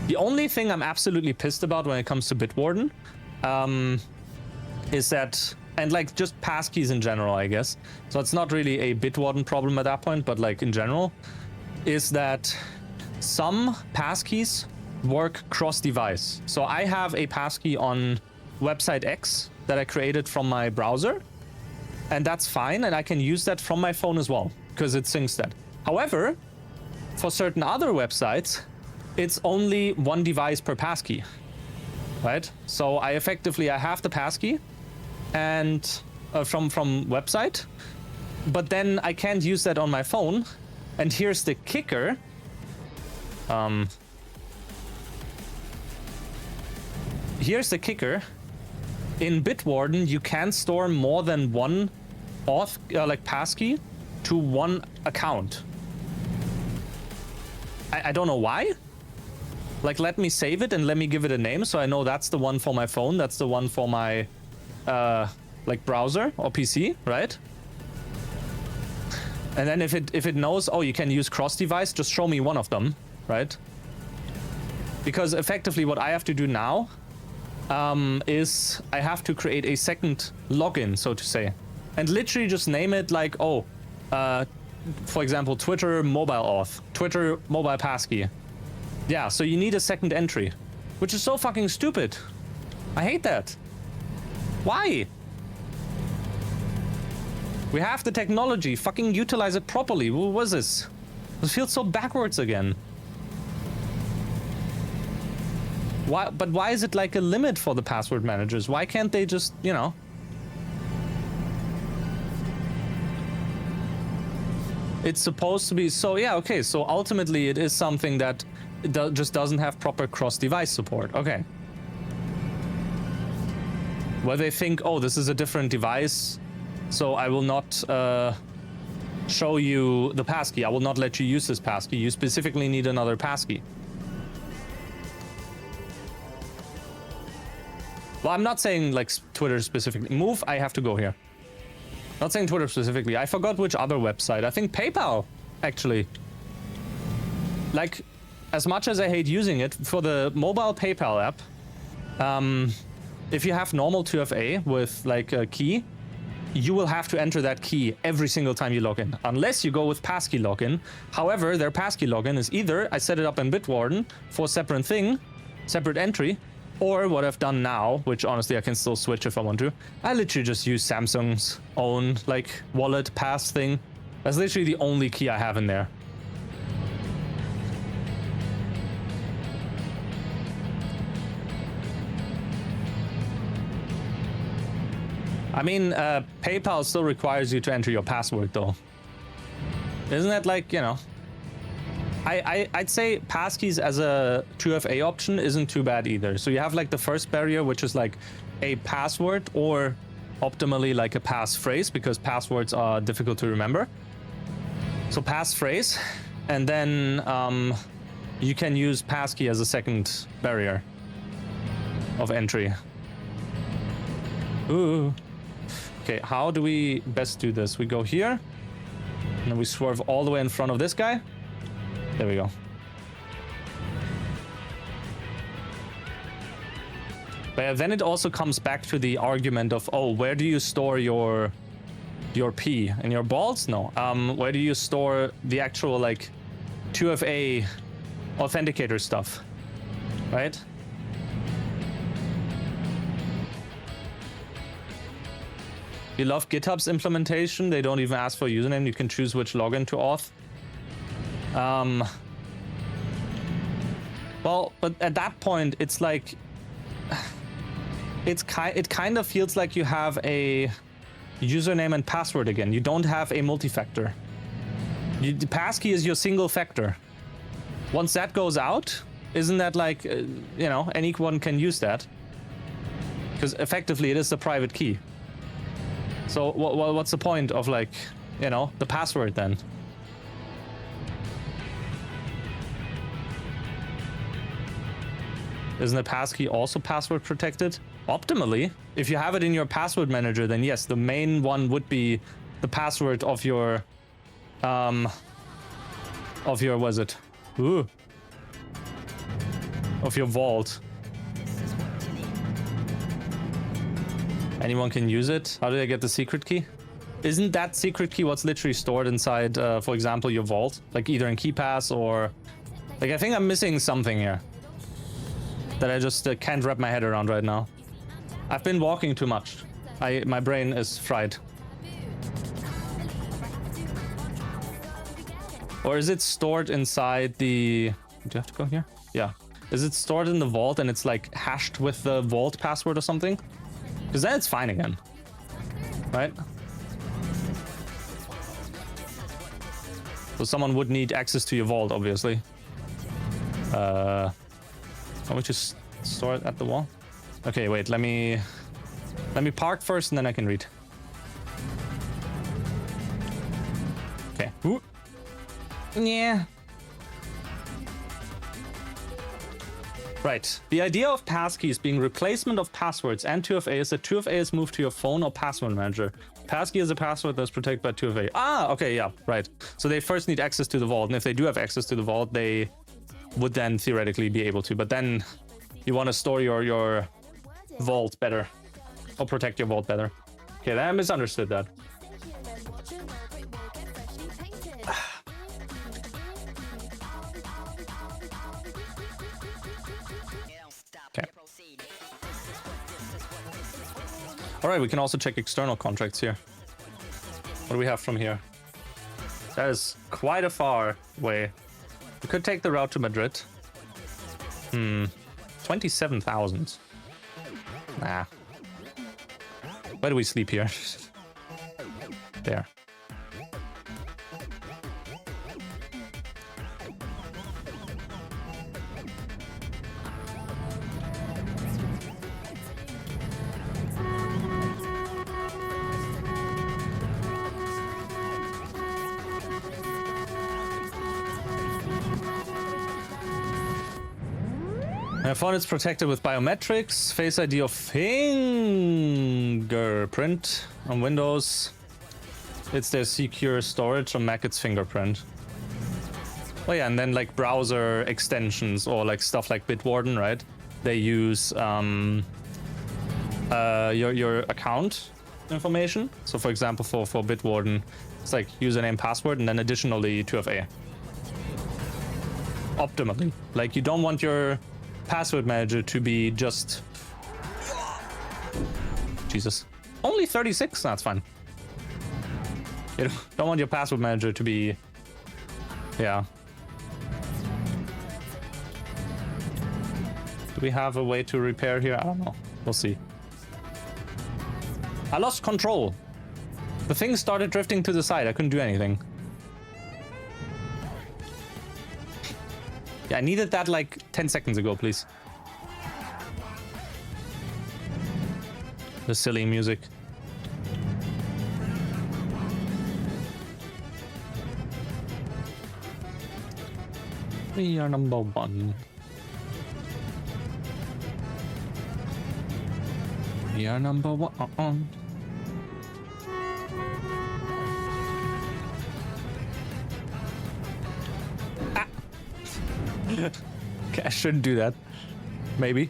The only thing I'm absolutely pissed about when it comes to Bitwarden is that... And like just passkeys in general, I guess. So it's not really a Bitwarden problem at that point, but like in general, is that some passkeys work cross-device. So I have a passkey on website X that I created from my browser, and that's fine, and I can use that from my phone as well, because it syncs that. However, for certain other websites, it's only one device per passkey, right? So I have the passkey, and from website, but then I can't use that on my phone. And here's the kicker. Here's the kicker. In Bitwarden, you can store more than one like passkey to one account. I don't know why, Like, let me save it and let me give it a name so I know that's the one for my phone, that's the one for my, like, browser or PC, right? And then if it knows, oh, you can use cross-device, just show me one of them, right? Because effectively what I have to do now is I have to create a second login, so to say. And literally just name it like, oh, for example, Twitter mobile auth, Twitter mobile passkey. Yeah, so you need a second entry, which is so fucking stupid. I hate that. Why? We have the technology, fucking utilize it properly. What was this? This feels so backwards again. Why? But why is it like a limit for the password managers? Why can't they just, you know? It's supposed to be, so yeah, okay, so ultimately it is something that just doesn't have proper cross-device support. Okay. Where they think, oh, this is a different device, so I will not show you the passkey. I will not let you use this passkey. You specifically need another passkey. Well, I'm not saying like Twitter specifically. Move, I have to go here. Not saying Twitter specifically. I forgot which other website. I think PayPal, actually. Like, as much as I hate using it, for the mobile PayPal app, if you have normal 2FA with like a key, you will have to enter that key every single time you log in, unless you go with passkey login. However, their passkey login is either I set it up in Bitwarden for a separate thing, separate entry, or what I've done now, which honestly I can still switch if I want to. I literally just use Samsung's own like wallet pass thing. That's literally the only key I have in there. I mean, PayPal still requires you to enter your password though. Isn't that like, you know? I'd say passkeys as a 2FA option isn't too bad either. So you have like the first barrier, which is like a password or optimally like a passphrase, because passwords are difficult to remember. So passphrase, and then you can use passkey as a second barrier of entry. Ooh. Okay, how do we best do this? We go here, and then we swerve all the way in front of this guy. There we go. But yeah, then it also comes back to the argument of, oh, where do you store your P? In your balls? No. Where do you store the actual like 2FA authenticator stuff? Right? You love GitHub's implementation. They don't even ask for a username. You can choose which login to auth. Well, but at that point, it's like it kind of feels like you have a username and password again. You don't have a multi-factor. The passkey is your single factor. Once that goes out, isn't that like you know, anyone can use that? Because effectively, it is the private key. So what's the point of like, you know, the password then? Isn't the passkey also password protected? Optimally, if you have it in your password manager, then yes, the main one would be the password of your, was it? Ooh. Of your vault. Anyone can use it? How did I get the secret key? Isn't that secret key what's literally stored inside, for example, your vault? Like either in KeePass or... Like, I think I'm missing something here that I just can't wrap my head around right now. I've been walking too much. My brain is fried. Or is it stored inside the... Do you have to go here? Yeah. Is it stored in the vault and it's like hashed with the vault password or something? Because then it's fine again. Right? So someone would need access to your vault, obviously. Why don't we just store it at the wall? Okay, wait, let me park first and then I can read. Okay. Ooh. Yeah. Right. The idea of passkeys being replacement of passwords and 2FA is that 2FA is moved to your phone or password manager. Passkey is a password that's protected by 2FA. Ah, okay, yeah, right. So they first need access to the vault, and if they do have access to the vault, they would then theoretically be able to. But then you want to store your vault better, or protect your vault better. Okay, I misunderstood that. Okay. All right, we can also check external contracts here. What do we have from here? That is quite a far way. We could take the route to Madrid. 27,000. Nah. Where do we sleep here? There. My phone is protected with biometrics, Face ID of fingerprint. On Windows, it's their secure storage. On Mac, it's fingerprint. Oh yeah, and then like browser extensions or like stuff like Bitwarden, right? They use your account information. So for example, for Bitwarden, it's like username, password, and then additionally 2FA. Optimally, like you don't want your password manager to be just... Jesus. Only 36? That's fine. You don't want your password manager to be... Yeah. Do we have a way to repair here? I don't know. We'll see. I lost control. The thing started drifting to the side. I couldn't do anything. Yeah, I needed that like 10 seconds ago, please. The silly music. We are number one. We are number one. Okay, I shouldn't do that. Maybe.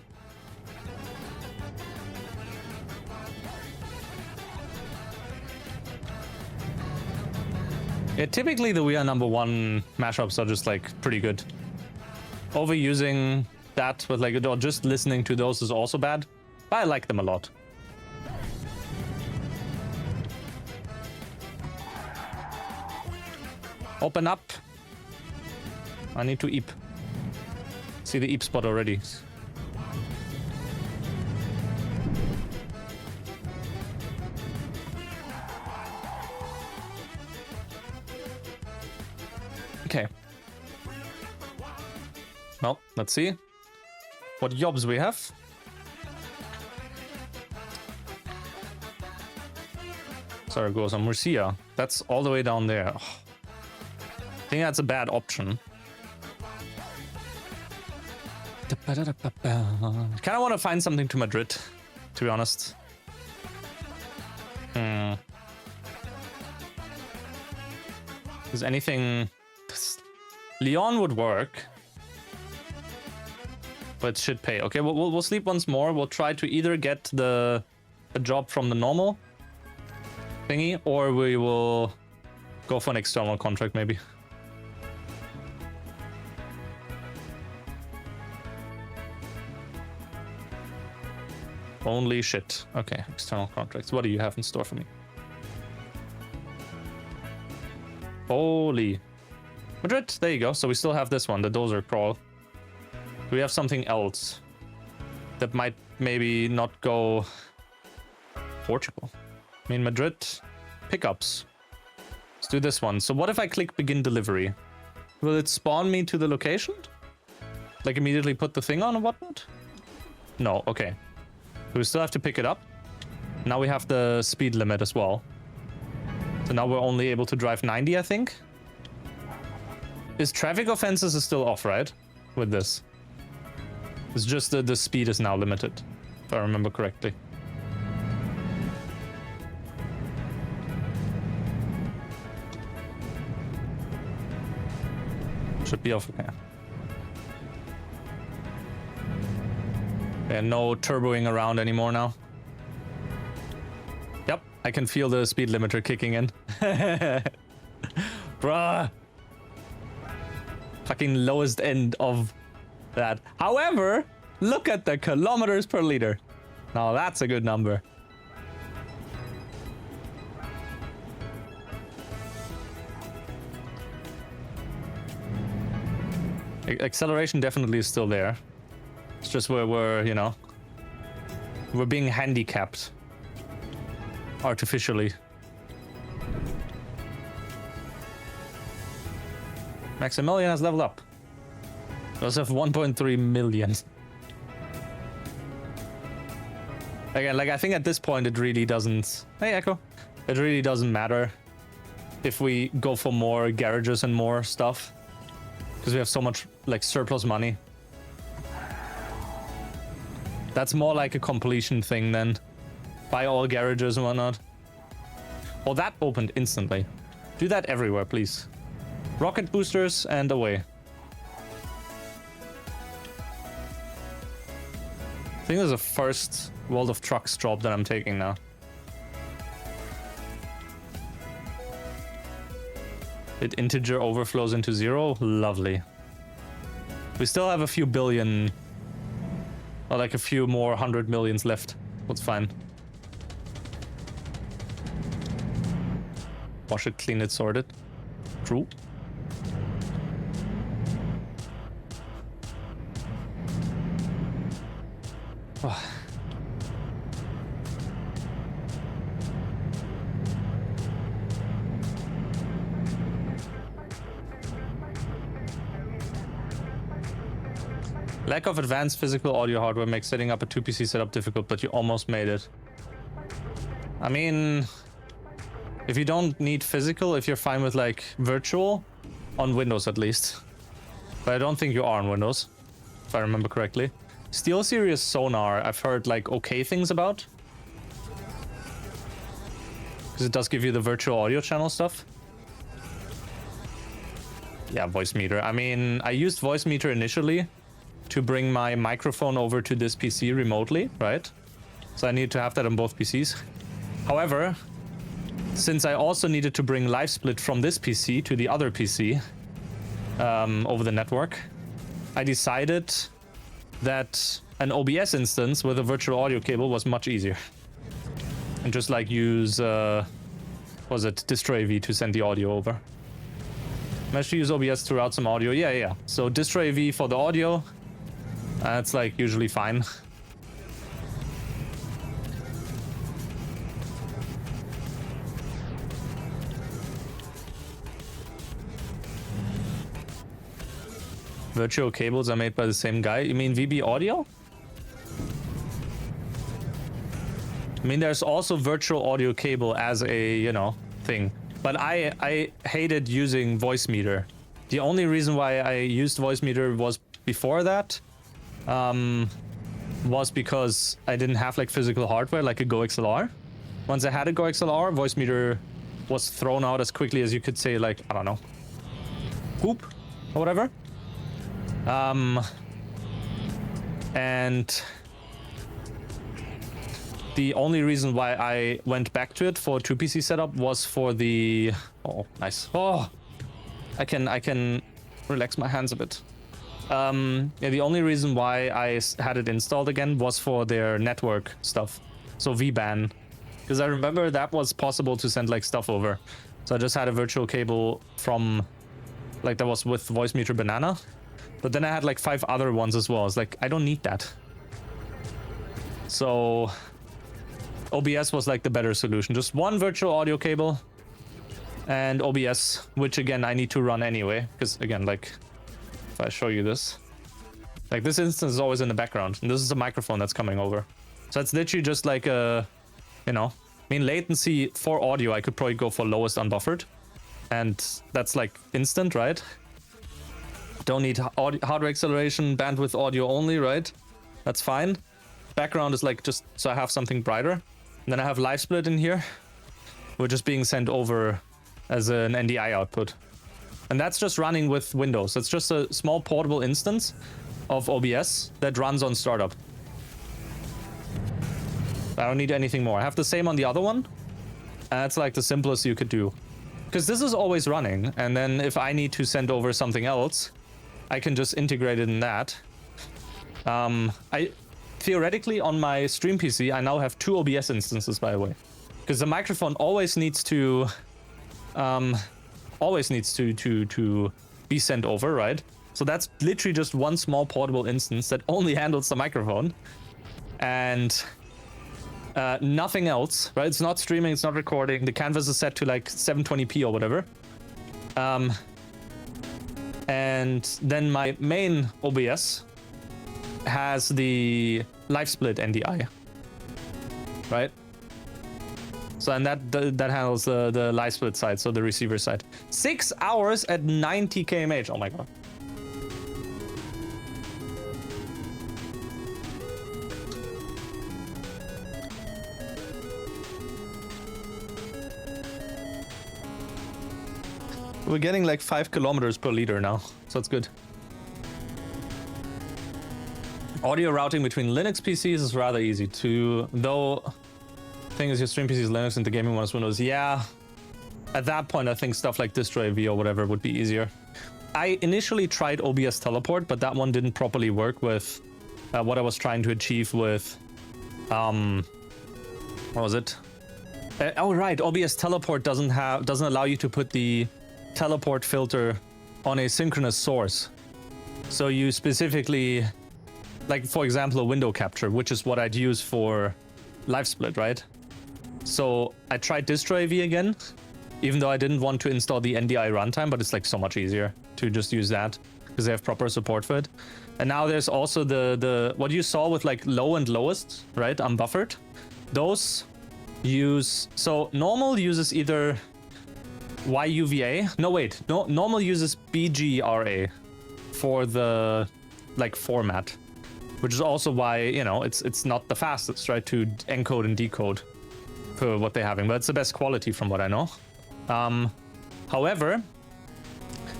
Yeah, typically the We Are Number One mashups are just like pretty good. Overusing that with like, or just listening to those is also bad, but I like them a lot. Open up. I need to eep. See the eep spot already. Okay. Well, let's see what jobs we have. Zaragoza, Murcia. That's all the way down there. Oh. I think that's a bad option. Kind of want to find something to Madrid, to be honest. Is anything... Lyon would work. But it should pay. Okay, we'll sleep once more. We'll try to either get a job from the normal thingy, or we will go for an external contract, maybe. Only shit. Okay, external contracts. What do you have in store for me? Holy. Madrid, there you go. So we still have this one, the dozer crawl. Do we have something else that might maybe not go? Portugal. I mean, Madrid, pickups. Let's do this one. So what if I click begin delivery? Will it spawn me to the location? Like immediately put the thing on or whatnot? No, okay. So we still have to pick it up. Now we have the speed limit as well. So now we're only able to drive 90, I think. Is traffic offenses is still off, right? With this. It's just the speed is now limited, if I remember correctly. Should be off. Okay. And no turboing around anymore now. Yep, I can feel the speed limiter kicking in. Bruh. Fucking lowest end of that. However, look at the kilometers per liter. Now that's a good number. Acceleration definitely is still there. It's just we're, you know, we're being handicapped artificially. Maximilian has leveled up. We also have 1.3 million. Again, like I think at this point it really doesn't. Hey, Echo. It really doesn't matter if we go for more garages and more stuff, because we have so much like surplus money. That's more like a completion thing than buy all garages and whatnot. Oh, that opened instantly. Do that everywhere, please. Rocket boosters and away. I think there's a first World of Trucks job that I'm taking now. It integer overflows into 0. Lovely. We still have a few billion, or like a few more 100 millions left. That's fine. Wash it, clean it, sort it. True. Oh. Lack of advanced physical audio hardware makes setting up a 2PC setup difficult, but you almost made it. I mean, if you don't need physical, if you're fine with like virtual, on Windows at least. But I don't think you are on Windows, if I remember correctly. SteelSeries sonar, I've heard like okay things about. Because it does give you the virtual audio channel stuff. Yeah, voice meter. I mean, I used voice meter initially to bring my microphone over to this PC remotely, right? So I need to have that on both PCs. However, since I also needed to bring live split from this PC to the other PC over the network, I decided that an OBS instance with a virtual audio cable was much easier. And just like use, was it Distro AV to send the audio over. Managed to use OBS to route some audio. Yeah. So Distro AV for the audio, that's like usually fine. Virtual cables are made by the same guy. You mean VB Audio? I mean, there's also virtual audio cable as a, you know, thing. But I hated using voice meter. The only reason why I used voice meter was before that was because I didn't have like physical hardware like a Go XLR. Once I had a Go XLR, voice meter was thrown out as quickly as you could say, like, I don't know, poop or whatever. And the only reason why I went back to it for 2PC setup was for the... Oh, nice. Oh, I can relax my hands a bit. Yeah, the only reason why I had it installed again was for their network stuff. So VBAN. Because I remember that was possible to send like stuff over. So I just had a virtual cable from... Like that was with Voice Meter Banana. But then I had like 5 other ones as well. It's like, I don't need that. So OBS was like the better solution. Just one virtual audio cable and OBS, which again, I need to run anyway. Because again, like if I show you this, like this instance is always in the background. And this is a microphone that's coming over. So it's literally just like a, you know, I mean, latency for audio, I could probably go for lowest unbuffered. And that's like instant, right? Don't need hardware acceleration, bandwidth audio only, right? That's fine. Background is like just so I have something brighter. And then I have live split in here, which is being sent over as an NDI output. And that's just running with Windows. It's just a small portable instance of OBS that runs on startup. I don't need anything more. I have the same on the other one. And that's like the simplest you could do. Because this is always running. And then if I need to send over something else, I can just integrate it in that. I theoretically on my stream PC, I now have 2 OBS instances, by the way. Because the microphone always needs to be sent over, right? So that's literally just one small portable instance that only handles the microphone. And nothing else, right? It's not streaming, it's not recording. The canvas is set to like 720p or whatever. And then my main OBS has the live split NDI, right? So and that handles the live split side, so the receiver side. 6 hours at 90 kmh. Oh my god. We're getting like 5 kilometers per liter now, so it's good. Audio routing between Linux PCs is rather easy to, though. Thing is, your stream PC is Linux and the gaming one is Windows. Yeah, at that point, I think stuff like distro AV or whatever would be easier. I initially tried OBS Teleport, but that one didn't properly work with what I was trying to achieve with. What was it? Oh right, OBS Teleport doesn't allow you to put the teleport filter on a synchronous source. So you specifically, like for example, a window capture, which is what I'd use for live split, right? So I tried distro AV again, even though I didn't want to install the NDI runtime, but it's like so much easier to just use that because they have proper support for it. And now there's also the what you saw with like low and lowest, right? Unbuffered. Those use, so normal uses either YUVA. No, wait. No, normal uses BGRA for the like format, which is also why, you know, it's not the fastest, right, to encode and decode for what they're having, but it's the best quality from what I know. However,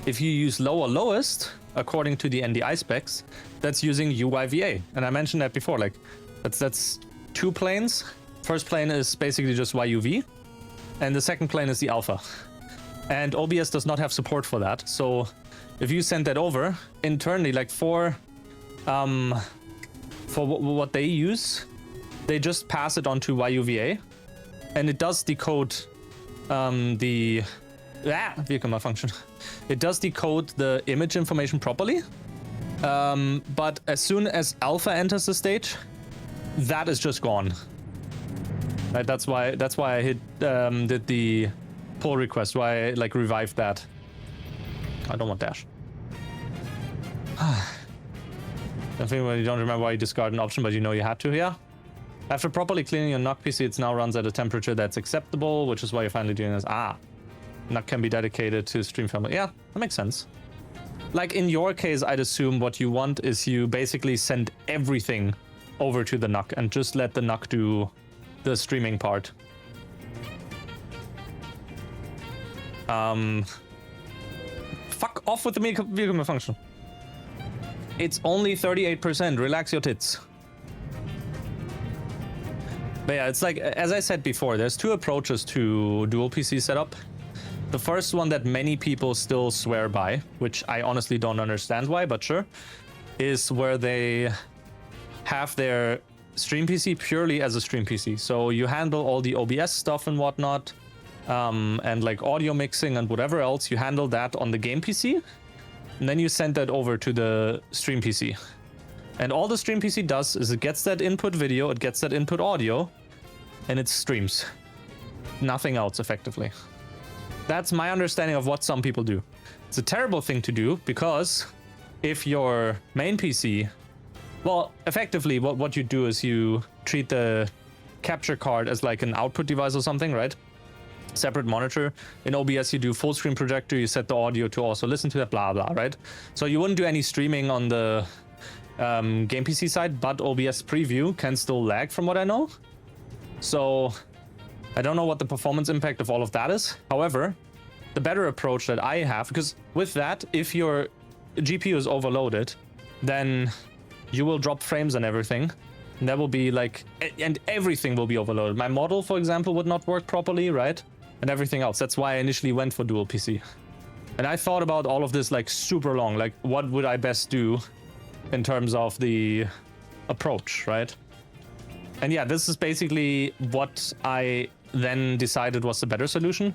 if you use lower lowest according to the NDI specs, that's using UYVA, and I mentioned that before. Like that's 2 planes. First plane is basically just YUV, and the second plane is the alpha. And OBS does not have support for that. So if you send that over internally, like for what they use, they just pass it onto YUVA, and it does decode the vehicle malfunction. It does decode the image information properly, but as soon as alpha enters the stage, that is just gone. Right, that's why I did the pull request, why I like revived that. I don't want dash. I think when you don't remember why you discard an option, but you know you had to. Yeah. After properly cleaning your NUC PC, it now runs at a temperature that's acceptable, which is why you're finally doing this. NUC can be dedicated to stream family. Yeah, that makes sense. Like in your case, I'd assume what you want is you basically send everything over to the NUC and just let the NUC do the streaming part. Fuck off with the vehicle malfunction. It's only 38%. Relax your tits. But yeah, it's like, as I said before, there's 2 approaches to dual PC setup. The first one that many people still swear by, which I honestly don't understand why, but sure, is where they have their stream PC purely as a stream PC. So you handle all the OBS stuff and whatnot, and like audio mixing and whatever else, you handle that on the game PC, and then you send that over to the stream PC. And all the stream PC does is it gets that input video, it gets that input audio, and it streams. Nothing else, effectively. That's my understanding of what some people do. It's a terrible thing to do, because if your main PC... Well, effectively, what you do is you treat the capture card as like an output device or something, right? Separate monitor. In OBS, you do full screen projector, you set the audio to also listen to that, blah, blah, right? So you wouldn't do any streaming on the game PC side, but OBS preview can still lag from what I know. So I don't know what the performance impact of all of that is. However, the better approach that I have, because with that, if your GPU is overloaded, then you will drop frames and everything. And that will be like, and everything will be overloaded. My model, for example, would not work properly, right? And everything else. That's why I initially went for dual PC. And I thought about all of this like super long, like what would I best do in terms of the approach, right? And yeah, this is basically what I then decided was the better solution.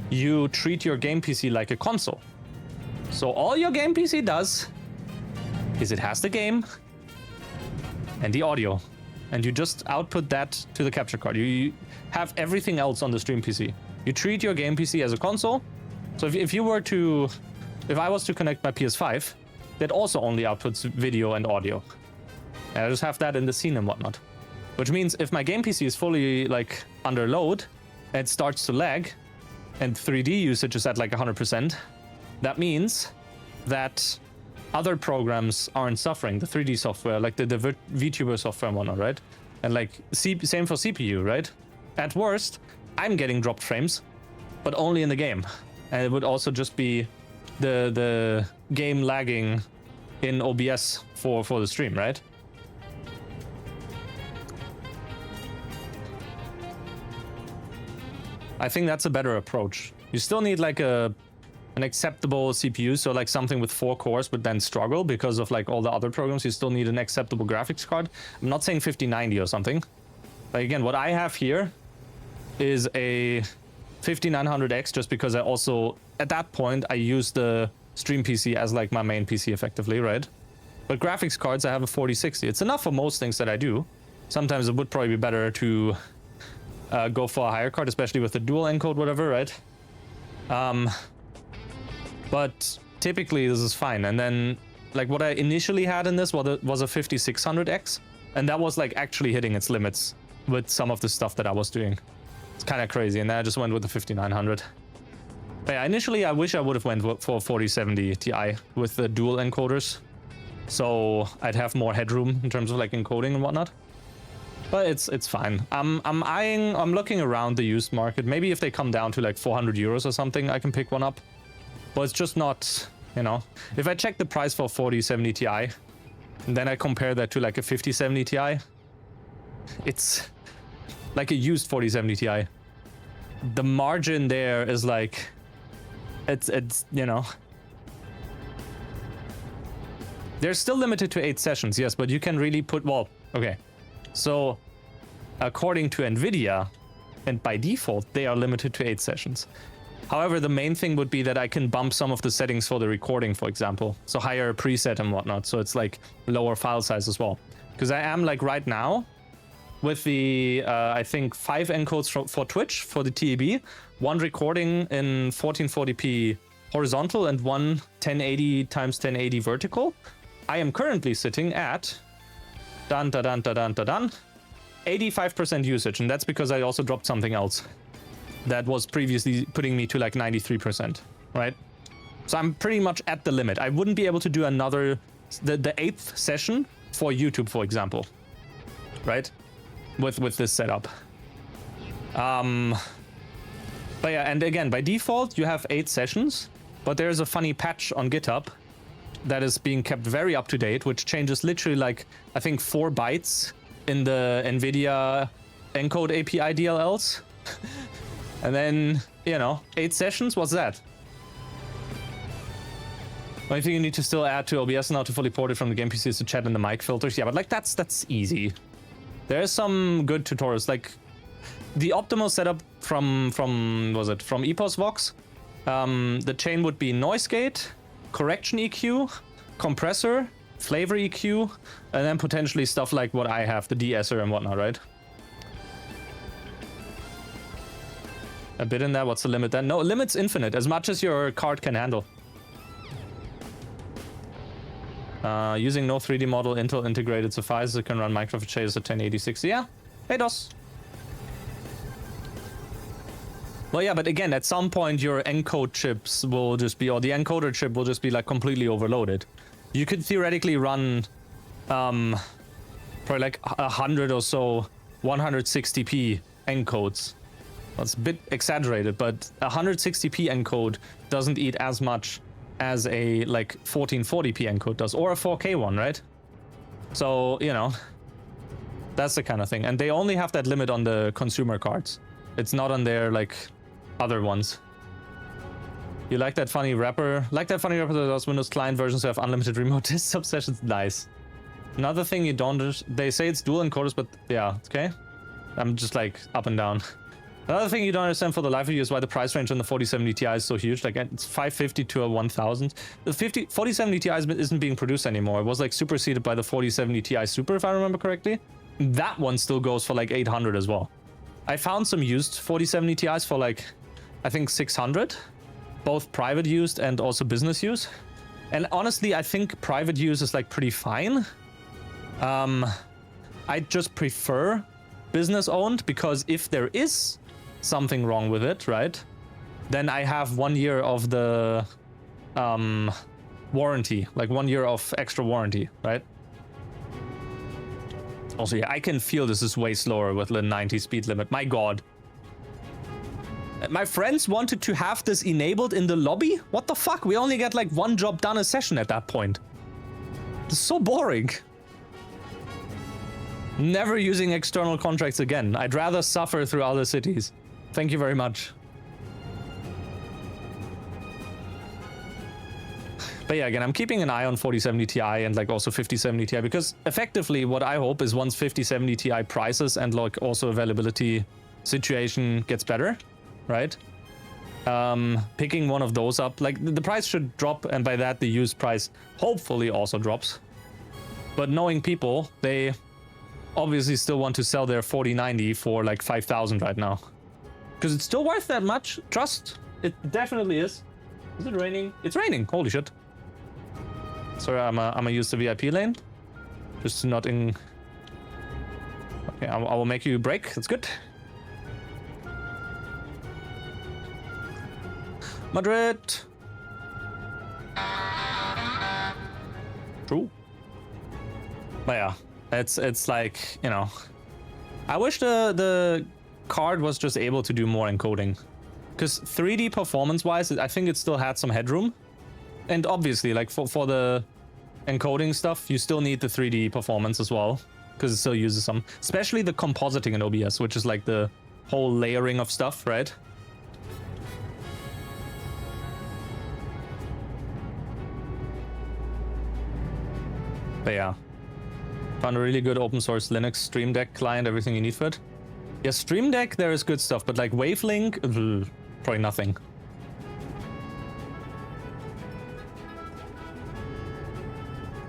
You treat your game PC like a console. So all your game PC does is it has the game and the audio, and you just output that to the capture card. You have everything else on the stream PC. You treat your game PC as a console. So if I was to connect my PS5, that also only outputs video and audio. And I just have that in the scene and whatnot. Which means if my game PC is fully like under load and it starts to lag and 3D usage is at like 100%, that means that other programs aren't suffering. The 3D software, like the VTuber software and whatnot, right? And like same for CPU, right? At worst, I'm getting dropped frames, but only in the game. And it would also just be the game lagging in OBS for the stream, right? I think that's a better approach. You still need like an acceptable CPU, so like something with 4 cores would then struggle because of like all the other programs. You still need an acceptable graphics card. I'm not saying 5090 or something. But again, what I have here is a 5900X, just because I also, at that point, I used the stream PC as like my main PC effectively, right? But graphics cards, I have a 4060. It's enough for most things that I do. Sometimes it would probably be better to go for a higher card, especially with the dual encode, whatever, right? But typically this is fine. And then like what I initially had in this was a 5600X, and that was like actually hitting its limits with some of the stuff that I was doing. It's kind of crazy, and then I just went with the 5900. But yeah, initially I wish I would have went for 4070 Ti with the dual encoders, so I'd have more headroom in terms of like encoding and whatnot. But it's fine. I'm looking around the used market. Maybe if they come down to like 400 euros or something, I can pick one up. But it's just not, you know. If I check the price for 4070 Ti, and then I compare that to like a 5070 Ti, it's like a used 4070 Ti. The margin there is like, it's you know. They're still limited to 8 sessions, yes, but you can really put, well, okay. So, according to NVIDIA, and by default, they are limited to 8 sessions. However, the main thing would be that I can bump some of the settings for the recording, for example. So higher preset and whatnot, so it's like lower file size as well. Because I am like right now, with the, I think 5 encodes for Twitch, for the TEB, 1 recording in 1440p horizontal and 1 1080 x 1080 vertical. I am currently sitting at 85% usage, and that's because I also dropped something else that was previously putting me to like 93%, right? So I'm pretty much at the limit. I wouldn't be able to do another, the 8th session for YouTube, for example, right? With this setup. But yeah, and again, by default, you have 8 sessions, but there's a funny patch on GitHub that is being kept very up to date, which changes literally like, I think 4 bytes in the NVIDIA encode API DLLs. And then, you know, 8 sessions, what's that? Only thing you need to still add to OBS now to fully port it from the game PC is the chat and the mic filters. Yeah, but like that's easy. There's some good tutorials, like the optimal setup from Epos Vox. The chain would be noise gate, correction EQ, compressor, flavor EQ, and then potentially stuff like what I have, the de-esser and whatnot, right? A bit in there, what's the limit then? No, limit's infinite, as much as your card can handle. Using no 3D model, Intel integrated suffices. It can run Minecraft shaders at 1080-60. Yeah, it does. Well, yeah, but again, at some point your encode chips will just be, or the encoder chip will just be like completely overloaded. You could theoretically run probably like 100 or so 160p encodes. That's a bit exaggerated, but 160p encode doesn't eat as much as a like 1440p encode does, or a 4K one, right? So, you know, that's the kind of thing. And they only have that limit on the consumer cards. It's not on their like other ones. You like that funny rapper? Like that funny rapper that does Windows client versions who have unlimited remote desktop sessions? Nice. Another thing you don't... They say it's dual encoders, but yeah, okay. I'm just like up and down. Another thing you don't understand for the life of you is why the price range on the 4070 Ti is so huge. Like, it's 550 to a 1000. The 4070 Ti isn't being produced anymore. It was like superseded by the 4070 Ti Super, if I remember correctly. That one still goes for like 800 as well. I found some used 4070 Ti's for like, I think 600. Both private used and also business use. And honestly, I think private use is like pretty fine. I just prefer business owned, because if there is something wrong with it, right, then I have 1 year of the warranty, like 1 year of extra warranty, right? Also, yeah, I can feel this is way slower with the 90 speed limit. My god. My friends wanted to have this enabled in the lobby? What the fuck? We only get like one job done a session at that point. It's so boring. Never using external contracts again. I'd rather suffer through other cities. Thank you very much. But yeah, again, I'm keeping an eye on 4070 Ti and like also 5070 Ti, because effectively what I hope is once 5070 Ti prices and like also availability situation gets better, right? Picking one of those up, like the price should drop, and by that the used price hopefully also drops. But knowing people, they obviously still want to sell their 4090 for like 5,000 right now. Because it's still worth that much. Trust. It definitely is. Is it raining? It's raining. Holy shit. Sorry, I'm gonna use the VIP lane. Just not in... Okay, I will make you break. That's good. Madrid. True. But yeah, it's like, you know, I wish the card was just able to do more encoding, because 3D performance wise, I think it still had some headroom. And obviously, like for the encoding stuff, you still need the 3D performance as well, because it still uses some, especially the compositing in OBS, which is like the whole layering of stuff, right? But yeah, found a really good open source Linux Stream Deck client, everything you need for it. Yeah, Stream Deck, there is good stuff, but like Wavelink, probably nothing.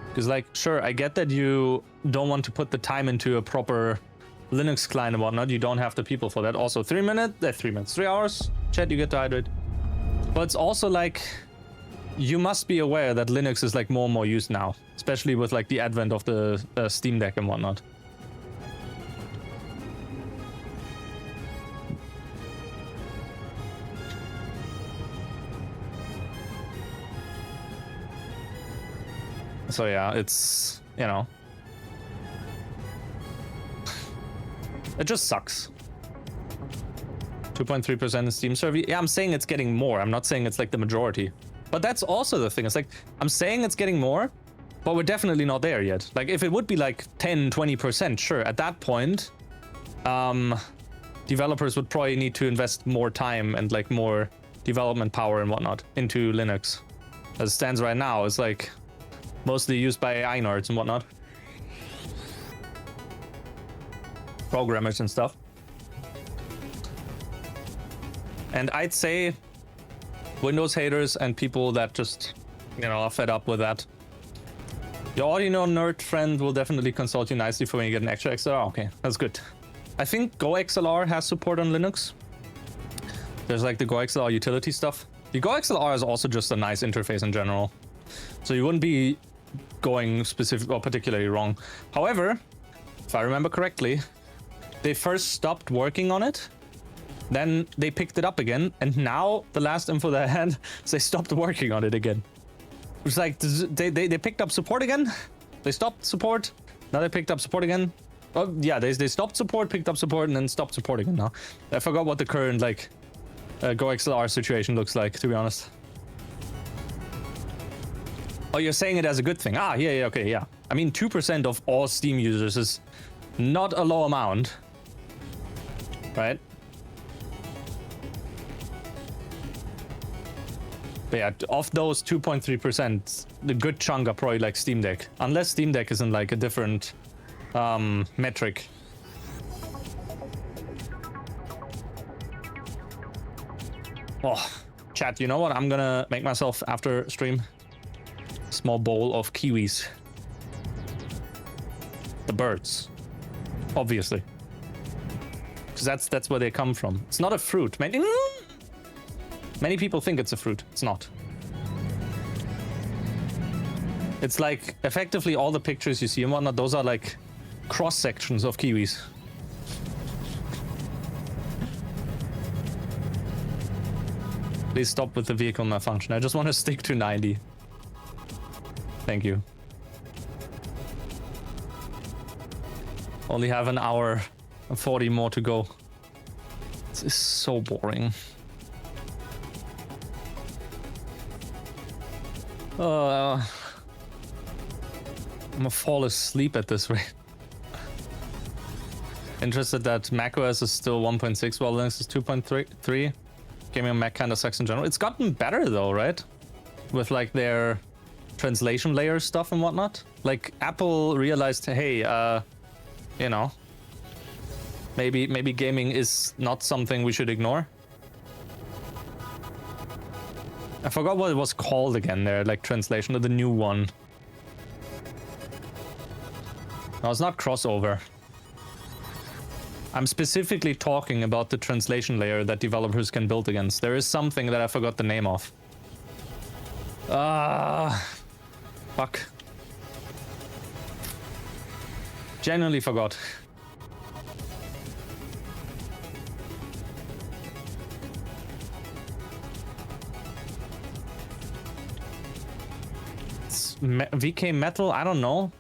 Because like, sure, I get that you don't want to put the time into a proper Linux client and whatnot. You don't have the people for that. Also, 3 hours, chat, you get to hydrate. But it's also like, you must be aware that Linux is like more and more used now, especially with like the advent of the Steam Deck and whatnot. So yeah, it's, you know, it just sucks. 2.3% in Steam server. Yeah, I'm saying it's getting more. I'm not saying it's like the majority. But that's also the thing. It's like, I'm saying it's getting more, but we're definitely not there yet. Like, if it would be like 10, 20%, sure. At that point, developers would probably need to invest more time and like more development power and whatnot into Linux. As it stands right now, it's like mostly used by AI nerds and whatnot. Programmers and stuff. And I'd say Windows haters and people that just, you know, are fed up with that. Your audio nerd friend will definitely consult you nicely for when you get an extra XLR. Okay, that's good. I think Go XLR has support on Linux. There's like the Go XLR utility stuff. The Go XLR is also just a nice interface in general. So you wouldn't be going specific or particularly wrong. However, if I remember correctly, they first stopped working on it. Then they picked it up again, and now the last info that I had is they stopped working on it again. It's like they picked up support again, They stopped support. Now they picked up support again. Oh yeah, they stopped support, picked up support, and then stopped support again now. I forgot what the current like GoXLR situation looks like, to be honest. Oh, you're saying it as a good thing. Ah, yeah, okay, yeah. I mean, 2% of all Steam users is not a low amount, right? But yeah, of those 2.3%, the good chunk are probably like Steam Deck. Unless Steam Deck isn't like a different metric. Oh, chat, you know what? I'm gonna make myself, after stream, a small bowl of kiwis. The birds. Obviously. Because that's where they come from. It's not a fruit. Many people think it's a fruit. It's not. It's like, effectively all the pictures you see and whatnot, those are like cross-sections of kiwis. Please stop with the vehicle malfunction. I just want to stick to 90. Thank you. Only have an hour and 40 more to go. This is so boring. I'm gonna fall asleep at this rate. Interested that macOS is still 1.6 while Linux is 2.3. Gaming on Mac kind of sucks in general. It's gotten better though, right? With like their translation layer stuff and whatnot. Like Apple realized, hey, you know, maybe gaming is not something we should ignore. I forgot what it was called again there, like translation of the new one. No, it's not crossover. I'm specifically talking about the translation layer that developers can build against. There is something that I forgot the name of. Fuck. Genuinely forgot. VK Metal, I don't know.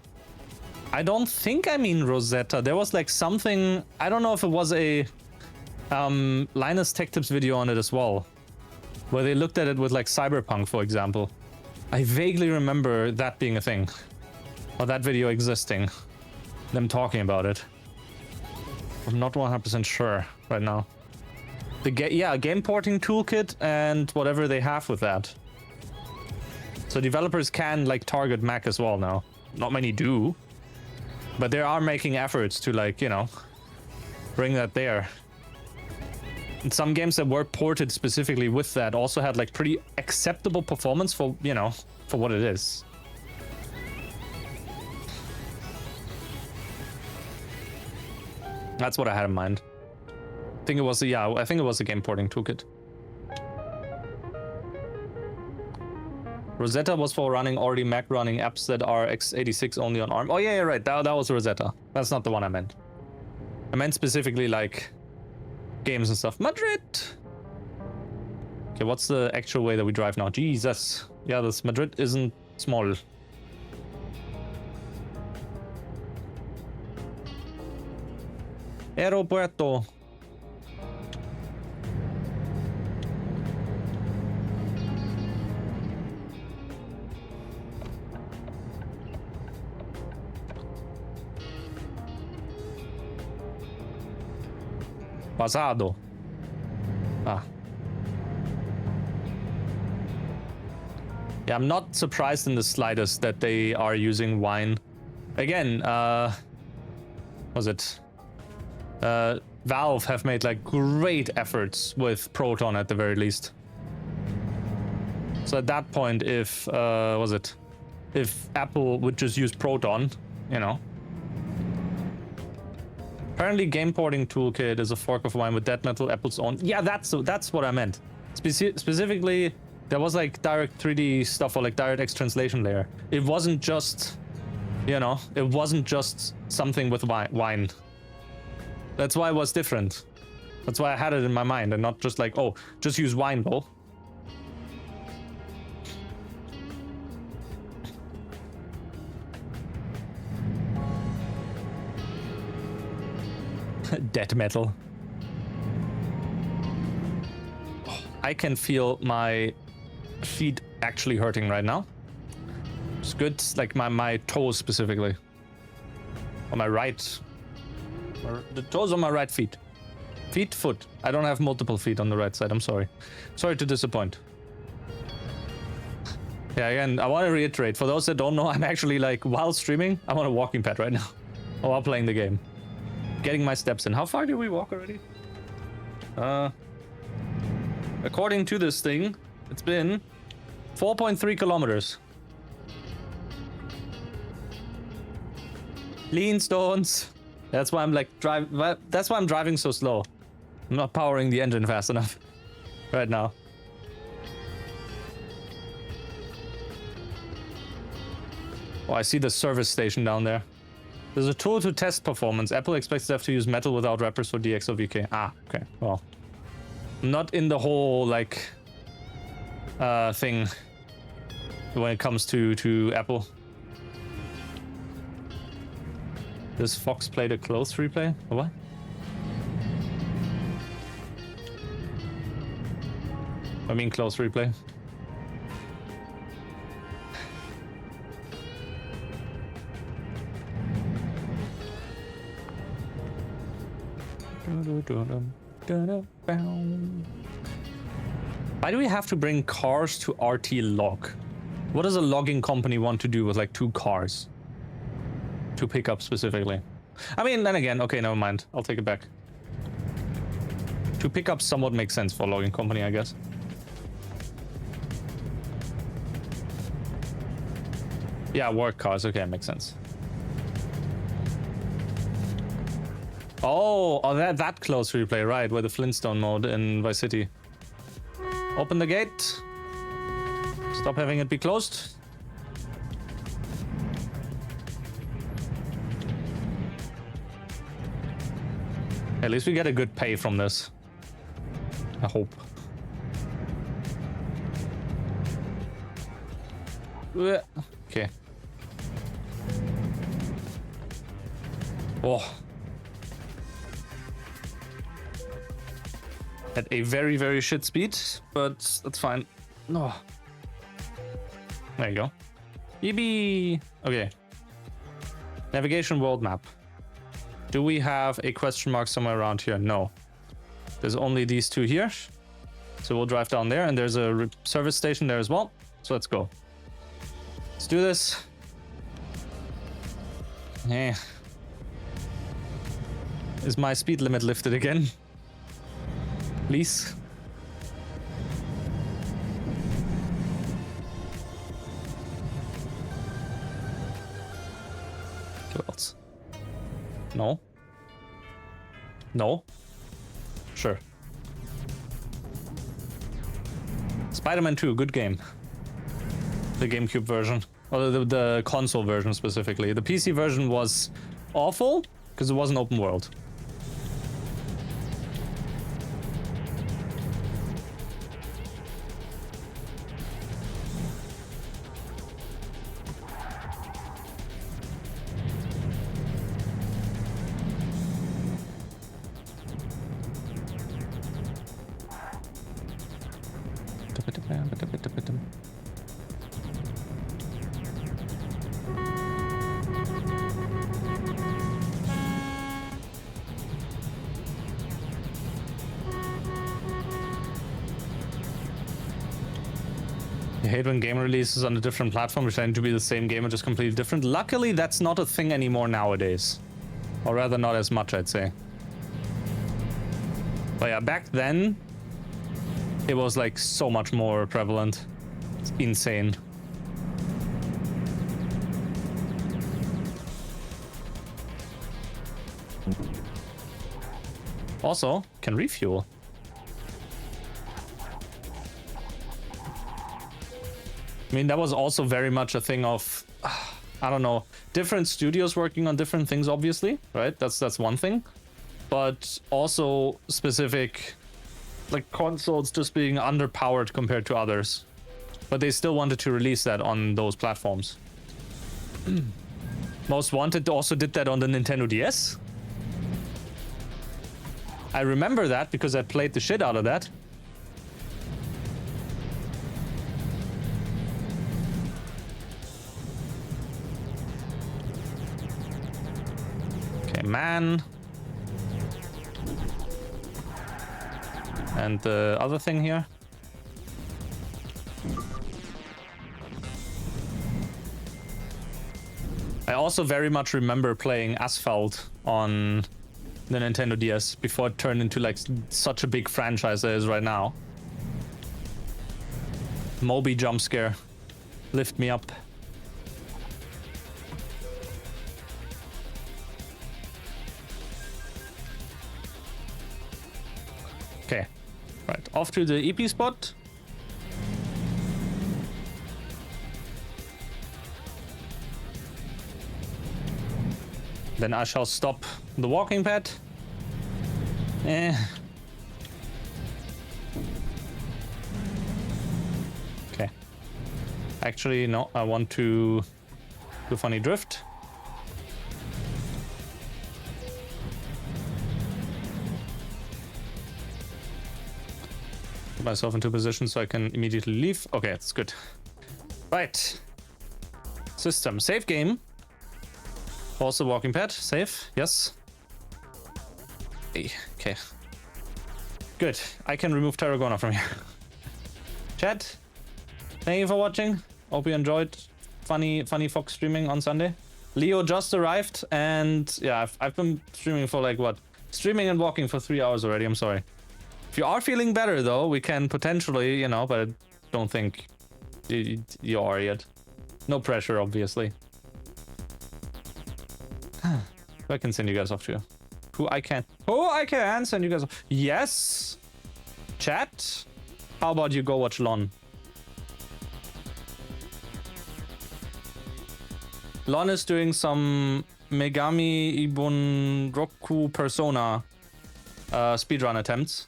I don't think I mean Rosetta. There was like something, I don't know if it was a Linus Tech Tips video on it as well, where they looked at it with like Cyberpunk, for example. I vaguely remember that being a thing, or that video existing, them talking about it. I'm not 100% sure right now. Game porting toolkit and whatever they have with that. So developers can like target Mac as well now. Not many do, but they are making efforts to like, you know, bring that there. And some games that were ported specifically with that also had like pretty acceptable performance for, you know, for what it is. That's what I had in mind. I think it was a game porting toolkit. Rosetta was for running already Mac running apps that are x86 only on ARM. Oh yeah, right. That was Rosetta. That's not the one I meant. I meant specifically like games and stuff. Madrid. Okay, what's the actual way that we drive now? Jesus. Yeah, this Madrid isn't small. Aeropuerto. Pasado. Ah. Yeah, I'm not surprised in the slightest that they are using wine. Again, was it? Valve have made like great efforts with Proton at the very least. So at that point, if if Apple would just use Proton, you know. Apparently, Game Porting Toolkit is a fork of wine with Dead Metal, Apple's own. Yeah, that's what I meant. Specifically, there was like direct 3D stuff or like DirectX translation layer. It wasn't just, you know, it wasn't just something with wine. That's why it was different. That's why I had it in my mind and not just like, oh, just use wine, bro. death metal. Oh, I can feel my feet actually hurting right now. It's good, like my toes specifically. On my right. The toes on my right feet. Foot. I don't have multiple feet on the right side, I'm sorry. Sorry to disappoint. Yeah, again, I want to reiterate, for those that don't know, I'm actually like, while streaming, I'm on a walking pad right now. While playing the game. Getting my steps in. How far did we walk already? According to this thing, it's been 4.3 kilometers. Lean stones. That's why I'm like that's why I'm driving so slow. I'm not powering the engine fast enough right now. Oh, I see the service station down there. There's a tool to test performance. Apple expects staff to use metal without wrappers for DX or VK. Ah, okay. Well, not in the whole like thing when it comes to Apple. This Fox played a close replay? Or what? I mean close replay. Why do we have to bring cars to RT log? What does a logging company want to do with like 2 cars? To pick up specifically. I mean, then again, okay, never mind. I'll take it back. To pick up somewhat makes sense for a logging company, I guess. Yeah, work cars. Okay, makes sense. Oh, that close replay, right? Where the Flintstone mode in Vice City. Open the gate. Stop having it be closed. At least we get a good pay from this. I hope. Okay. Oh. At a very, very shit speed, but that's fine. No. There you go. Yippee! Okay. Navigation world map. Do we have a question mark somewhere around here? No. There's only these 2 here. So we'll drive down there, and there's a service station there as well. So let's go. Let's do this. Eh. Is my speed limit lifted again? Please. What else? No. No. Sure. Spider-Man 2, good game. The GameCube version. Or the console version specifically. The PC version was awful because it wasn't open world. I hate when game releases on a different platform pretending to be the same game and just completely different. Luckily, that's not a thing anymore nowadays. Or rather, not as much, I'd say. But yeah, back then, it was like so much more prevalent. It's insane. Also, can refuel. I mean, that was also very much a thing of, I don't know, different studios working on different things, obviously, right? That's one thing. But also specific, like, consoles just being underpowered compared to others. But they still wanted to release that on those platforms. Most Wanted also did that on the Nintendo DS. I remember that because I played the shit out of that. Okay, man. And the other thing here. I also very much remember playing Asphalt on the Nintendo DS before it turned into like such a big franchise it is right now. Moby jump scare. Lift me up. Okay. Right. Off to the EP spot. Then I shall stop the walking pad. Okay. Actually, no, I want to do funny drift. Put myself into position so I can immediately leave. Okay, that's good. Right. System. Save game. Also walking pad, safe, yes. Okay. Good, I can remove Tarragona from here. Chat, thank you for watching. Hope you enjoyed funny Fox streaming on Sunday. Leo just arrived and yeah, I've been streaming for like what? Streaming and walking for 3 hours already, I'm sorry. If you are feeling better though, we can potentially, you know, but I don't think you are yet. No pressure, obviously. I can send you guys off to who I can send you guys off. Yes, chat, how about you go watch Lon? Lon is doing some Megami Ibun Roku Persona speedrun attempts.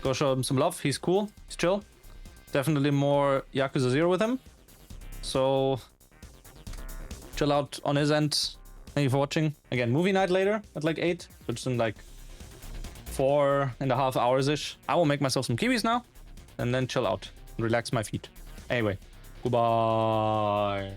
Go show him some love, he's cool, he's chill. Definitely more Yakuza 0 with him, so chill out on his end. Thank you for watching. Again, movie night later at like 8, which is in like 4.5 hours-ish. I will make myself some kiwis now and then chill out and relax my feet. Anyway, goodbye.